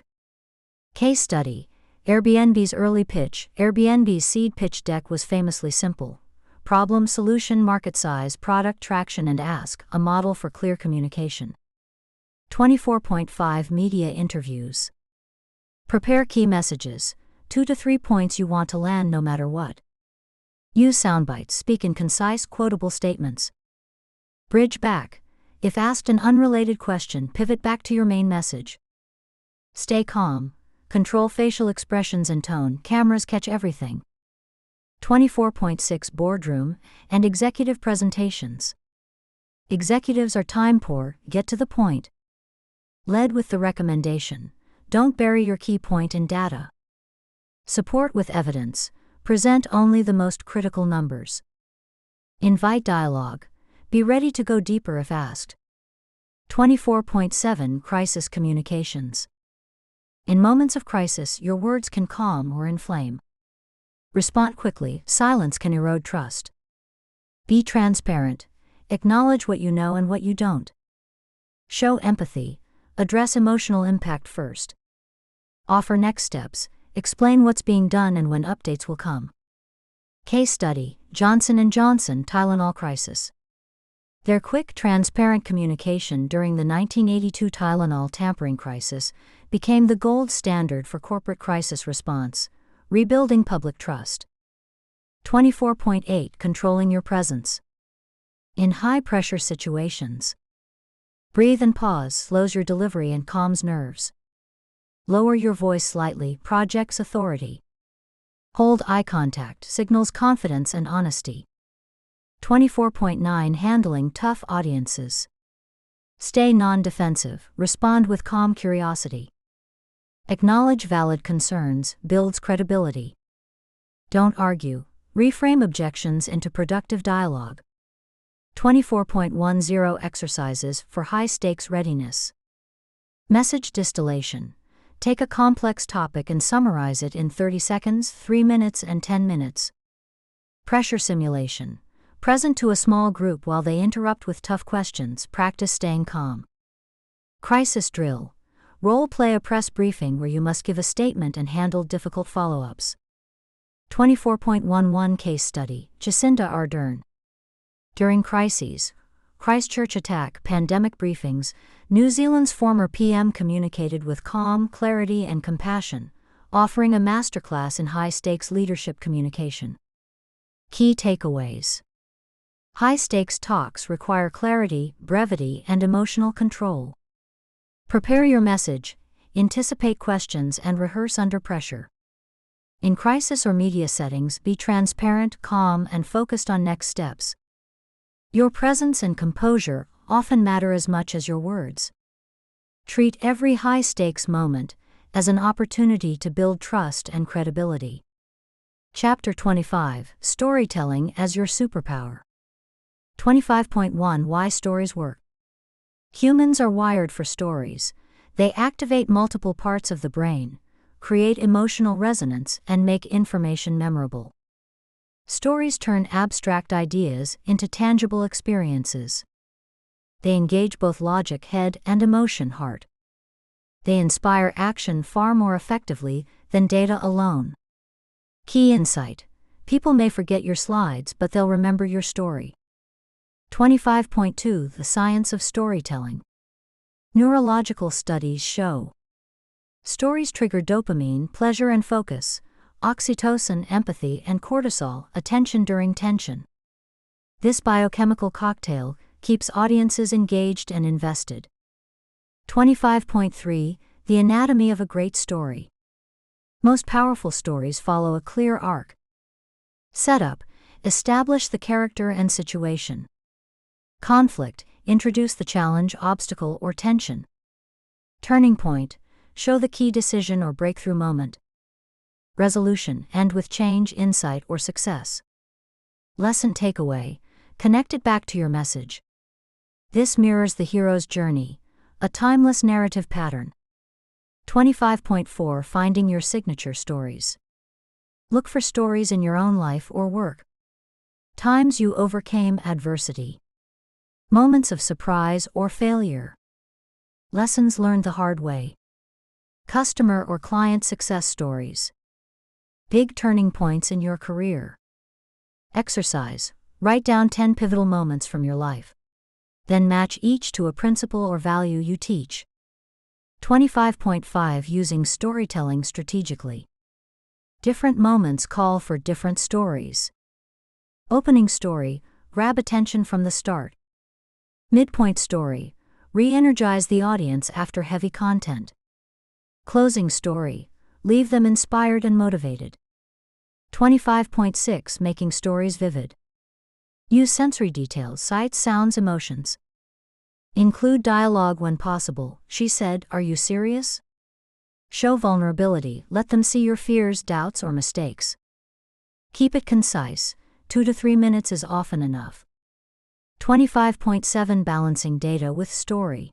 Case study. Airbnb's early pitch. Airbnb's seed pitch deck was famously simple: problem, solution, market size, product, traction, and ask, a model for clear communication. 24.5 Media interviews. Prepare key messages, 2 to 3 points you want to land no matter what. Use soundbites, speak in concise, quotable statements. Bridge back. If asked an unrelated question, pivot back to your main message. Stay calm. Control facial expressions and tone, cameras catch everything. 24.6 Boardroom and executive presentations. Executives are time poor, get to the point. Lead with the recommendation. Don't bury your key point in data. Support with evidence. Present only the most critical numbers. Invite dialogue. Be ready to go deeper if asked. 24.7 Crisis communications. In moments of crisis, your words can calm or inflame. Respond quickly, silence can erode trust. Be transparent. Acknowledge what you know and what you don't. Show empathy. Address emotional impact first. Offer next steps. Explain what's being done and when updates will come. Case study: Johnson & Johnson Tylenol crisis. Their quick, transparent communication during the 1982 Tylenol tampering crisis became the gold standard for corporate crisis response, rebuilding public trust. 24.8 Controlling your presence. In high-pressure situations, breathe and pause slows your delivery and calms nerves. Lower your voice slightly projects authority. Hold eye contact signals confidence and honesty. 24.9 Handling tough audiences. Stay non-defensive, respond with calm curiosity. Acknowledge valid concerns, builds credibility. Don't argue, reframe objections into productive dialogue. 24.10 Exercises for high-stakes readiness. Message distillation. Take a complex topic and summarize it in 30 seconds, 3 minutes, and 10 minutes. Pressure simulation. Present to a small group while they interrupt with tough questions, practice staying calm. Crisis drill. Role-play a press briefing where you must give a statement and handle difficult follow-ups. 24.11 Case study. Jacinda Ardern. During crises, Christchurch attack, pandemic briefings, New Zealand's former PM communicated with calm, clarity, and compassion, offering a masterclass in high-stakes leadership communication. Key takeaways. High-stakes talks require clarity, brevity, and emotional control. Prepare your message, anticipate questions, and rehearse under pressure. In crisis or media settings, be transparent, calm, and focused on next steps. Your presence and composure often matter as much as your words. Treat every high-stakes moment as an opportunity to build trust and credibility. Chapter 25 Storytelling as your superpower. 25.1 Why stories work. Humans are wired for stories. They activate multiple parts of the brain, create emotional resonance, and make information memorable. Stories turn abstract ideas into tangible experiences. They engage both logic, head, and emotion, heart. They inspire action far more effectively than data alone. Key insight. People may forget your slides, but they'll remember your story. 25.2 The science of storytelling. Neurological studies show stories trigger dopamine, pleasure and focus, oxytocin, empathy, and cortisol, attention during tension. This biochemical cocktail keeps audiences engaged and invested. 25.3 The anatomy of a great story. Most powerful stories follow a clear arc. Setup. Establish the character and situation. Conflict. Introduce the challenge, obstacle, or tension. Turning point. Show the key decision or breakthrough moment. Resolution. End with change, insight, or success. Lesson takeaway. Connect it back to your message. This mirrors the hero's journey, a timeless narrative pattern. 25.4 Finding your signature stories. Look for stories in your own life or work. Times you overcame adversity. Moments of surprise or failure. Lessons learned the hard way. Customer or client success stories. Big turning points in your career. Exercise. Write down 10 pivotal moments from your life. Then match each to a principle or value you teach. 25.5 Using storytelling strategically. Different moments call for different stories. Opening story. Grab attention from the start. Midpoint story. Re-energize the audience after heavy content. Closing story. Leave them inspired and motivated. 25.6 Making stories vivid. Use sensory details, sights, sounds, emotions. Include dialogue when possible. She said, "Are you serious?" Show vulnerability. Let them see your fears, doubts, or mistakes. Keep it concise. 2 to 3 minutes is often enough. 25.7 Balancing data with story.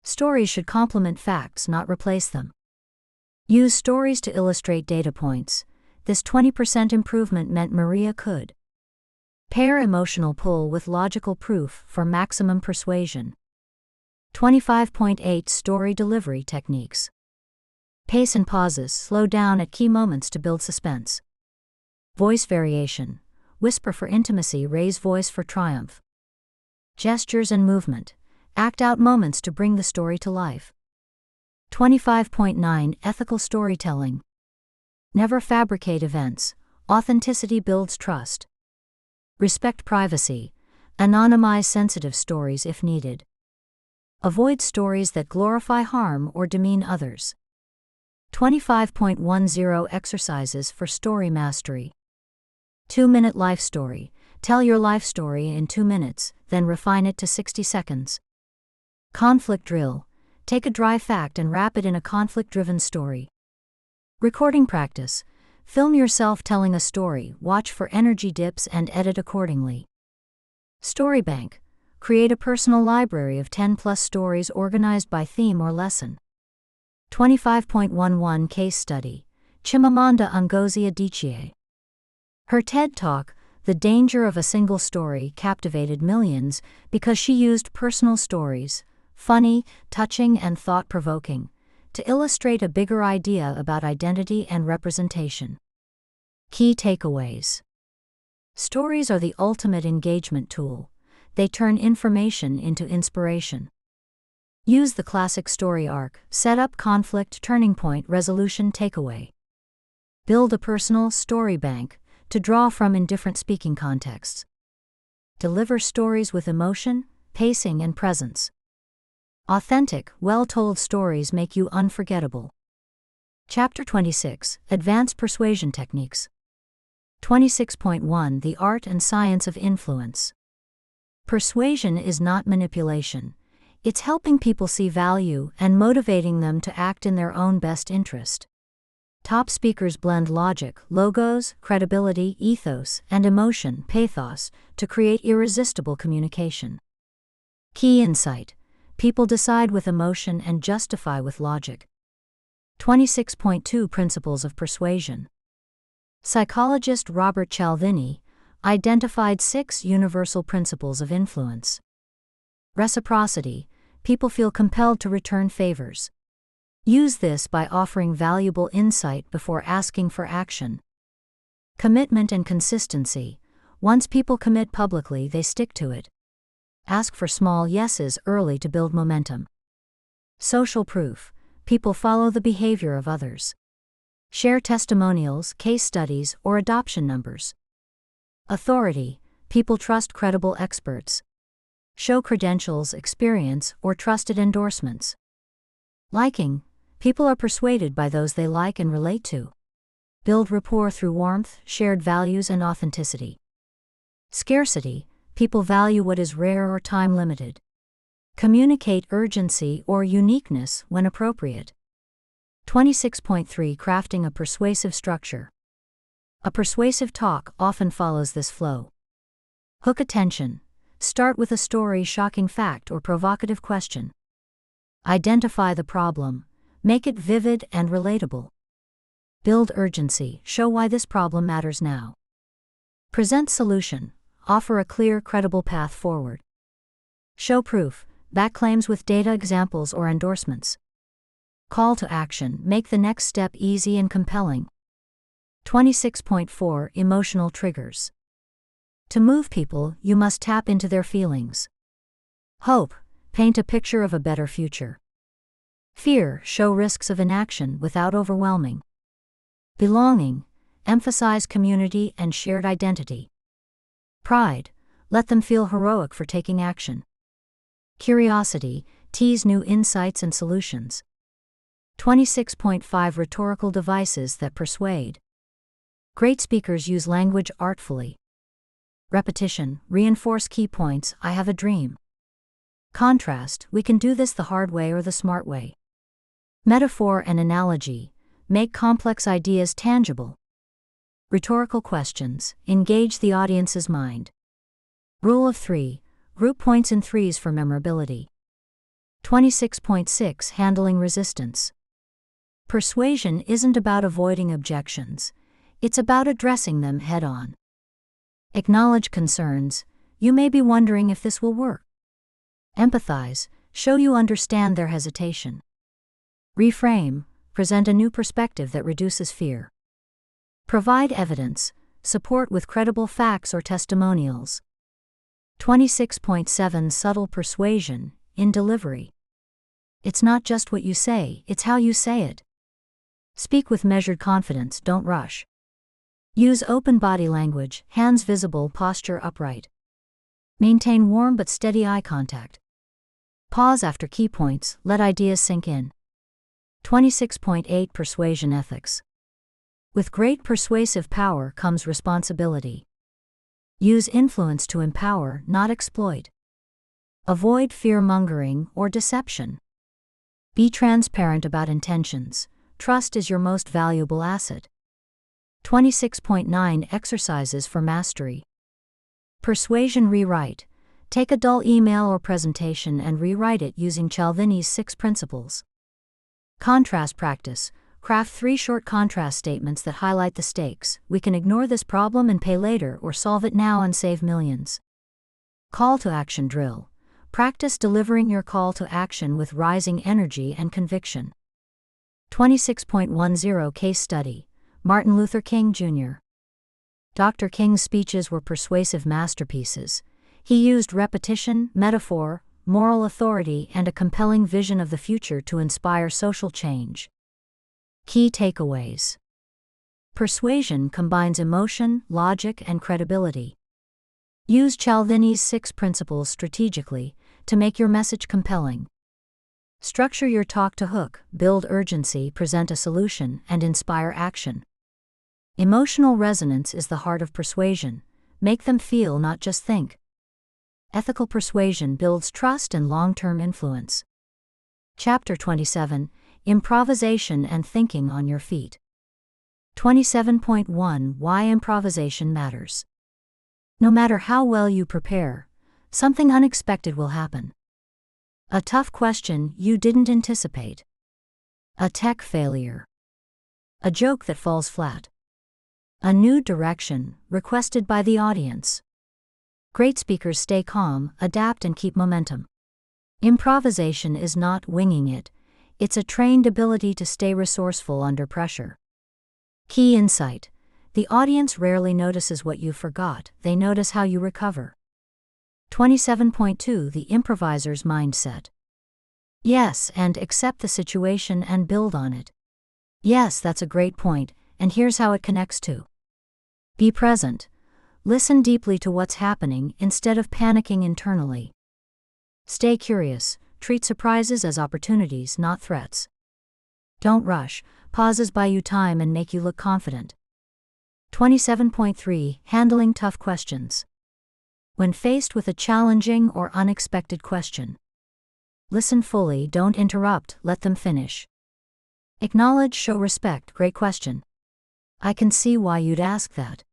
Stories should complement facts, not replace them. Use stories to illustrate data points. This 20% improvement meant Maria could. Pair emotional pull with logical proof for maximum persuasion. 25.8 Story delivery techniques. Pace and pauses. Slow down at key moments to build suspense. Voice variation. Whisper for intimacy, raise voice for triumph. Gestures and movement. Act out moments to bring the story to life. 25.9 Ethical storytelling. Never fabricate events. Authenticity builds trust. Respect privacy. Anonymize sensitive stories if needed. Avoid stories that glorify harm or demean others. 25.10 Exercises for Story Mastery. 2-minute life story. Tell your life story in 2 minutes, then refine it to 60 seconds. Conflict drill. Take a dry fact and wrap it in a conflict-driven story. Recording practice. Film yourself telling a story, watch for energy dips and edit accordingly. Story bank. Create a personal library of 10+ stories organized by theme or lesson. 25.11 Case study. Chimamanda Ngozi Adichie. Her TED Talk, The Danger of a Single Story, captivated millions because she used personal stories, funny, touching and thought-provoking, to illustrate a bigger idea about identity and representation. Key takeaways. Stories are the ultimate engagement tool. They turn information into inspiration. Use the classic story arc: setup, conflict, turning point, resolution, takeaway. Build a personal story bank to draw from in different speaking contexts. Deliver stories with emotion, pacing, and presence. Authentic, well-told stories make you unforgettable. Chapter 26, Advanced Persuasion Techniques. 26.1 The Art and Science of Influence. Persuasion is not manipulation. It's helping people see value and motivating them to act in their own best interest. Top speakers blend logic, logos, credibility, ethos, and emotion, pathos, to create irresistible communication. Key insight. People decide with emotion and justify with logic. 26.2 Principles of Persuasion. Psychologist Robert Cialdini identified 6 universal principles of influence. Reciprocity. People feel compelled to return favors. Use this by offering valuable insight before asking for action. Commitment and consistency. Once people commit publicly, they stick to it. Ask for small yeses early to build momentum. Social proof. People follow the behavior of others. Share testimonials, case studies, or adoption numbers. Authority. People trust credible experts. Show credentials, experience, or trusted endorsements. Liking. People are persuaded by those they like and relate to. Build rapport through warmth, shared values, and authenticity. Scarcity. People value what is rare or time-limited. Communicate urgency or uniqueness when appropriate. 26.3 Crafting a persuasive structure. A persuasive talk often follows this flow. Hook attention. Start with a story, shocking fact, or provocative question. Identify the problem. Make it vivid and relatable. Build urgency. Show why this problem matters now. Present solution. Offer a clear, credible path forward. Show proof. Back claims with data, examples, or endorsements. Call to action. Make the next step easy and compelling. 26.4 Emotional triggers. To move people, you must tap into their feelings. Hope. Paint a picture of a better future. Fear. Show risks of inaction without overwhelming. Belonging. Emphasize community and shared identity. Pride. Let them feel heroic for taking action. Curiosity. Tease new insights and solutions. 26.5 Rhetorical devices that persuade. Great speakers use language artfully. Repetition. Reinforce key points. I have a dream. Contrast. We can do this the hard way or the smart way. Metaphor and analogy. Make complex ideas tangible. Rhetorical questions. Engage the audience's mind. Rule of 3. Group points in threes for memorability. 26.6 Handling resistance. Persuasion isn't about avoiding objections. It's about addressing them head-on. Acknowledge concerns. You may be wondering if this will work. Empathize. Show you understand their hesitation. Reframe. Present a new perspective that reduces fear. Provide evidence. Support with credible facts or testimonials. 26.7 Subtle persuasion in delivery. It's not just what you say, it's how you say it. Speak with measured confidence, don't rush. Use open body language, hands visible, posture upright. Maintain warm but steady eye contact. Pause after key points, let ideas sink in. 26.8 Persuasion Ethics. With great persuasive power comes responsibility. Use influence to empower, not exploit. Avoid fear-mongering or deception. Be transparent about intentions. Trust is your most valuable asset. 26.9 Exercises for Mastery. Persuasion Rewrite. Take a dull email or presentation and rewrite it using Cialdini's 6 principles. Contrast practice. Craft 3 short contrast statements that highlight the stakes. We can ignore this problem and pay later, or solve it now and save millions. Call to action drill. Practice delivering your call to action with rising energy and conviction. 26.10 Case Study. Martin Luther King Jr. Dr. King's speeches were persuasive masterpieces. He used repetition, metaphor, moral authority, and a compelling vision of the future to inspire social change. Key takeaways. Persuasion combines emotion, logic, and credibility. Use Cialdini's 6 principles strategically to make your message compelling. Structure your talk to hook, build urgency, present a solution, and inspire action. Emotional resonance is the heart of persuasion. Make them feel, not just think. Ethical persuasion builds trust and long-term influence. Chapter 27. Improvisation and Thinking on Your Feet. 27.1 Why Improvisation Matters. No matter how well you prepare, something unexpected will happen. A tough question you didn't anticipate. A tech failure. A joke that falls flat. A new direction requested by the audience. Great speakers stay calm, adapt, and keep momentum. Improvisation is not winging it. It's a trained ability to stay resourceful under pressure. Key insight. The audience rarely notices what you forgot, they notice how you recover. 27.2 The Improviser's Mindset. Yes, and accept the situation and build on it. Yes, that's a great point, and here's how it connects to. Be present. Listen deeply to what's happening instead of panicking internally. Stay curious. Treat surprises as opportunities, not threats. Don't rush. Pauses buy you time and make you look confident. 27.3 Handling Tough Questions. When faced with a challenging or unexpected question, listen fully, don't interrupt, let them finish. Acknowledge, show respect. Great question. I can see why you'd ask that.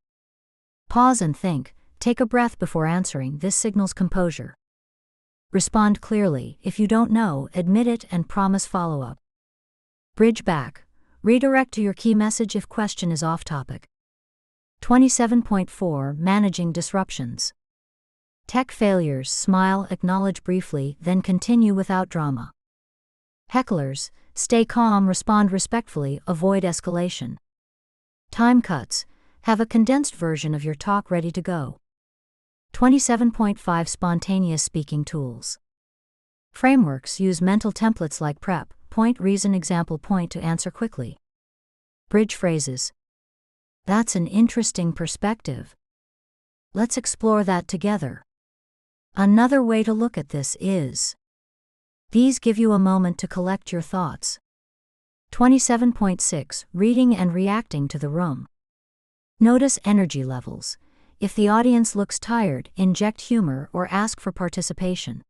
Pause and think. Take a breath before answering. This signals composure. Respond clearly. If you don't know, admit it and promise follow-up. Bridge back. Redirect to your key message if question is off topic. 27.4 Managing Disruptions. Tech failures. Smile, acknowledge briefly, then continue without drama. Hecklers. Stay calm, respond respectfully, avoid escalation. Time cuts. Have a condensed version of your talk ready to go. 27.5 Spontaneous Speaking Tools. Frameworks. Use mental templates like prep, point, reason, example, point to answer quickly. Bridge phrases. That's an interesting perspective. Let's explore that together. Another way to look at this is. These give you a moment to collect your thoughts. 27.6 Reading and reacting to the room. Notice energy levels. If the audience looks tired, inject humor or ask for participation.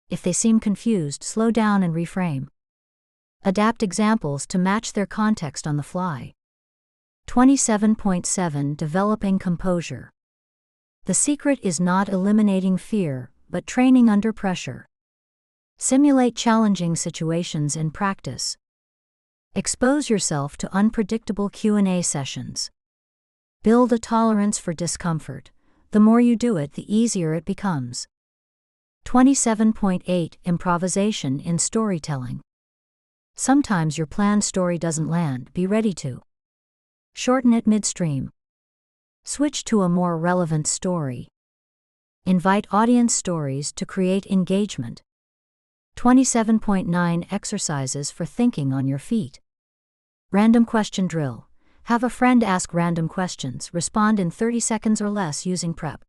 If they seem confused, slow down and reframe. Adapt examples to match their context on the fly. 27.7 Developing Composure. The secret is not eliminating fear, but training under pressure. Simulate challenging situations in practice. Expose yourself to unpredictable Q&A sessions. Build a tolerance for discomfort. The more you do it, the easier it becomes. 27.8 Improvisation in Storytelling. Sometimes your planned story doesn't land, be ready to shorten it midstream. Switch to a more relevant story. Invite audience stories to create engagement. 27.9 Exercises for Thinking on Your Feet. Random question drill. Have a friend ask random questions, respond in 30 seconds or less using prep.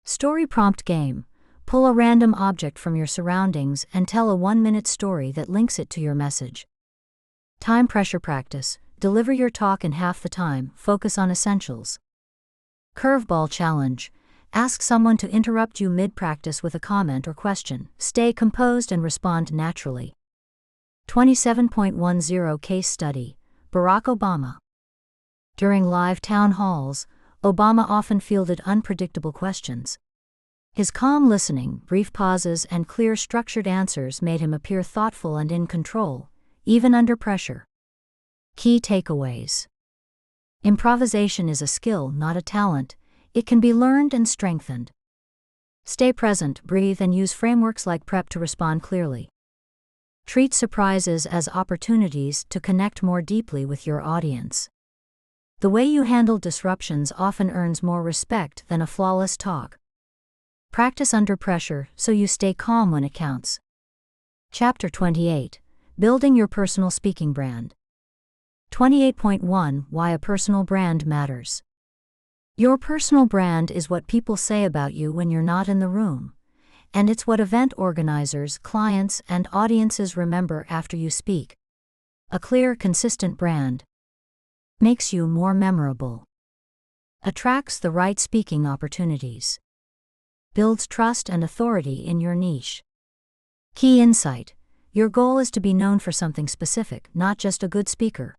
Story prompt game. Pull a random object from your surroundings and tell a 1-minute story that links it to your message. Time pressure practice. Deliver your talk in half the time, focus on essentials. Curveball challenge. Ask someone to interrupt you mid-practice with a comment or question. Stay composed and respond naturally. 27.10 Case study. Barack Obama. During live town halls, Obama often fielded unpredictable questions. His calm listening, brief pauses, and clear, structured answers made him appear thoughtful and in control, even under pressure. Key takeaways. Improvisation is a skill, not a talent. It can be learned and strengthened. Stay present, breathe, and use frameworks like prep to respond clearly. Treat surprises as opportunities to connect more deeply with your audience. The way you handle disruptions often earns more respect than a flawless talk. Practice under pressure so you stay calm when it counts. Chapter 28. Building your personal speaking brand. 28.1 Why a personal brand matters. Your personal brand is what people say about you when you're not in the room, and it's what event organizers, clients, and audiences remember after you speak. A clear, consistent brand makes you more memorable, attracts the right speaking opportunities, builds trust and authority in your niche. Key insight. Your goal is to be known for something specific, not just a good speaker.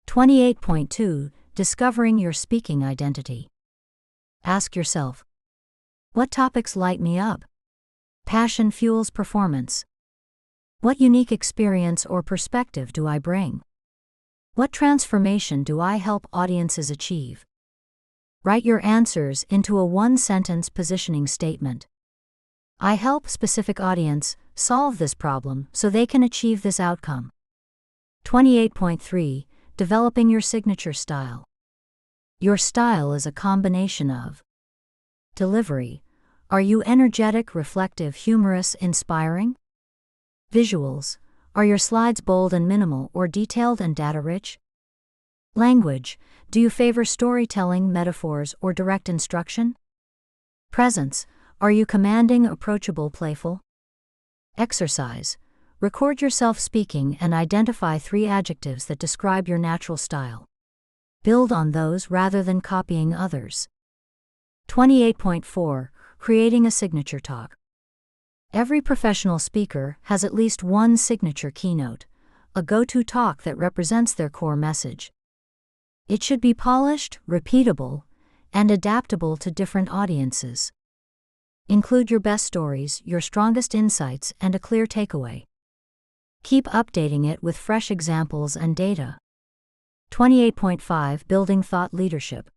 28.2 Discovering your speaking identity. Ask yourself, what topics light me up? Passion fuels performance. What unique experience or perspective do I bring? What transformation do I help audiences achieve? Write your answers into a one-sentence positioning statement. I help specific audience solve this problem so they can achieve this outcome. 28.3 Developing your signature style. Your style is a combination of delivery. Are you energetic, reflective, humorous, inspiring? Visuals. Are your slides bold and minimal or detailed and data-rich? Language. Do you favor storytelling, metaphors, or direct instruction? Presence. Are you commanding, approachable, playful? Exercise. Record yourself speaking and identify 3 adjectives that describe your natural style. Build on those rather than copying others. 28.4 Creating a signature talk. Every professional speaker has at least one signature keynote, a go-to talk that represents their core message. It should be polished, repeatable, and adaptable to different audiences. Include your best stories, your strongest insights, and a clear takeaway. Keep updating it with fresh examples and data. 28.5 Building thought leadership.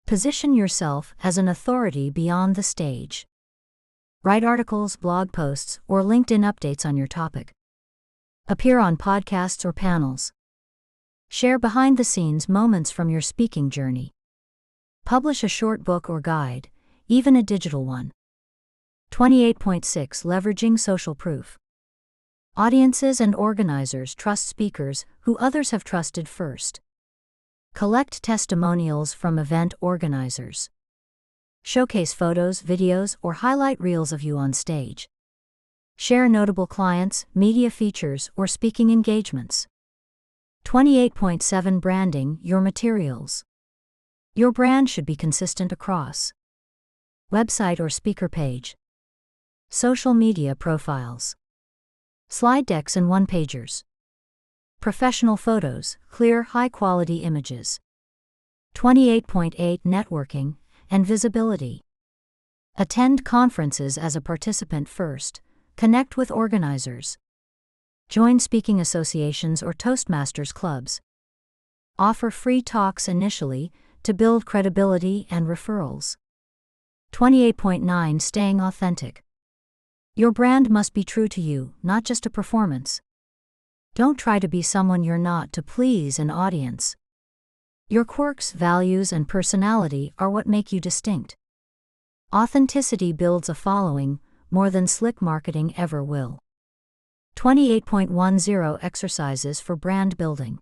Position yourself as an authority beyond the stage. Write articles, blog posts, or LinkedIn updates on your topic. Appear on podcasts or panels. Share behind-the-scenes moments from your speaking journey. Publish a short book or guide, even a digital one. 28.6 Leveraging social proof. Audiences and organizers trust speakers who others have trusted first. Collect testimonials from event organizers. Showcase photos, videos, or highlight reels of you on stage. Share notable clients, media features, or speaking engagements. 28.7 Branding your materials. Your brand should be consistent across website or speaker page, social media profiles, slide decks and one-pagers, professional photos, clear, high-quality images. 28.8 Networking and visibility. Attend conferences as a participant first. Connect with organizers. Join speaking associations or Toastmasters clubs. Offer free talks initially to build credibility and referrals. 28.9 Staying authentic. Your brand must be true to you, not just a performance. Don't try to be someone you're not to please an audience. Your quirks, values, and personality are what make you distinct. Authenticity builds a following more than slick marketing ever will. 28.10 Exercises for brand building.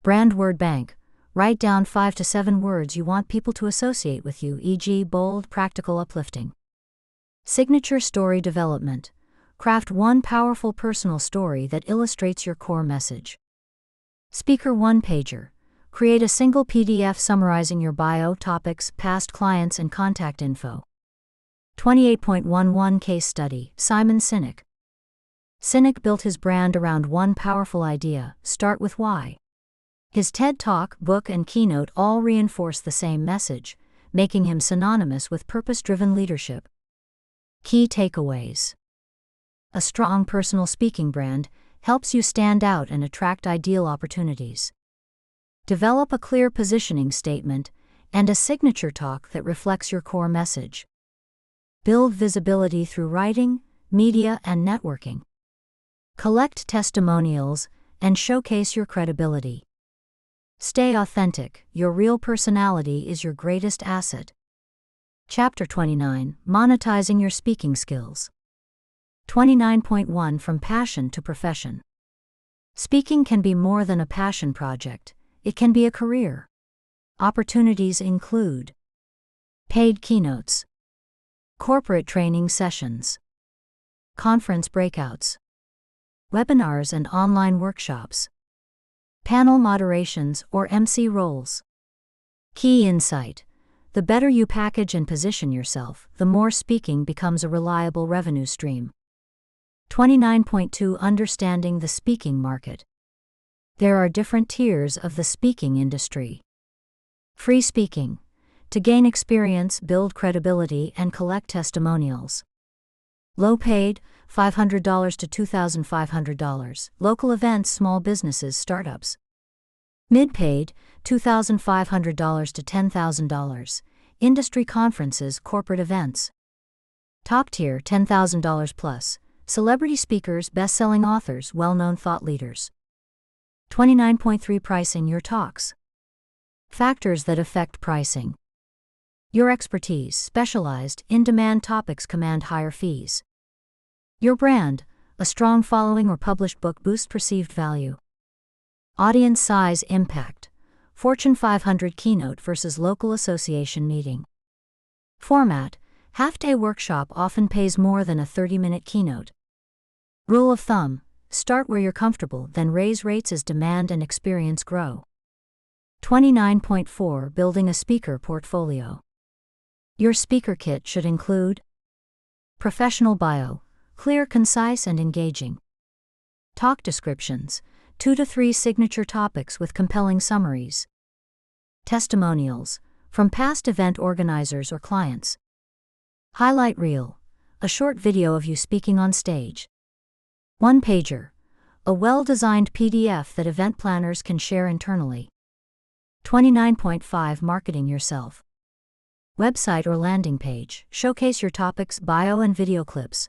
Brand word bank. Write down 5 to 7 words you want people to associate with you, e.g., bold, practical, uplifting. Signature story development. Craft one powerful personal story that illustrates your core message. Speaker one-pager. Create a single PDF summarizing your bio, topics, past clients, and contact info. 28.11 Case Study. Simon Sinek. Sinek built his brand around one powerful idea: start with why. His TED Talk, book, and keynote all reinforce the same message, making him synonymous with purpose-driven leadership. Key takeaways. A strong personal speaking brand helps you stand out and attract ideal opportunities. Develop a clear positioning statement and a signature talk that reflects your core message. Build visibility through writing, media, and networking. Collect testimonials and showcase your credibility. Stay authentic. Your real personality is your greatest asset. Chapter 29. Monetizing your speaking skills. 29.1 From passion to profession. Speaking can be more than a passion project, it can be a career. Opportunities include paid keynotes, corporate training sessions, conference breakouts, webinars and online workshops, panel moderations or MC roles. Key insight. The better you package and position yourself, the more speaking becomes a reliable revenue stream. 29.2 Understanding the speaking market. There are different tiers of the speaking industry. Free speaking. To gain experience, build credibility, and collect testimonials. Low paid, $500 to $2,500. Local events, small businesses, startups. Mid paid, $2,500 to $10,000. Industry conferences, corporate events. Top tier, $10,000 plus. Celebrity speakers, best-selling authors, well-known thought leaders. 29.3 Pricing your talks. Factors that affect pricing. Your expertise, specialized, in-demand topics command higher fees. Your brand, a strong following or published book boosts perceived value. Audience size, impact. Fortune 500 keynote versus local association meeting. Format, half-day workshop often pays more than a 30-minute keynote. Rule of thumb, start where you're comfortable, then raise rates as demand and experience grow. 29.4 Building a speaker portfolio. Your speaker kit should include professional bio, clear, concise, and engaging. Talk descriptions, 2 to 3 signature topics with compelling summaries. Testimonials, from past event organizers or clients. Highlight reel, a short video of you speaking on stage. One-pager, a well-designed PDF that event planners can share internally. 29.5 Marketing yourself. Website or landing page, showcase your topics, bio and video clips.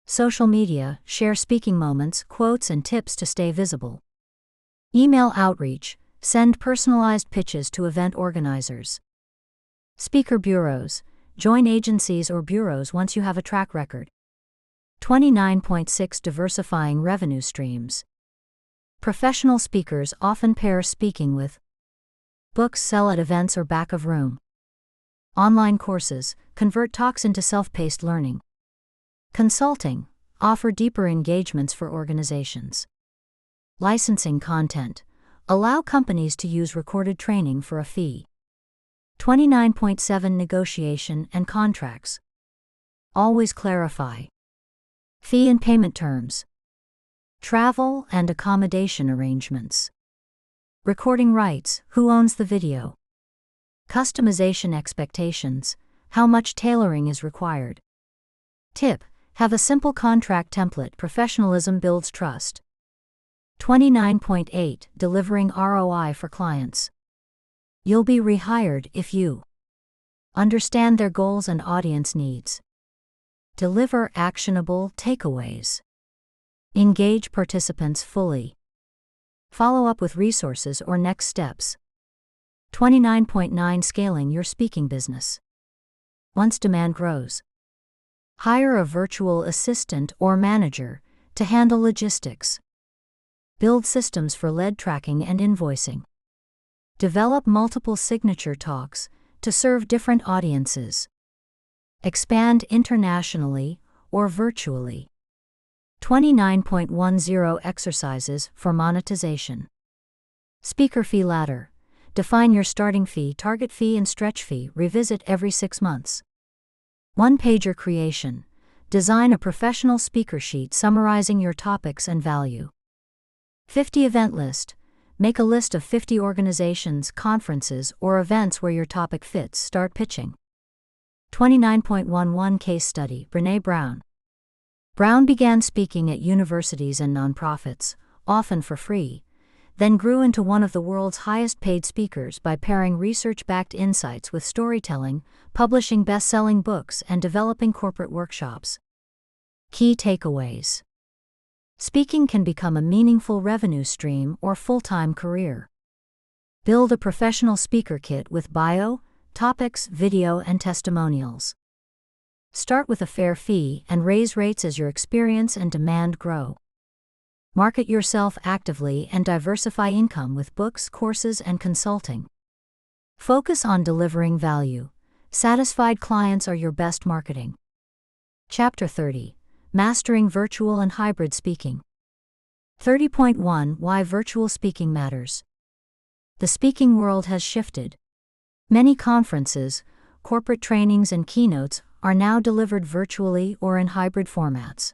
Social media, share speaking moments, quotes, and tips to stay visible. Email outreach, send personalized pitches to event organizers. Speaker bureaus, join agencies or bureaus once you have a track record. 29.6 Diversifying revenue streams. Professional speakers often pair speaking with books, sell at events or back of room. Online courses, convert talks into self-paced learning. Consulting, offer deeper engagements for organizations. Licensing content, allow companies to use recorded training for a fee. 29.7 Negotiation and contracts. Always clarify fee and payment terms. Travel and accommodation arrangements. Recording rights, who owns the video. Customization expectations, how much tailoring is required. Tip, have a simple contract template, professionalism builds trust. 29.8 Delivering ROI for clients. You'll be rehired if you understand their goals and audience needs. Deliver actionable takeaways. Engage participants fully. Follow up with resources or next steps. 29.9 Scaling your speaking business. Once demand grows, hire a virtual assistant or manager to handle logistics. Build systems for lead tracking and invoicing. Develop multiple signature talks to serve different audiences. Expand internationally or virtually. 29.10 Exercises for monetization. Speaker fee ladder. Define your starting fee, target fee, and stretch fee. Revisit every 6 months. One-pager creation. Design a professional speaker sheet summarizing your topics and value. 50 event list. Make a list of 50 organizations, conferences, or events where your topic fits. Start pitching. 29.11 Case study. Brené Brown. Brown began speaking at universities and nonprofits, often for free, then grew into one of the world's highest-paid speakers by pairing research-backed insights with storytelling, publishing best-selling books, and developing corporate workshops. Key takeaways. Speaking can become a meaningful revenue stream or full-time career. Build a professional speaker kit with bio, topics, video, and testimonials. Start with a fair fee and raise rates as your experience and demand grow. Market yourself actively and diversify income with books, courses, and consulting. Focus on delivering value. Satisfied clients are your best marketing. Chapter 30. Mastering Virtual and Hybrid Speaking. 30.1 Why Virtual Speaking Matters. The speaking world has shifted. Many conferences, corporate trainings, and keynotes are now delivered virtually or in hybrid formats.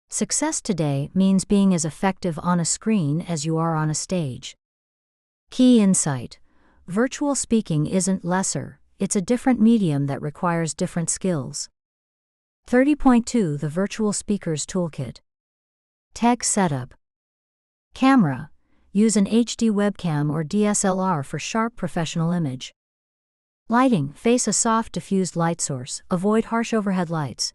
Success today means being as effective on a screen as you are on a stage. Key insight: virtual speaking isn't lesser, it's a different medium that requires different skills. 30.2 The Virtual Speaker's Toolkit. Tech setup. Camera. Use an HD webcam or DSLR for sharp professional image. Lighting. Face a soft diffused light source, avoid harsh overhead lights.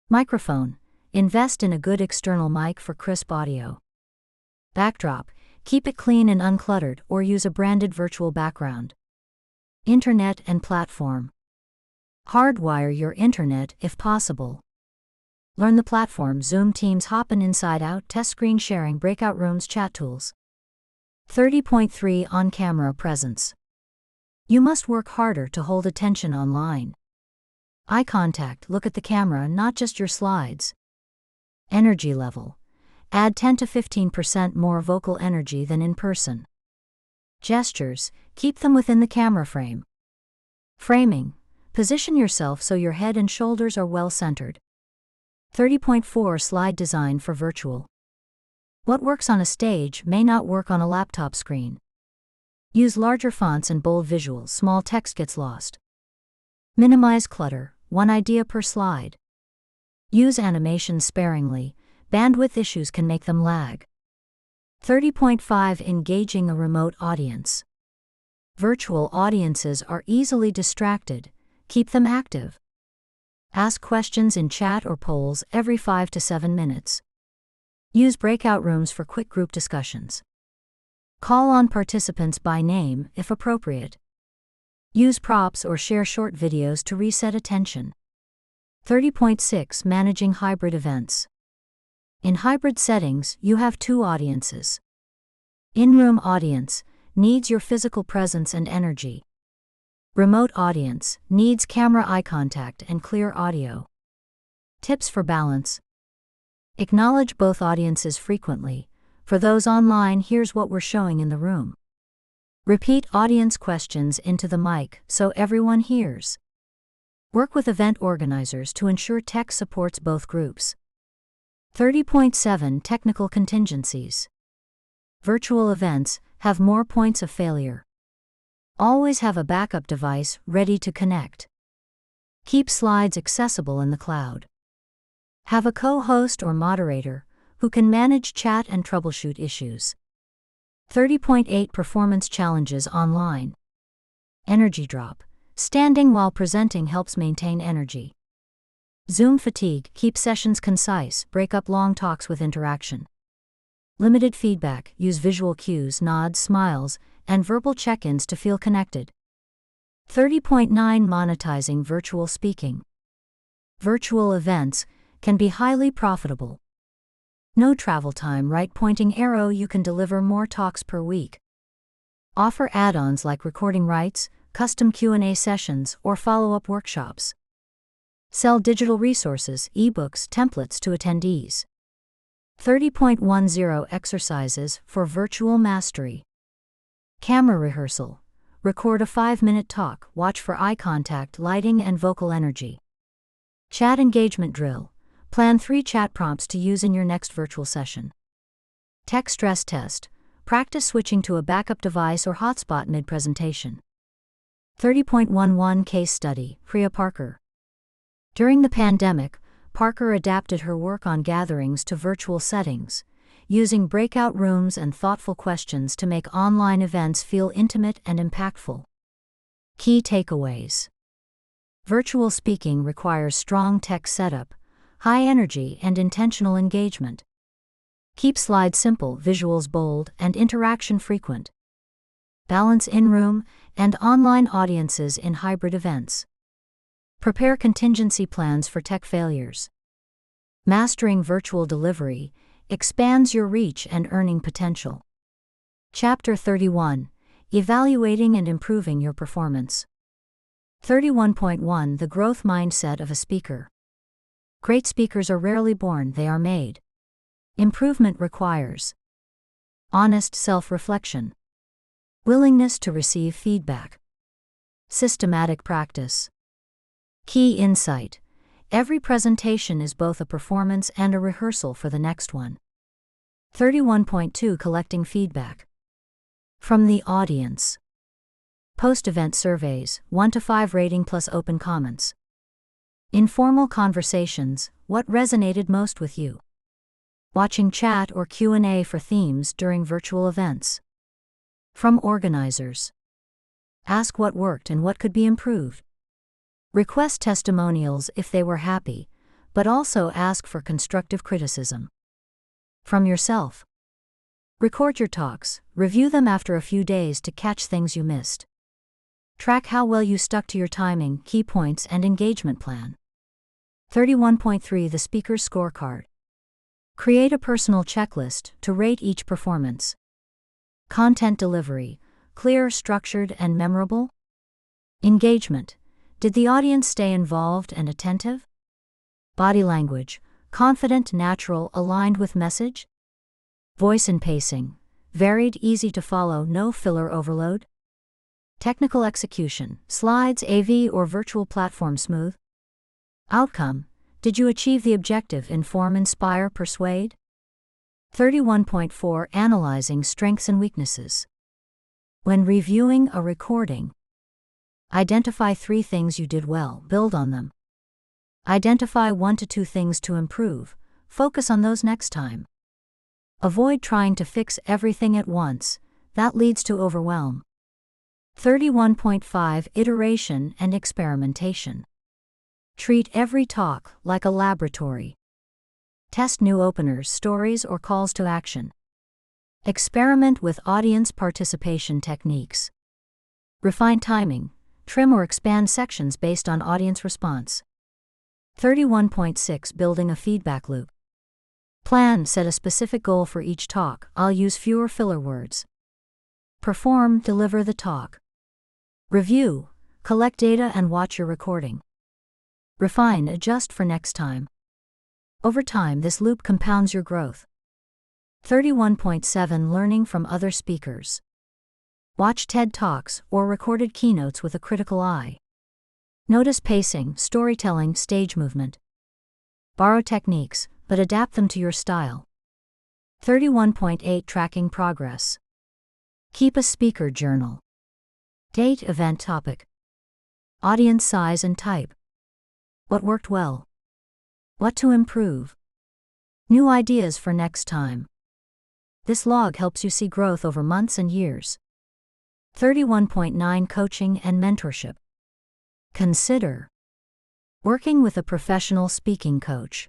Microphone. Invest in a good external mic for crisp audio. Backdrop. Keep it clean and uncluttered or use a branded virtual background. Internet and platform. Hardwire your internet if possible. Learn the platform: Zoom, Teams, Hopin, Inside Out, test screen sharing, breakout rooms, chat tools. 30.3 On-camera presence. You must work harder to hold attention online. Eye contact. Look at the camera, not just your slides. Energy level. Add 10 to 15% more vocal energy than in person. Gestures. Keep them within the camera frame. Framing. Position yourself so your head and shoulders are well centered. 30.4 Slide design for virtual. What works on a stage may not work on a laptop screen. Use larger fonts and bold visuals, small text gets lost. Minimize clutter, one idea per slide. Use animations sparingly, bandwidth issues can make them lag. 30.5 Engaging a remote audience. Virtual audiences are easily distracted, keep them active. Ask questions in chat or polls every 5 to 7 minutes. Use breakout rooms for quick group discussions. Call on participants by name if appropriate. Use props or share short videos to reset attention. 30.6 Managing hybrid events. In hybrid settings, you have two audiences. In-room audience needs your physical presence and energy. Remote audience needs camera eye contact and clear audio. Tips for balance. Acknowledge both audiences frequently. For those online, here's what we're showing in the room. Repeat audience questions into the mic so everyone hears. Work with event organizers to ensure tech supports both groups. 30.7 Technical contingencies. Virtual events have more points of failure. Always have a backup device ready to connect. Keep slides accessible in the cloud. Have a co-host or moderator who can manage chat and troubleshoot issues. 30.8 Performance challenges online. Energy drop. Standing while presenting helps maintain energy. Zoom fatigue. Keep sessions concise, break up long talks with interaction. Limited feedback. Use visual cues, nods, smiles, and verbal check-ins to feel connected. 30.9 Monetizing virtual speaking. Virtual events can be highly profitable. No travel time, right pointing arrow, you can deliver more talks per week. Offer add-ons like recording rights, custom Q&A sessions, or follow-up workshops. Sell digital resources, ebooks, templates to attendees. 30.10 Exercises for Virtual Mastery. Camera rehearsal. Record a 5-minute talk, watch for eye contact, lighting, and vocal energy. Chat engagement drill. Plan 3 chat prompts to use in your next virtual session. Tech stress test. Practice switching to a backup device or hotspot mid-presentation. 30.11 Case study. Priya Parker. During the pandemic, Parker adapted her work on gatherings to virtual settings, using breakout rooms and thoughtful questions to make online events feel intimate and impactful. Key takeaways. Virtual speaking requires strong tech setup, high energy, and intentional engagement. Keep slides simple, visuals bold, and interaction frequent. Balance in-room and online audiences in hybrid events. Prepare contingency plans for tech failures. Mastering virtual delivery expands your reach and earning potential. Chapter 31. Evaluating and improving your performance. 31.1 The growth mindset of a speaker. Great speakers are rarely born, they are made. Improvement requires honest self-reflection, willingness to receive feedback, systematic practice. Key insight. Every presentation is both a performance and a rehearsal for the next one. 31.2 Collecting feedback from the audience. Post-event surveys, 1 to 5 rating plus open comments. Informal conversations, what resonated most with you? Watching chat or Q&A for themes during virtual events. From organizers. Ask what worked and what could be improved. Request testimonials if they were happy, but also ask for constructive criticism. From yourself. Record your talks, review them after a few days to catch things you missed. Track how well you stuck to your timing, key points, and engagement plan. 31.3 The Speaker's Scorecard. Create a personal checklist to rate each performance. Content delivery, clear, structured, and memorable. Engagement. Did the audience stay involved and attentive? Body language, confident, natural, aligned with message. Voice and pacing, varied, easy to follow, no filler overload. Technical execution, slides, AV, or virtual platform smooth. Outcome. Did you achieve the objective, inform, inspire, persuade? 31.4 Analyzing strengths and weaknesses. When reviewing a recording, identify 3 things you did well, build on them. Identify 1 to 2 things to improve, focus on those next time. Avoid trying to fix everything at once, that leads to overwhelm. 31.5 Iteration and experimentation. Treat every talk like a laboratory. Test new openers, stories, or calls to action. Experiment with audience participation techniques. Refine timing, trim or expand sections based on audience response. 31.6 Building a feedback loop. Plan, set a specific goal for each talk, I'll use fewer filler words. Perform, deliver the talk. Review, collect data and watch your recording. Refine, adjust for next time. Over time, this loop compounds your growth. 31.7 Learning from other speakers. Watch TED Talks or recorded keynotes with a critical eye. Notice pacing, storytelling, stage movement. Borrow techniques, but adapt them to your style. 31.8 Tracking progress. Keep a speaker journal. Date, event, topic. Audience size and type. What worked well? What to improve? New ideas for next time. This log helps you see growth over months and years. 31.9 Coaching and mentorship. Consider working with a professional speaking coach.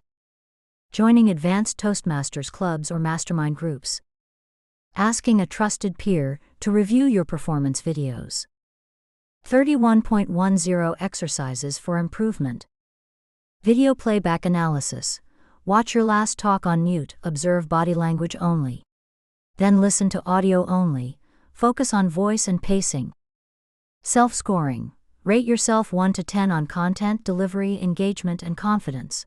Joining advanced Toastmasters clubs or mastermind groups. Asking a trusted peer to review your performance videos. 31.10 Exercises for improvement. Video playback analysis. Watch your last talk on mute, observe body language only. Then listen to audio only, focus on voice and pacing. Self-scoring. Rate yourself 1 to 10 on content, delivery, engagement, and confidence.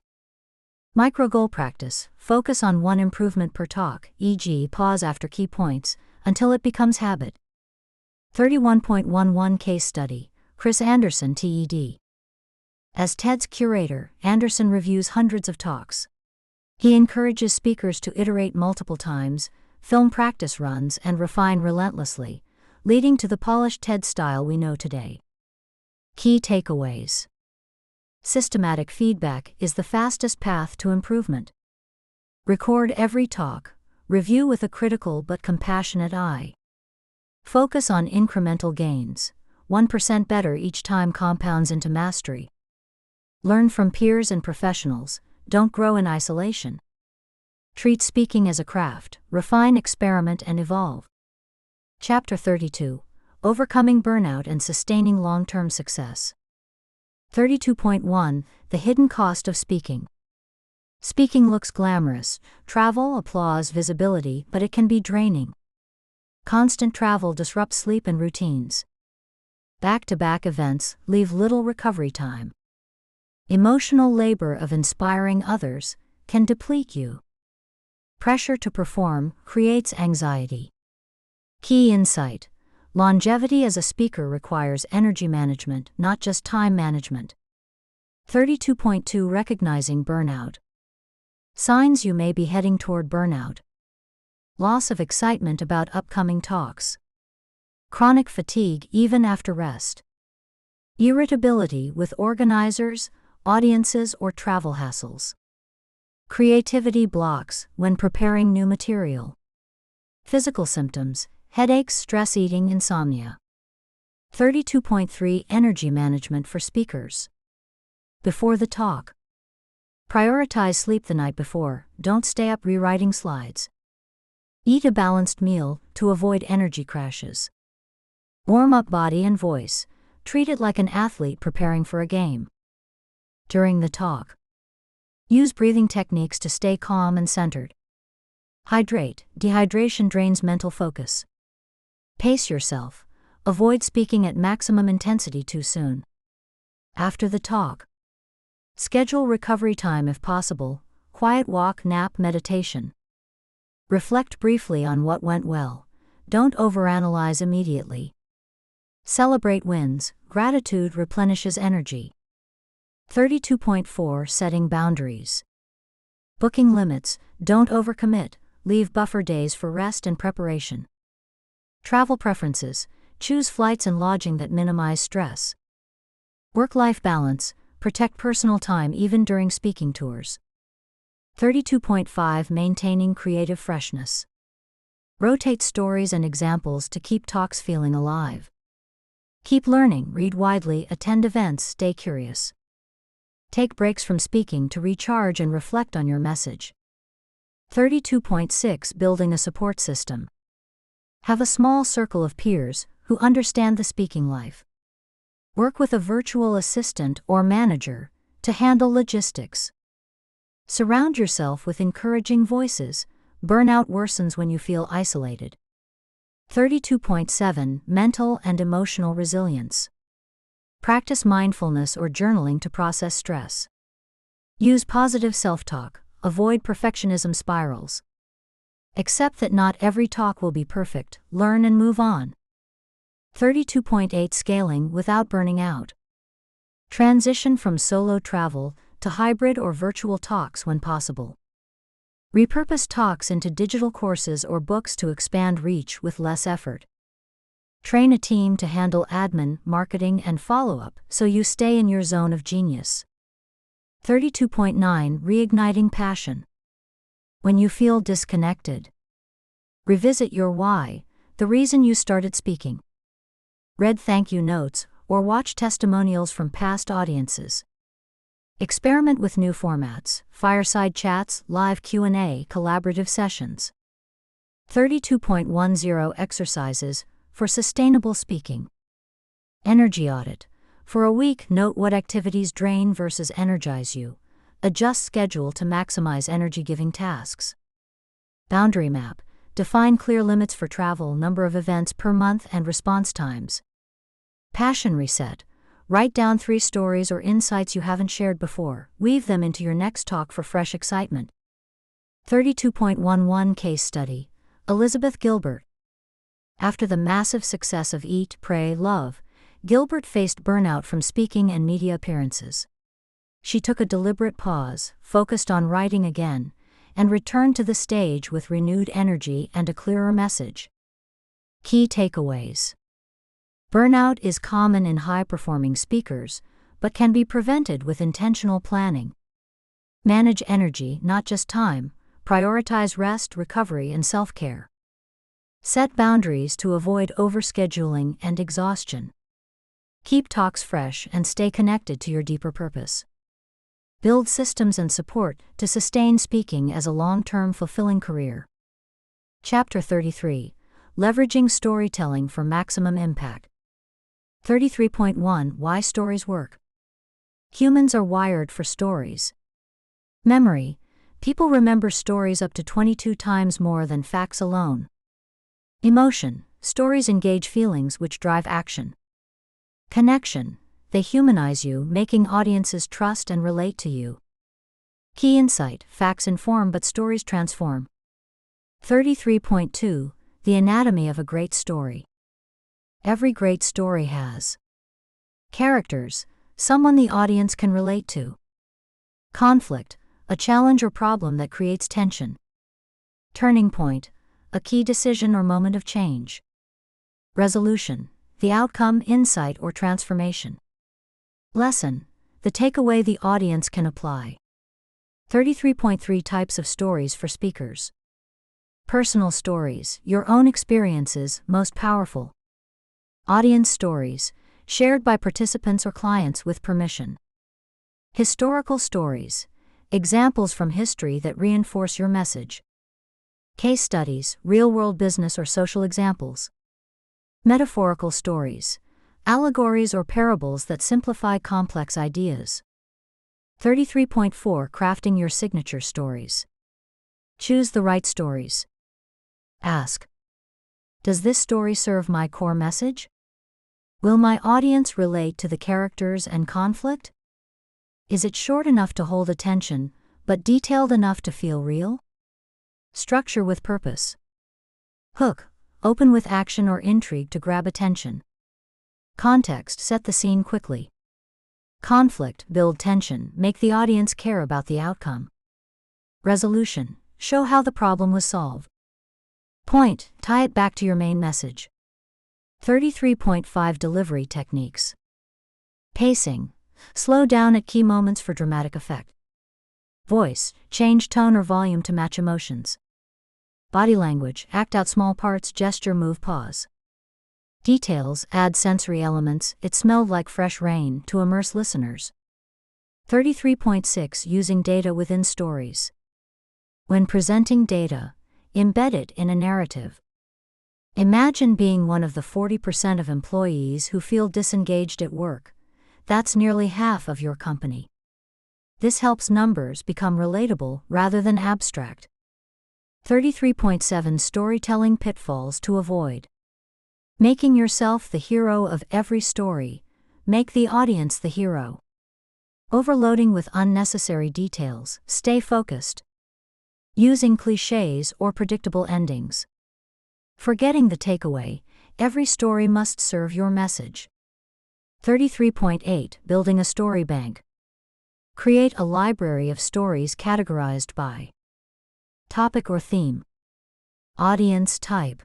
Micro-goal practice. Focus on one improvement per talk, e.g., pause after key points, until it becomes habit. 31.11 Case Study. Chris Anderson, TED. As TED's curator, Anderson reviews hundreds of talks. He encourages speakers to iterate multiple times, film practice runs, and refine relentlessly, leading to the polished TED style we know today. Key takeaways. Systematic feedback is the fastest path to improvement. Record every talk, review with a critical but compassionate eye. Focus on incremental gains. 1% better each time compounds into mastery. Learn from peers and professionals, don't grow in isolation. Treat speaking as a craft, refine, experiment, and evolve. Chapter 32. Overcoming burnout and sustaining long-term success. 32.1 The hidden cost of speaking. Speaking looks glamorous, travel, applause, visibility, but it can be draining. Constant travel disrupts sleep and routines. Back-to-back events leave little recovery time. Emotional labor of inspiring others can deplete you. Pressure to perform creates anxiety. Key insight. Longevity as a speaker requires energy management, not just time management. 32.2 Recognizing burnout. Signs you may be heading toward burnout. Loss of excitement about upcoming talks. Chronic fatigue even after rest. Irritability with organizers, audiences, or travel hassles. Creativity blocks when preparing new material. Physical symptoms: headaches, stress eating, insomnia. 32.3 Energy management for speakers. Before the talk. Prioritize sleep the night before, don't stay up rewriting slides. Eat a balanced meal to avoid energy crashes. Warm up body and voice, treat it like an athlete preparing for a game. During the talk. Use breathing techniques to stay calm and centered. Hydrate. Dehydration drains mental focus. Pace yourself. Avoid speaking at maximum intensity too soon. After the talk. Schedule recovery time if possible, quiet walk, nap, meditation. Reflect briefly on what went well. Don't overanalyze immediately. Celebrate wins. Gratitude replenishes energy. 32.4 Setting boundaries. Booking limits. Don't overcommit. Leave buffer days for rest and preparation. Travel preferences. Choose flights and lodging that minimize stress. Work-life balance. Protect personal time even during speaking tours. 32.5 Maintaining creative freshness. Rotate stories and examples to keep talks feeling alive. Keep learning, read widely, attend events, stay curious. Take breaks from speaking to recharge and reflect on your message. 32.6 Building a support system. Have a small circle of peers who understand the speaking life. Work with a virtual assistant or manager to handle logistics. Surround yourself with encouraging voices. Burnout worsens when you feel isolated. 32.7 Mental and emotional resilience. Practice mindfulness or journaling to process stress. Use positive self-talk. Avoid perfectionism spirals. Accept that not every talk will be perfect. Learn and move on. 32.8 Scaling without burning out. Transition from solo travel to hybrid or virtual talks when possible. Repurpose talks into digital courses or books to expand reach with less effort. Train a team to handle admin, marketing, and follow-up so you stay in your zone of genius. 32.9 Reigniting passion. When you feel disconnected. Revisit your why, the reason you started speaking. Read thank you notes or watch testimonials from past audiences. Experiment with new formats, fireside chats, live Q&A, collaborative sessions. 32.10 Exercises for sustainable speaking. Energy audit. For a week, note what activities drain versus energize you. Adjust schedule to maximize energy-giving tasks. Boundary map. Define clear limits for travel, number of events per month, and response times. Passion reset. Write down 3 stories or insights you haven't shared before. Weave them into your next talk for fresh excitement. 32.11 Case Study. Elizabeth Gilbert. After the massive success of Eat, Pray, Love, Gilbert faced burnout from speaking and media appearances. She took a deliberate pause, focused on writing again, and returned to the stage with renewed energy and a clearer message. Key takeaways. Burnout is common in high-performing speakers, but can be prevented with intentional planning. Manage energy, not just time. Prioritize rest, recovery, and self-care. Set boundaries to avoid overscheduling and exhaustion. Keep talks fresh and stay connected to your deeper purpose. Build systems and support to sustain speaking as a long-term fulfilling career. Chapter 33. Leveraging Storytelling for Maximum Impact. 33.1 Why Stories Work. Humans are wired for stories. Memory. People remember stories up to 22 times more than facts alone. Emotion. Stories engage feelings which drive action. Connection. They humanize you, making audiences trust and relate to you. Key insight. Facts inform but stories transform. 33.2 The Anatomy of a Great Story. Every great story has characters, someone the audience can relate to. Conflict. A challenge or problem that creates tension. Turning point. A key decision or moment of change. Resolution. The outcome, insight, or transformation. Lesson. The takeaway the audience can apply. 33.3 Types of Stories for Speakers. Personal stories, your own experiences, most powerful. Audience stories, shared by participants or clients with permission. Historical stories, examples from history that reinforce your message. Case studies, real-world business or social examples. Metaphorical stories, allegories or parables that simplify complex ideas. 33.4 Crafting your signature stories. Choose the right stories. Ask. Does this story serve my core message? Will my audience relate to the characters and conflict? Is it short enough to hold attention, but detailed enough to feel real? Structure with purpose. Hook. Open with action or intrigue to grab attention. Context. Set the scene quickly. Conflict. Build tension, make the audience care about the outcome. Resolution. Show how the problem was solved. Point. Tie it back to your main message. 33.5 Delivery Techniques. Pacing. Slow down at key moments for dramatic effect. Voice. Change tone or volume to match emotions. Body language. Act out small parts, gesture, move, pause. Details. Add sensory elements. It smelled like fresh rain to immerse listeners. 33.6 Using data within stories. When presenting data, embed it in a narrative. Imagine being one of the 40% of employees who feel disengaged at work. That's nearly half of your company. This helps numbers become relatable rather than abstract. 33.7 Storytelling pitfalls to avoid. Making yourself the hero of every story. Make the audience the hero. Overloading with unnecessary details. Stay focused. Using clichés or predictable endings. Forgetting the takeaway. Every story must serve your message. 33.8 Building a story bank. Create a library of stories categorized by topic or theme. Audience type.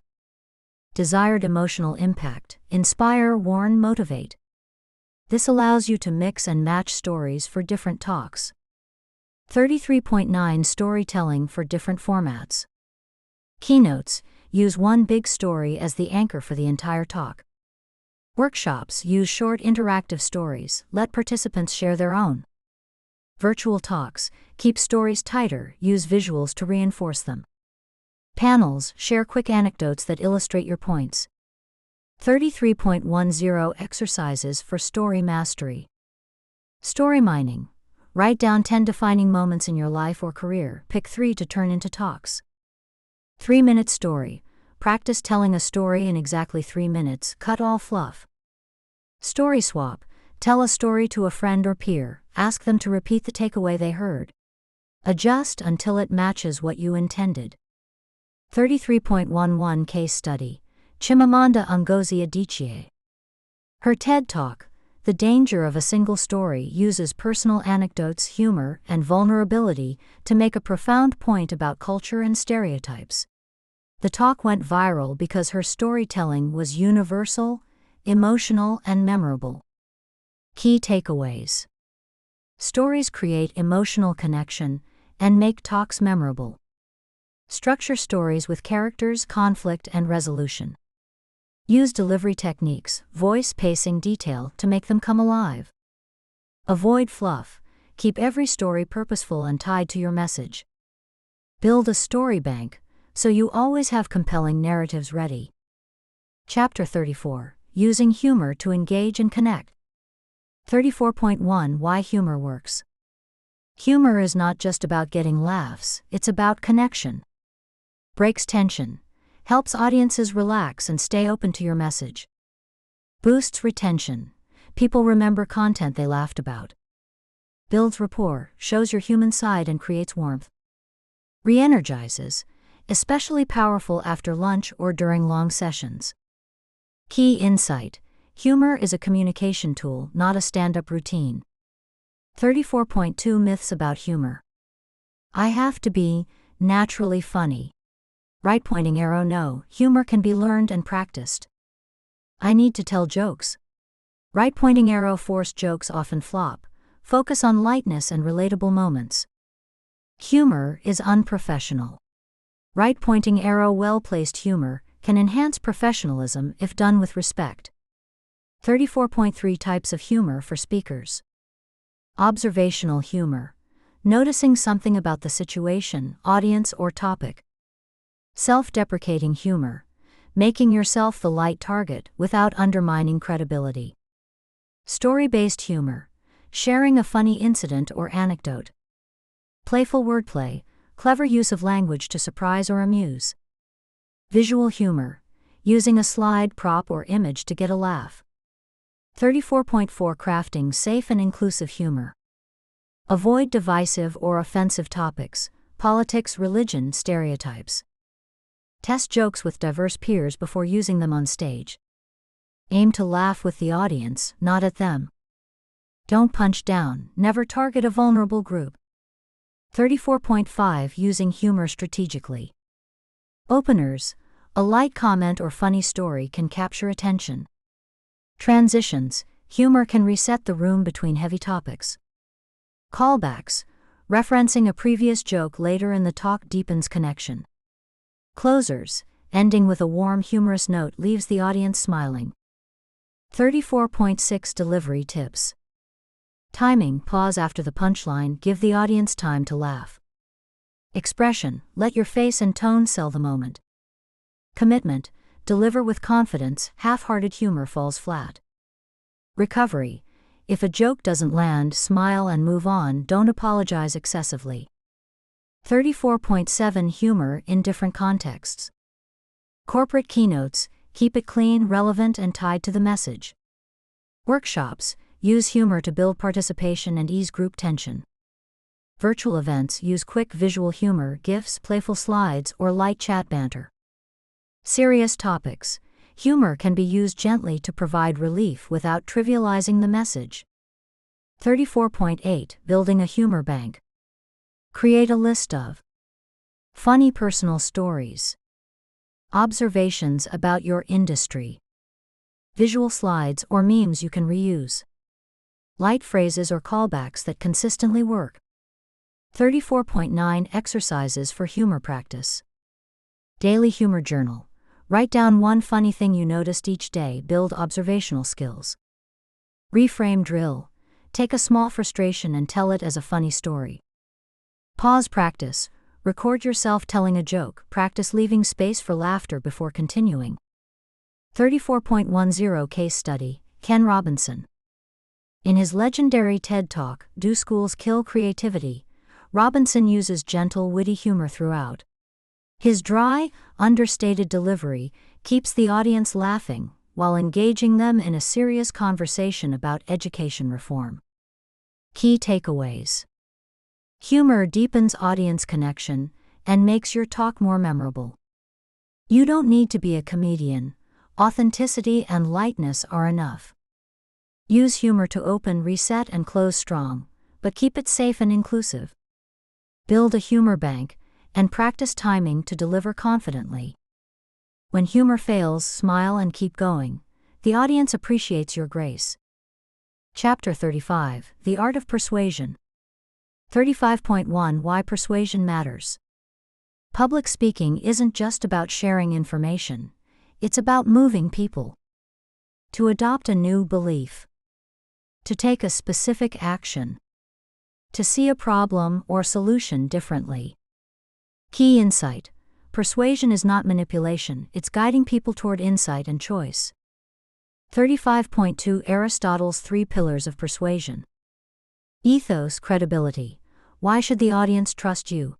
Desired emotional impact. Inspire, warn, motivate. This allows you to mix and match stories for different talks. 33.9 Storytelling for different formats. Keynotes. Use one big story as the anchor for the entire talk. Workshops. Use short interactive stories. Let participants share their own. Virtual talks. Keep stories tighter. Use visuals to reinforce them. Panels. Share quick anecdotes that illustrate your points. 33.10 Exercises for story mastery. Story mining. Write down 10 defining moments in your life or career. Pick 3 to turn into talks. 3-minute story. Practice telling a story in exactly 3 minutes. Cut all fluff. Story swap. Tell a story to a friend or peer. Ask them to repeat the takeaway they heard. Adjust until it matches what you intended. 33.11 Case Study. Chimamanda Ngozi Adichie. Her TED Talk, The Danger of a Single Story, uses personal anecdotes, humor, and vulnerability to make a profound point about culture and stereotypes. The talk went viral because her storytelling was universal, emotional, and memorable. Key takeaways. Stories create emotional connection and make talks memorable. Structure stories with characters, conflict, and resolution. Use delivery techniques, voice, pacing, detail to make them come alive. Avoid fluff. Keep every story purposeful and tied to your message. Build a story bank so you always have compelling narratives ready. Chapter 34. Using humor to engage and connect. 34.1 Why humor works. Humor is not just about getting laughs, it's about connection. Breaks tension. Helps audiences relax and stay open to your message. Boosts retention. People remember content they laughed about. Builds rapport, shows your human side and creates warmth. Re-energizes, especially powerful after lunch or during long sessions. Key insight. Humor is a communication tool, not a stand-up routine. 34.2 Myths about humor. I have to be naturally funny. Right pointing arrow. No, humor can be learned and practiced. I need to tell jokes. Right pointing arrow. Forced jokes often flop. Focus on lightness and relatable moments. Humor is unprofessional. Right pointing arrow. Well-placed humor can enhance professionalism if done with respect. 34.3 Types of humor for speakers. Observational humor. Noticing something about the situation, audience, or topic. Self-deprecating humor. Making yourself the light target without undermining credibility. Story-based humor. Sharing a funny incident or anecdote. Playful wordplay. Clever use of language to surprise or amuse. Visual humor. Using a slide, prop, or image to get a laugh. 34.4 Crafting safe and inclusive humor. Avoid divisive or offensive topics, politics, religion, stereotypes. Test jokes with diverse peers before using them on stage. Aim to laugh with the audience, not at them. Don't punch down, never target a vulnerable group. 34.5 Using humor strategically. Openers. A light comment or funny story can capture attention. Transitions. Humor can reset the room between heavy topics. Callbacks. Referencing a previous joke later in the talk deepens connection. Closers. Ending with a warm, humorous note leaves the audience smiling. 34.6 Delivery tips. Timing. Pause after the punchline, give the audience time to laugh. Expression. Let your face and tone sell the moment. Commitment. Deliver with confidence, half-hearted humor falls flat. Recovery. If a joke doesn't land, smile and move on, don't apologize excessively. 34.7 Humor in different contexts. Corporate keynotes. Keep it clean, relevant, and tied to the message. Workshops. Use humor to build participation and ease group tension. Virtual events. Use quick visual humor, GIFs, playful slides, or light chat banter. Serious topics. Humor can be used gently to provide relief without trivializing the message. 34.8 Building a humor bank. Create a list of funny personal stories, observations about your industry, visual slides or memes you can reuse, light phrases or callbacks that consistently work. 34.9 Exercises for humor practice. Daily humor journal. Write down one funny thing you noticed each day, build observational skills. Reframe drill. Take a small frustration and tell it as a funny story. Pause practice. Record yourself telling a joke, practice leaving space for laughter before continuing. 34.10 Case study, Ken Robinson. In his legendary TED Talk, Do Schools Kill Creativity?, Robinson uses gentle, witty humor throughout. His dry, understated delivery keeps the audience laughing while engaging them in a serious conversation about education reform. Key takeaways. Humor deepens audience connection and makes your talk more memorable. You don't need to be a comedian. Authenticity and lightness are enough. Use humor to open, reset, and close strong, but keep it safe and inclusive. Build a humor bank and practice timing to deliver confidently. When humor fails, smile and keep going. The audience appreciates your grace. Chapter 35, The Art of Persuasion. 35.1 Why Persuasion Matters. Public speaking isn't just about sharing information, it's about moving people. To adopt a new belief. To take a specific action. To see a problem or solution differently. Key insight. Persuasion is not manipulation, it's guiding people toward insight and choice. 35.2 Aristotle's 3 Pillars of Persuasion. Ethos, credibility. Why should the audience trust you?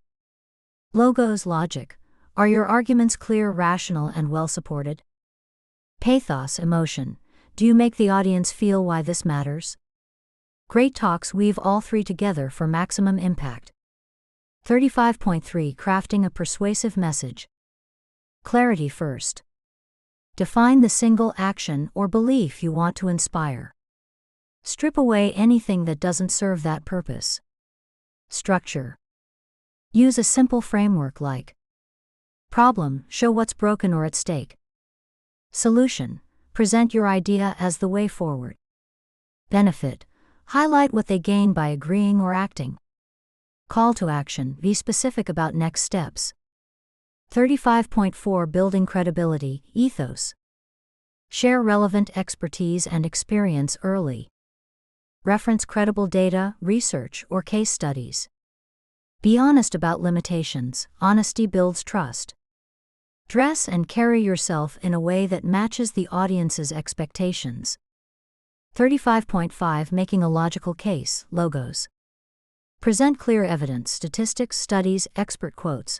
Logos, logic. Are your arguments clear, rational, and well supported? Pathos, emotion. Do you make the audience feel why this matters? Great talks weave all 3 together for maximum impact. 35.3 Crafting a persuasive message. Clarity first. Define the single action or belief you want to inspire. Strip away anything that doesn't serve that purpose. Structure. Use a simple framework like problem, show what's broken or at stake. Solution, present your idea as the way forward. Benefit, highlight what they gain by agreeing or acting. Call to action, be specific about next steps. 35.4 Building credibility, ethos. Share relevant expertise and experience early. Reference credible data, research, or case studies. Be honest about limitations. Honesty builds trust. Dress and carry yourself in a way that matches the audience's expectations. 35.5 Making a logical case, logos. Present clear evidence, statistics, studies, expert quotes.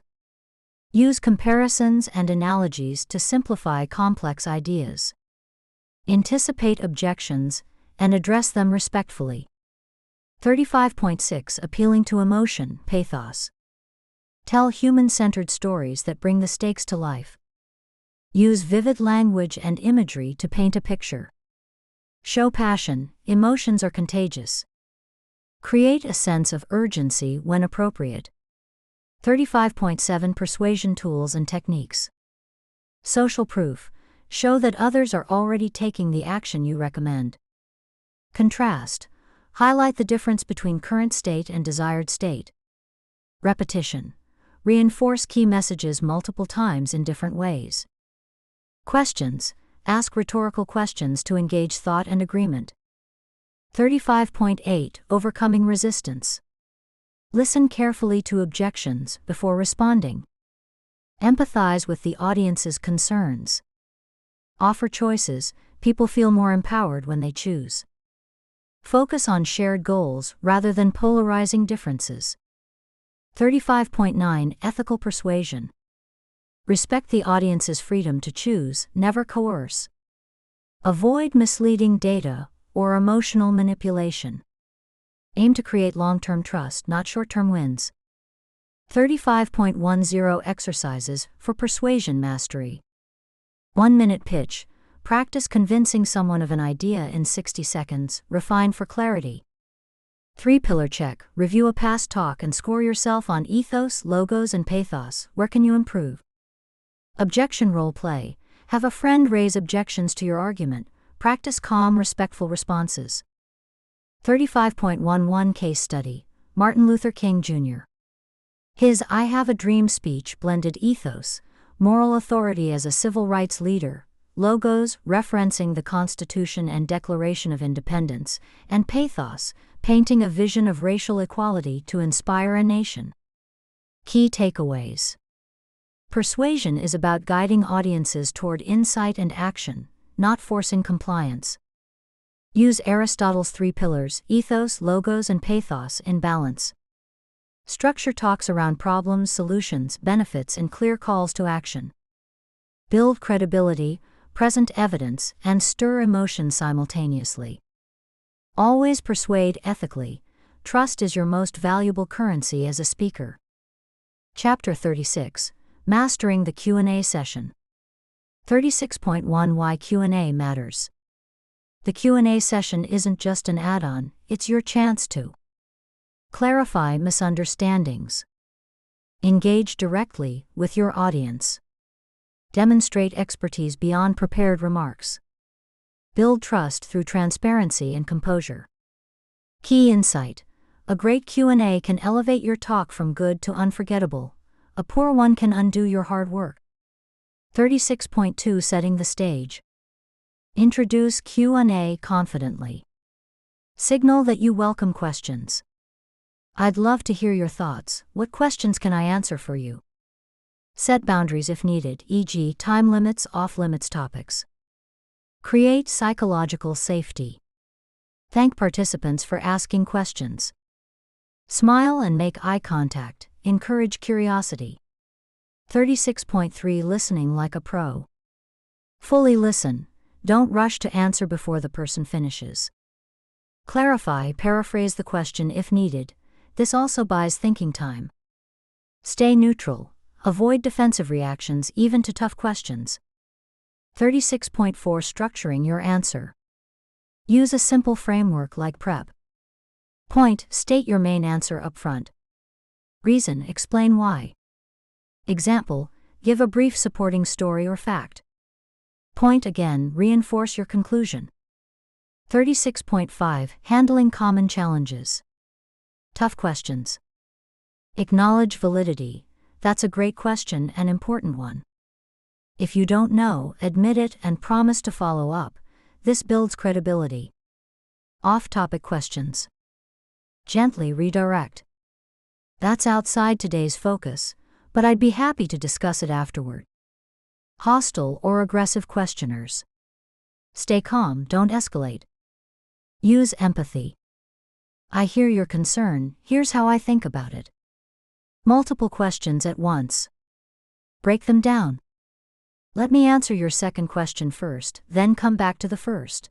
Use comparisons and analogies to simplify complex ideas. Anticipate objections and address them respectfully. 35.6 Appealing to emotion, pathos. Tell human-centered stories that bring the stakes to life. Use vivid language and imagery to paint a picture. Show passion, emotions are contagious. Create a sense of urgency when appropriate. 35.7 Persuasion tools and techniques. Social proof. Show that others are already taking the action you recommend. Contrast. Highlight the difference between current state and desired state. Repetition. Reinforce key messages multiple times in different ways. Questions. Ask rhetorical questions to engage thought and agreement. 35.8 Overcoming resistance. Listen carefully to objections before responding. Empathize with the audience's concerns. Offer choices. People feel more empowered when they choose. Focus on shared goals rather than polarizing differences. 35.9 Ethical persuasion. Respect the audience's freedom to choose, never coerce. Avoid misleading data or emotional manipulation. Aim to create long-term trust, not short-term wins. 35.10 Exercises for persuasion mastery. 1-minute pitch. Practice convincing someone of an idea in 60 seconds, refine for clarity. 3-pillar check. Review a past talk and score yourself on ethos, logos, and pathos. Where can you improve? Objection role play. Have a friend raise objections to your argument. Practice calm, respectful responses. 35.11 Case study. Martin Luther King Jr. His I Have a Dream speech blended ethos, moral authority as a civil rights leader, logos referencing the Constitution and Declaration of Independence, and pathos, painting a vision of racial equality to inspire a nation. Key takeaways. Persuasion is about guiding audiences toward insight and action, not forcing compliance. Use Aristotle's 3 pillars: ethos, logos, and pathos in balance. Structure talks around problems, solutions, benefits, and clear calls to action. Build credibility, present evidence, and stir emotion simultaneously. Always persuade ethically. Trust is your most valuable currency as a speaker. Chapter 36. Mastering the Q&A Session. 36.1 Why Q&A Matters. The Q&A session isn't just an add-on, it's your chance to clarify misunderstandings, engage directly with your audience, demonstrate expertise beyond prepared remarks, build trust through transparency and composure. Key insight: a great Q&A can elevate your talk from good to unforgettable. A poor one can undo your hard work. 36.2 Setting the stage. Introduce Q&A confidently. Signal that you welcome questions. I'd love to hear your thoughts. What questions can I answer for you? Set boundaries if needed, e.g., time limits, off-limits topics. Create psychological safety. Thank participants for asking questions. Smile and make eye contact. Encourage curiosity. 36.3 Listening like a pro. Fully listen. Don't rush to answer before the person finishes. Clarify, paraphrase the question if needed. This also buys thinking time. Stay neutral. Avoid defensive reactions even to tough questions. 36.4 Structuring your answer. Use a simple framework like prep. Point, state your main answer up front. Reason, explain why. Example, give a brief supporting story or fact. Point again, reinforce your conclusion. 36.5 Handling common challenges. Tough questions. Acknowledge validity. That's a great question, an important one. If you don't know, admit it and promise to follow up. This builds credibility. Off-topic questions. Gently redirect. That's outside today's focus, but I'd be happy to discuss it afterward. Hostile or aggressive questioners. Stay calm, don't escalate. Use empathy. I hear your concern, here's how I think about it. Multiple questions at once. Break them down. Let me answer your second question first, then come back to the first.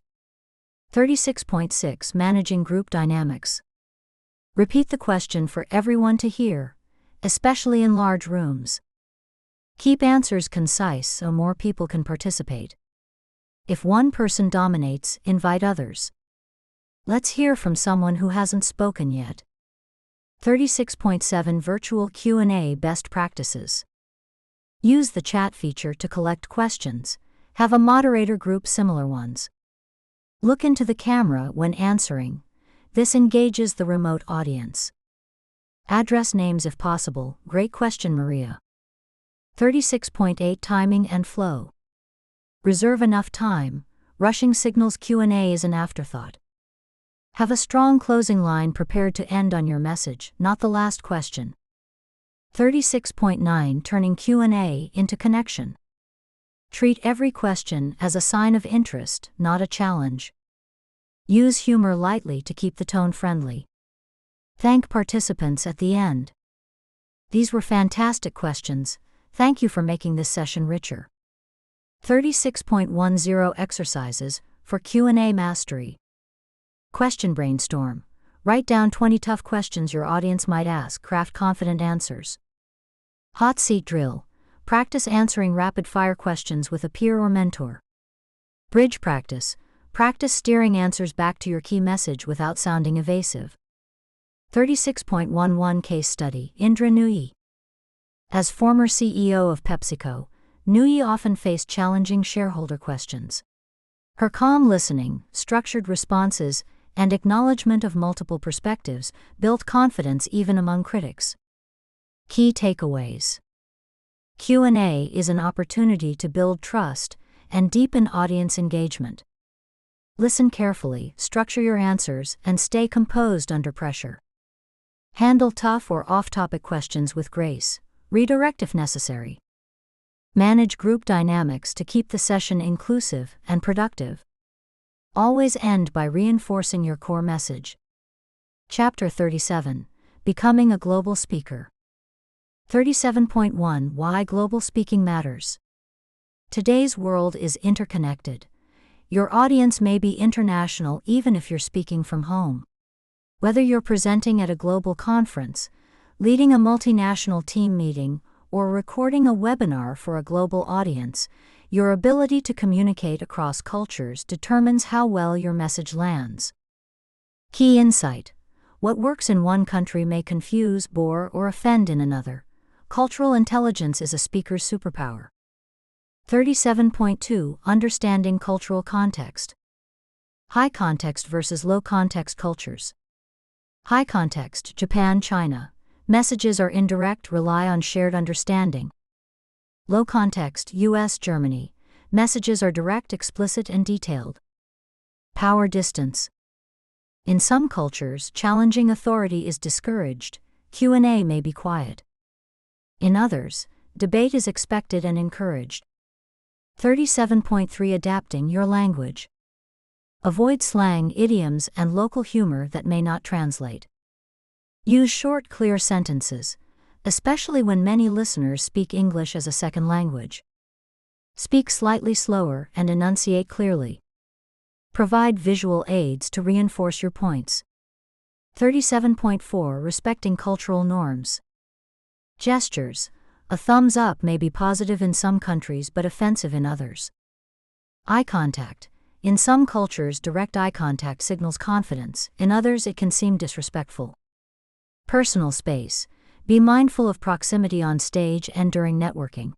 36.6 Managing group dynamics. Repeat the question for everyone to hear, especially in large rooms. Keep answers concise so more people can participate. If one person dominates, invite others. Let's hear from someone who hasn't spoken yet. 36.7 Virtual Q&A Best Practices. Use the chat feature to collect questions. Have a moderator group similar ones. Look into the camera when answering. This engages the remote audience. Address names if possible. Great question, Maria. 36.8 Timing and flow. Reserve enough time. Rushing signals Q&A is an afterthought. Have a strong closing line prepared to end on your message, not the last question. 36.9 Turning Q&A into connection. Treat every question as a sign of interest, not a challenge. Use humor lightly to keep the tone friendly. Thank participants at the end. These were fantastic questions. Thank you for making this session richer. 36.10 Exercises for Q&A Mastery. Question brainstorm. Write down 20 tough questions your audience might ask. Craft confident answers. Hot seat drill. Practice answering rapid-fire questions with a peer or mentor. Bridge practice. Practice steering answers back to your key message without sounding evasive. 36.11 Case study. Indra Nooyi. As former CEO of PepsiCo, Nooyi often faced challenging shareholder questions. Her calm listening, structured responses, and acknowledgement of multiple perspectives built confidence even among critics. Key takeaways. Q&A is an opportunity to build trust and deepen audience engagement. Listen carefully, structure your answers, and stay composed under pressure. Handle tough or off-topic questions with grace. Redirect if necessary. Manage group dynamics to keep the session inclusive and productive. Always end by reinforcing your core message. Chapter 37. Becoming a Global Speaker. 37.1 Why Global Speaking Matters. Today's world is interconnected. Your audience may be international even if you're speaking from home. Whether you're presenting at a global conference, leading a multinational team meeting, or recording a webinar for a global audience, your ability to communicate across cultures determines how well your message lands. Key insight: what works in one country may confuse, bore, or offend in another. Cultural intelligence is a speaker's superpower. 37.2 Understanding cultural context. High context versus low context cultures. High context, Japan, China. Messages are indirect, rely on shared understanding. Low context, US, Germany. Messages are direct, explicit, and detailed. Power distance. In some cultures, challenging authority is discouraged. Q&A may be quiet. In others, debate is expected and encouraged. 37.3 Adapting your language. Avoid slang, idioms, and local humor that may not translate. Use short, clear sentences, especially when many listeners speak English as a second language. Speak slightly slower and enunciate clearly. Provide visual aids to reinforce your points. 37.4 Respecting cultural norms. Gestures. A thumbs up may be positive in some countries but offensive in others. Eye contact. In some cultures, direct eye contact signals confidence, in others it can seem disrespectful. Personal space. Be mindful of proximity on stage and during networking.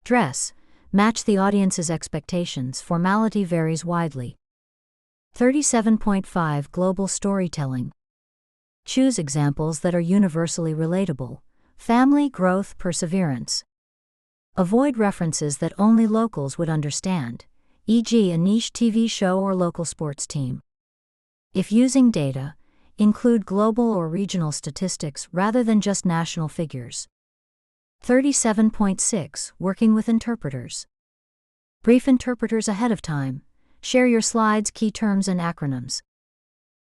Dress. Match the audience's expectations, formality varies widely. 37.5 Global storytelling. Choose examples that are universally relatable. Family, growth, perseverance. Avoid references that only locals would understand, e.g., a niche TV show or local sports team. If using data, include global or regional statistics rather than just national figures. 37.6 Working with interpreters. Brief interpreters ahead of time. Share your slides, key terms, and acronyms.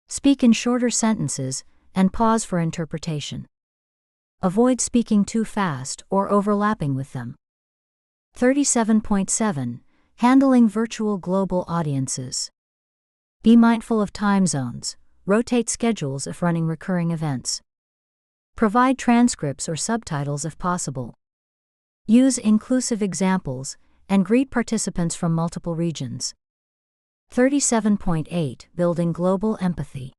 Speak in shorter sentences and pause for interpretation. Avoid speaking too fast or overlapping with them. 37.7 Handling virtual global audiences. Be mindful of time zones. Rotate schedules if running recurring events. Provide transcripts or subtitles if possible. Use inclusive examples and greet participants from multiple regions. 37.8 Building global empathy.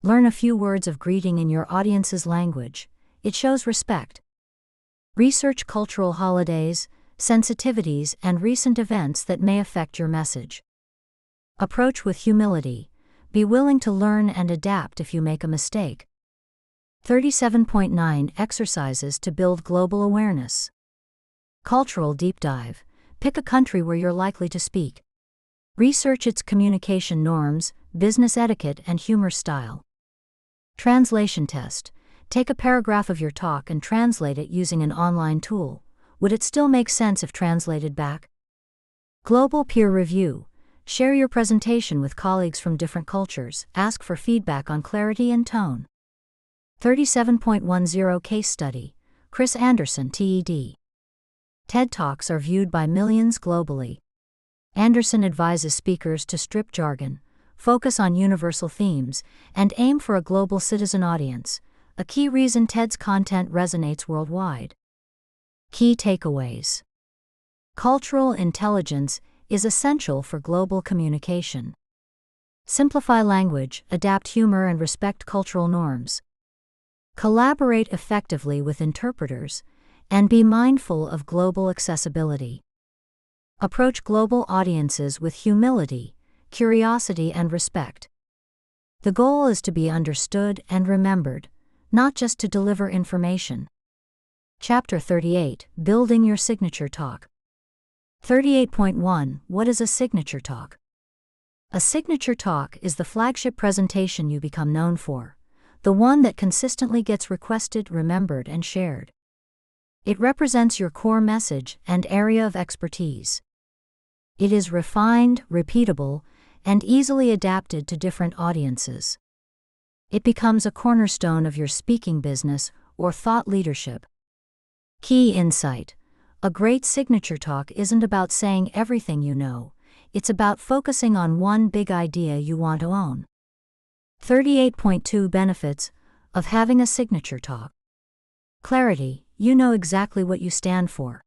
Learn a few words of greeting in your audience's language. It shows respect. Research cultural holidays, sensitivities, and recent events that may affect your message. Approach with humility. Be willing to learn and adapt if you make a mistake. 37.9 Exercises to build global awareness. Cultural deep dive. Pick a country where you're likely to speak. Research its communication norms, business etiquette, and humor style. Translation test. Take a paragraph of your talk and translate it using an online tool. Would it still make sense if translated back? Global peer review. Share your presentation with colleagues from different cultures. Ask for feedback on clarity and tone. 37.10 Case study. Chris Anderson, TED. TED Talks are viewed by millions globally. Anderson advises speakers to strip jargon, focus on universal themes, and aim for a global citizen audience, a key reason TED's content resonates worldwide. Key takeaways. Cultural intelligence is essential for global communication. Simplify language, adapt humor, and respect cultural norms. Collaborate effectively with interpreters, and be mindful of global accessibility. Approach global audiences with humility, curiosity, and respect. The goal is to be understood and remembered, not just to deliver information. Chapter 38 Building your signature talk. 38.1 What is a signature talk? A signature talk is the flagship presentation you become known for, the one that consistently gets requested, remembered, and shared. It represents your core message and area of expertise. It is refined, repeatable, and easily adapted to different audiences. It becomes a cornerstone of your speaking business or thought leadership. Key insight: a great signature talk isn't about saying everything you know, it's about focusing on one big idea you want to own. 38.2 Benefits of having a signature talk. Clarity: you know exactly what you stand for.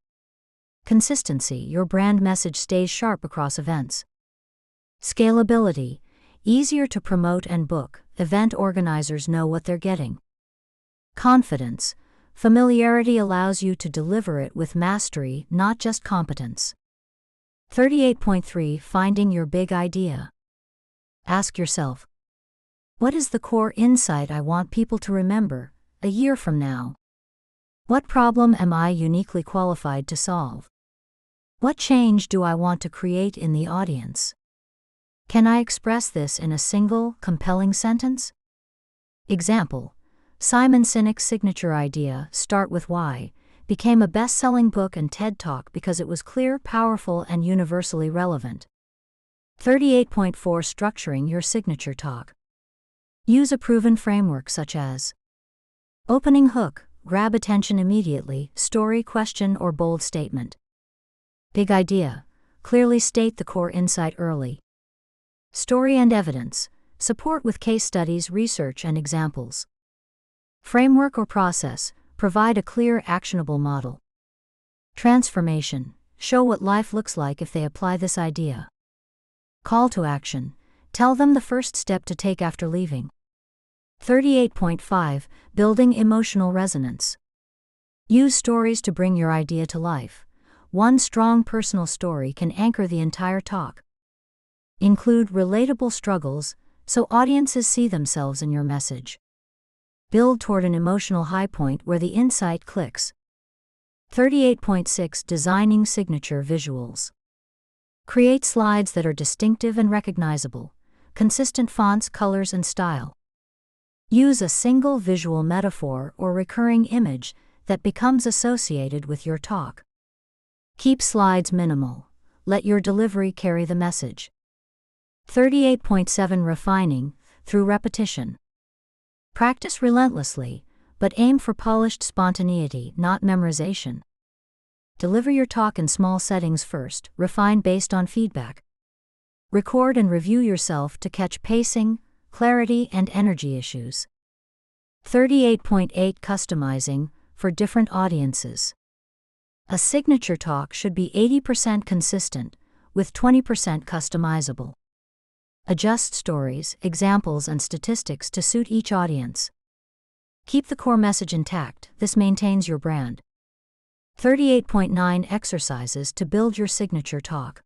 Consistency: your brand message stays sharp across events. Scalability: easier to promote and book, event organizers know what they're getting. Confidence: familiarity allows you to deliver it with mastery, not just competence. 38.3 Finding your big idea. Ask yourself, what is the core insight I want people to remember a year from now? What problem am I uniquely qualified to solve? What change do I want to create in the audience? Can I express this in a single, compelling sentence? Example: Simon Sinek's signature idea, Start with Why, became a best-selling book and TED Talk because it was clear, powerful, and universally relevant. 38.4 Structuring your signature talk. Use a proven framework such as opening hook, grab attention immediately, story, question, or bold statement. Big idea, clearly state the core insight early. Story and evidence, support with case studies, research, and examples. Framework or process, provide a clear, actionable model. Transformation, show what life looks like if they apply this idea. Call to action, tell them the first step to take after leaving. 38.5 Building emotional resonance. Use stories to bring your idea to life. One strong personal story can anchor the entire talk. Include relatable struggles, so audiences see themselves in your message. Build toward an emotional high point where the insight clicks. 38.6 Designing signature visuals. Create slides that are distinctive and recognizable, consistent fonts, colors, and style. Use a single visual metaphor or recurring image that becomes associated with your talk. Keep slides minimal. Let your delivery carry the message. 38.7 Refining through repetition. Practice relentlessly, but aim for polished spontaneity, not memorization. Deliver your talk in small settings first, refine based on feedback. Record and review yourself to catch pacing, clarity, and energy issues. 38.8 Customizing for different audiences. A signature talk should be 80% consistent, with 20% customizable. Adjust stories, examples, and statistics to suit each audience. Keep the core message intact, this maintains your brand. 38.9 Exercises to build your signature talk.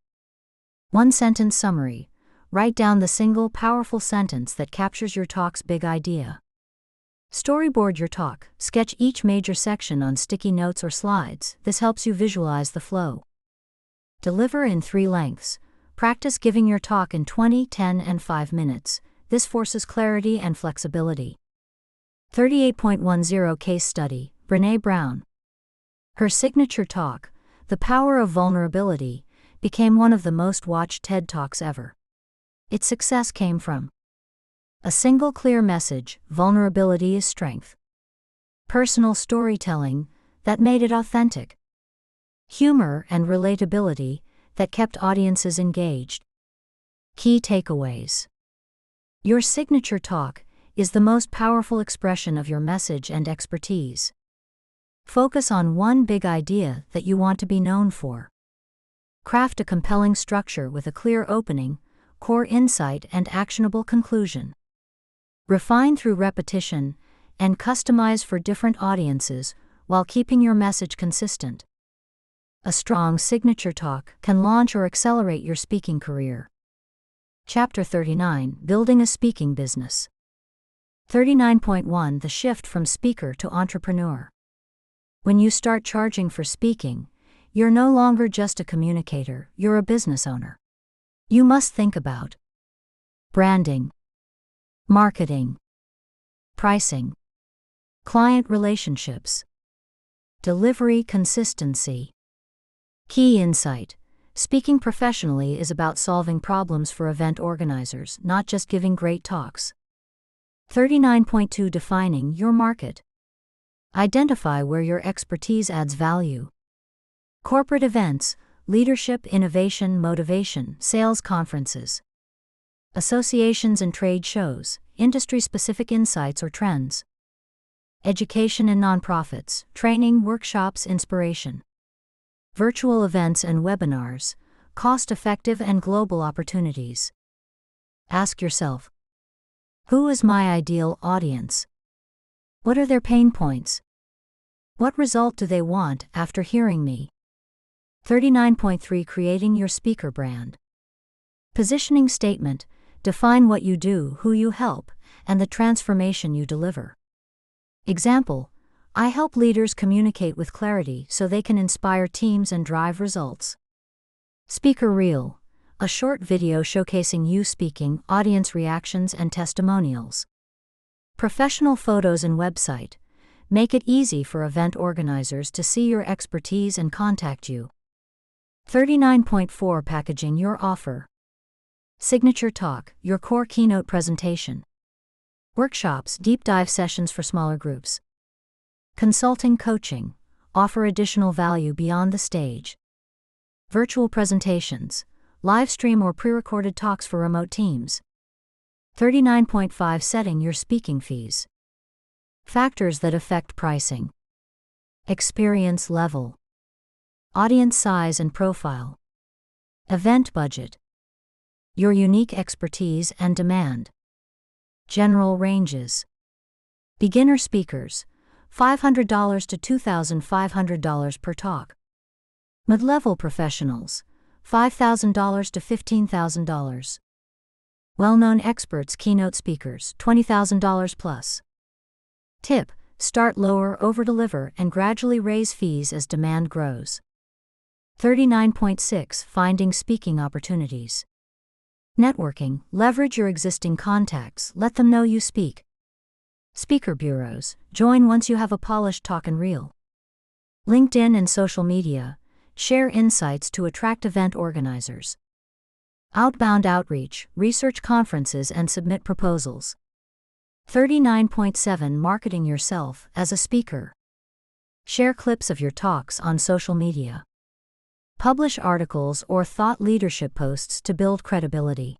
One-sentence summary. Write down the single, powerful sentence that captures your talk's big idea. Storyboard your talk. Sketch each major section on sticky notes or slides. This helps you visualize the flow. Deliver in 3 lengths. Practice giving your talk in 20, 10, and 5 minutes. This forces clarity and flexibility. 38.10 Case Study. Brené Brown. Her signature talk, The Power of Vulnerability, became one of the most watched TED Talks ever. Its success came from a single clear message: vulnerability is strength. Personal storytelling that made it authentic. Humor and relatability that kept audiences engaged. Key takeaways. Your signature talk is the most powerful expression of your message and expertise. Focus on one big idea that you want to be known for. Craft a compelling structure with a clear opening, core insight, and actionable conclusion. Refine through repetition and customize for different audiences while keeping your message consistent. A strong signature talk can launch or accelerate your speaking career. Chapter 39: Building a Speaking Business. 39.1 The shift from speaker to entrepreneur. When you start charging for speaking, you're no longer just a communicator, you're a business owner. You must think about branding, marketing, pricing, client relationships, delivery consistency. Key insight: Speaking professionally is about solving problems for event organizers, not just giving great talks. 39.2 Defining your market. Identify where your expertise adds value. Corporate events, leadership, innovation, motivation, sales conferences, associations and trade shows, industry-specific insights or trends. Education and nonprofits, training, workshops, inspiration. Virtual events and webinars, cost-effective and global opportunities. Ask yourself, who is my ideal audience? What are their pain points? What result do they want after hearing me? 39.3 Creating your speaker brand. Positioning statement. Define what you do, who you help, and the transformation you deliver. Example: I help leaders communicate with clarity so they can inspire teams and drive results. Speaker reel. A short video showcasing you speaking, audience reactions and testimonials. Professional photos and website. Make it easy for event organizers to see your expertise and contact you. 39.4 Packaging your offer. Signature talk, your core keynote presentation. Workshops, deep dive sessions for smaller groups. Consulting, coaching, offer additional value beyond the stage. Virtual presentations, live stream or pre-recorded talks for remote teams. 39.5 Setting your speaking fees. Factors that affect pricing. Experience level. Audience size and profile. Event budget. Your unique expertise and demand. General ranges. Beginner speakers, $500 to $2,500 per talk. Mid-level professionals, $5,000 to $15,000. Well-known experts, keynote speakers, $20,000 plus. Tip: start lower, over-deliver, and gradually raise fees as demand grows. 39.6 Finding speaking opportunities. Networking. Leverage your existing contacts, let them know you speak. Speaker bureaus. Join once you have a polished talk and reel. LinkedIn and social media. Share insights to attract event organizers. Outbound outreach. Research conferences and submit proposals. 39.7 Marketing yourself as a speaker. Share clips of your talks on social media. Publish articles or thought leadership posts to build credibility.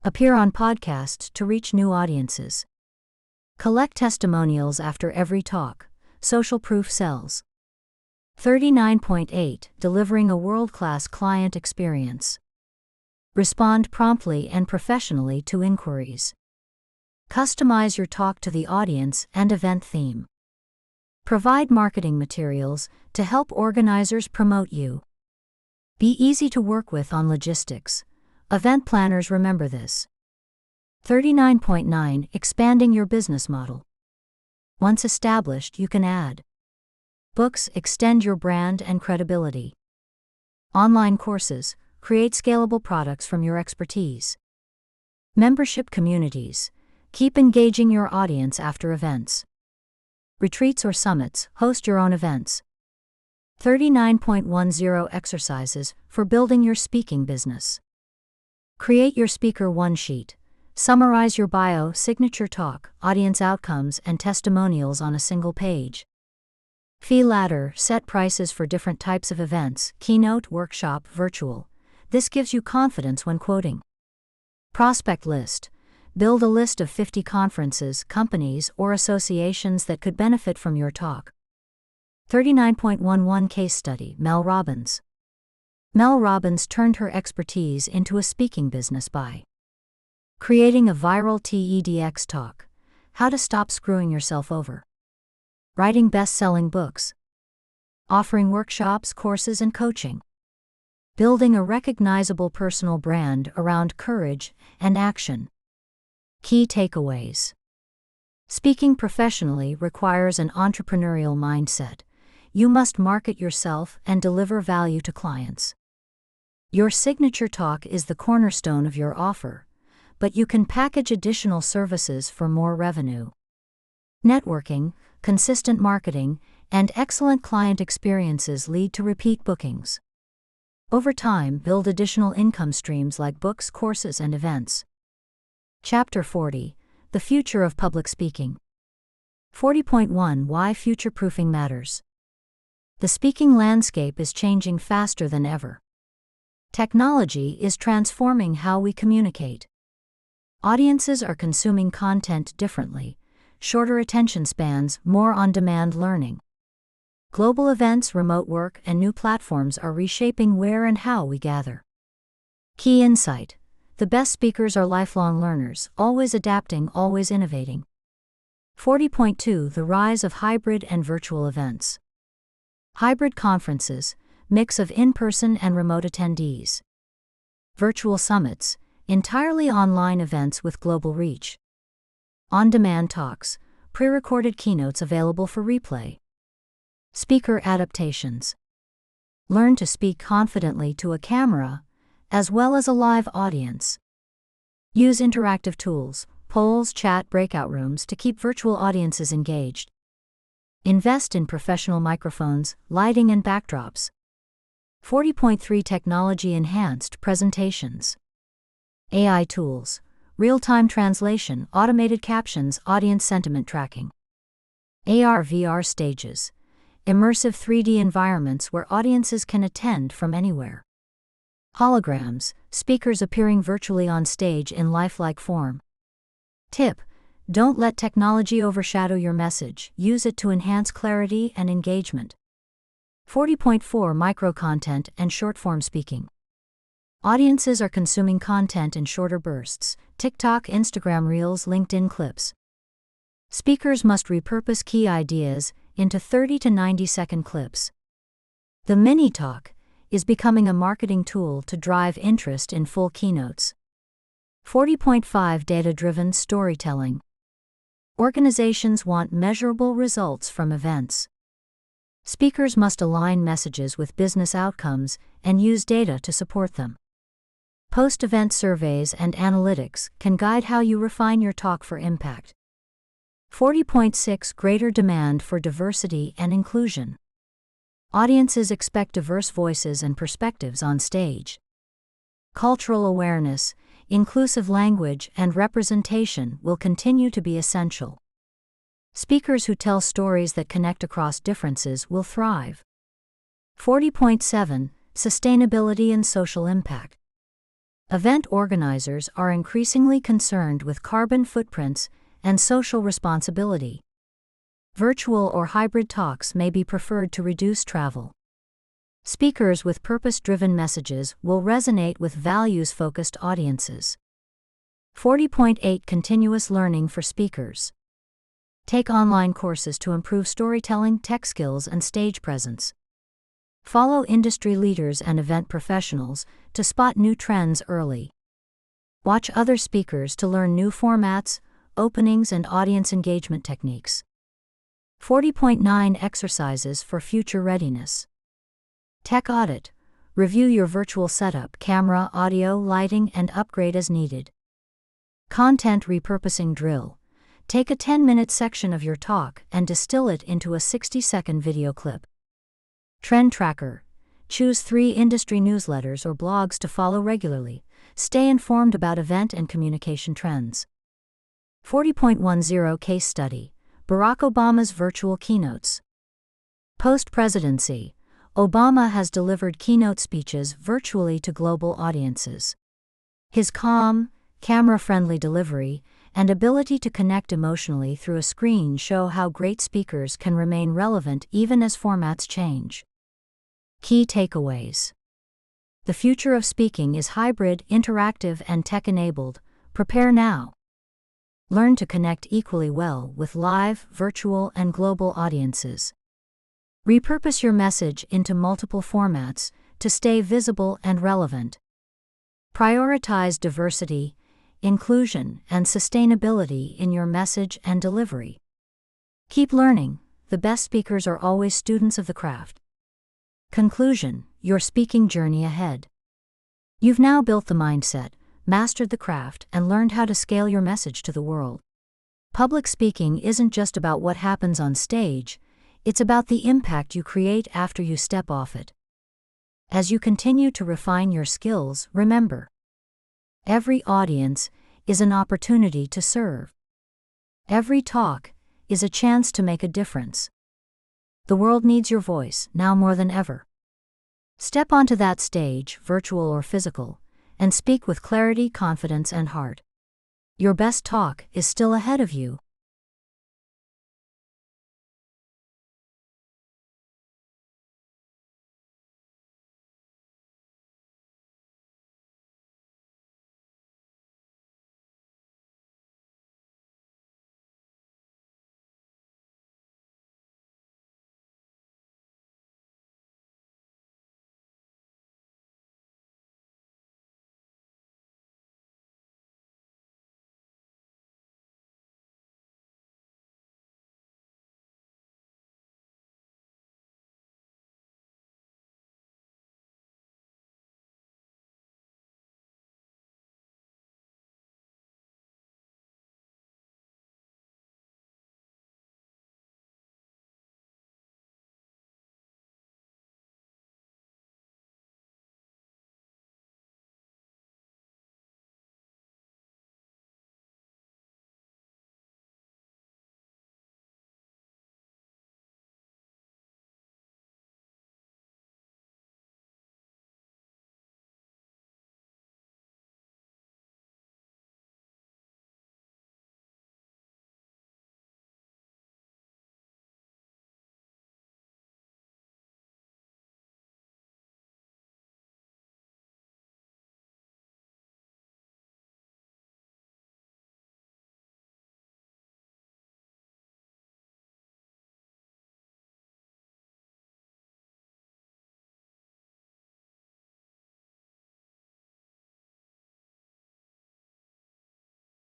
Appear on podcasts to reach new audiences. Collect testimonials after every talk. Social proof sells. 39.8 Delivering a world-class client experience. Respond promptly and professionally to inquiries. Customize your talk to the audience and event theme. Provide marketing materials to help organizers promote you. Be easy to work with on logistics. Event planners remember this. 39.9 Expanding your business model. Once established, you can add books, extend your brand and credibility. Online courses, create scalable products from your expertise. Membership communities, keep engaging your audience after events. Retreats or summits, host your own events. 39.10 Exercises for building your speaking business. Create your speaker one-sheet. Summarize your bio, signature talk, audience outcomes, and testimonials on a single page. Fee ladder. Set prices for different types of events, keynote, workshop, virtual. This gives you confidence when quoting. Prospect list. Build a list of 50 conferences, companies, or associations that could benefit from your talk. 39.11 Case study. Mel Robbins. Mel Robbins turned her expertise into a speaking business by creating a viral TEDx talk, How to Stop Screwing Yourself Over. Writing best-selling books. Offering workshops, courses, and coaching. Building a recognizable personal brand around courage and action. Key takeaways. Speaking professionally requires an entrepreneurial mindset. You must market yourself and deliver value to clients. Your signature talk is the cornerstone of your offer, but you can package additional services for more revenue. Networking, consistent marketing, and excellent client experiences lead to repeat bookings. Over time, build additional income streams like books, courses, and events. Chapter 40: The Future of Public Speaking. 40.1 Why Future-Proofing Matters. The speaking landscape is changing faster than ever. Technology is transforming how we communicate. Audiences are consuming content differently, shorter attention spans, more on-demand learning. Global events, remote work, and new platforms are reshaping where and how we gather. Key insight: the best speakers are lifelong learners, always adapting, always innovating. 40.2 The Rise of Hybrid and Virtual Events. Hybrid conferences, mix of in-person and remote attendees. Virtual summits, entirely online events with global reach. On-demand talks, pre-recorded keynotes available for replay. Speaker adaptations. Learn to speak confidently to a camera, as well as a live audience. Use interactive tools, polls, chat, breakout rooms to keep virtual audiences engaged. Invest in professional microphones, lighting, and backdrops. 40.3 Technology-enhanced presentations. AI tools, real-time translation, automated captions, audience sentiment tracking. AR/VR stages, immersive 3D environments where audiences can attend from anywhere. Holograms, speakers appearing virtually on stage in lifelike form. Tip: don't let technology overshadow your message, use it to enhance clarity and engagement. 40.4 Micro-content and short-form speaking. Audiences are consuming content in shorter bursts: TikTok, Instagram Reels, LinkedIn clips. Speakers must repurpose key ideas into 30 to 90-second clips. The mini-talk is becoming a marketing tool to drive interest in full keynotes. 40.5 Data-driven storytelling. Organizations want measurable results from events. Speakers must align messages with business outcomes and use data to support them. Post-event surveys and analytics can guide how you refine your talk for impact. 40.6 Greater demand for diversity and inclusion. Audiences expect diverse voices and perspectives on stage. Cultural awareness, inclusive language, and representation will continue to be essential. Speakers who tell stories that connect across differences will thrive. 40.7 Sustainability and social impact. Event organizers are increasingly concerned with carbon footprints and social responsibility. Virtual or hybrid talks may be preferred to reduce travel. Speakers with purpose-driven messages will resonate with values-focused audiences. 40.8 Continuous learning for speakers. Take online courses to improve storytelling, tech skills, and stage presence. Follow industry leaders and event professionals to spot new trends early. Watch other speakers to learn new formats, openings, and audience engagement techniques. 40.9 Exercises for future readiness. Tech audit. Review your virtual setup, camera, audio, lighting, and upgrade as needed. Content repurposing drill. Take a 10-minute section of your talk and distill it into a 60-second video clip. Trend tracker. Choose 3 industry newsletters or blogs to follow regularly. Stay informed about event and communication trends. 40.10 Case study. Barack Obama's virtual keynotes. Post-presidency, Obama has delivered keynote speeches virtually to global audiences. His calm, camera-friendly delivery and ability to connect emotionally through a screen show how great speakers can remain relevant even as formats change. Key takeaways. The future of speaking is hybrid, interactive, and tech-enabled. Prepare now. Learn to connect equally well with live, virtual, and global audiences. Repurpose your message into multiple formats to stay visible and relevant. Prioritize diversity, inclusion, and sustainability in your message and delivery. Keep learning. The best speakers are always students of the craft. Conclusion: your speaking journey ahead. You've now built the mindset, mastered the craft, and learned how to scale your message to the world. Public speaking isn't just about what happens on stage, it's about the impact you create after you step off it. As you continue to refine your skills, remember, every audience is an opportunity to serve. Every talk is a chance to make a difference. The world needs your voice now more than ever. Step onto that stage, virtual or physical, and speak with clarity, confidence, and heart. Your best talk is still ahead of you.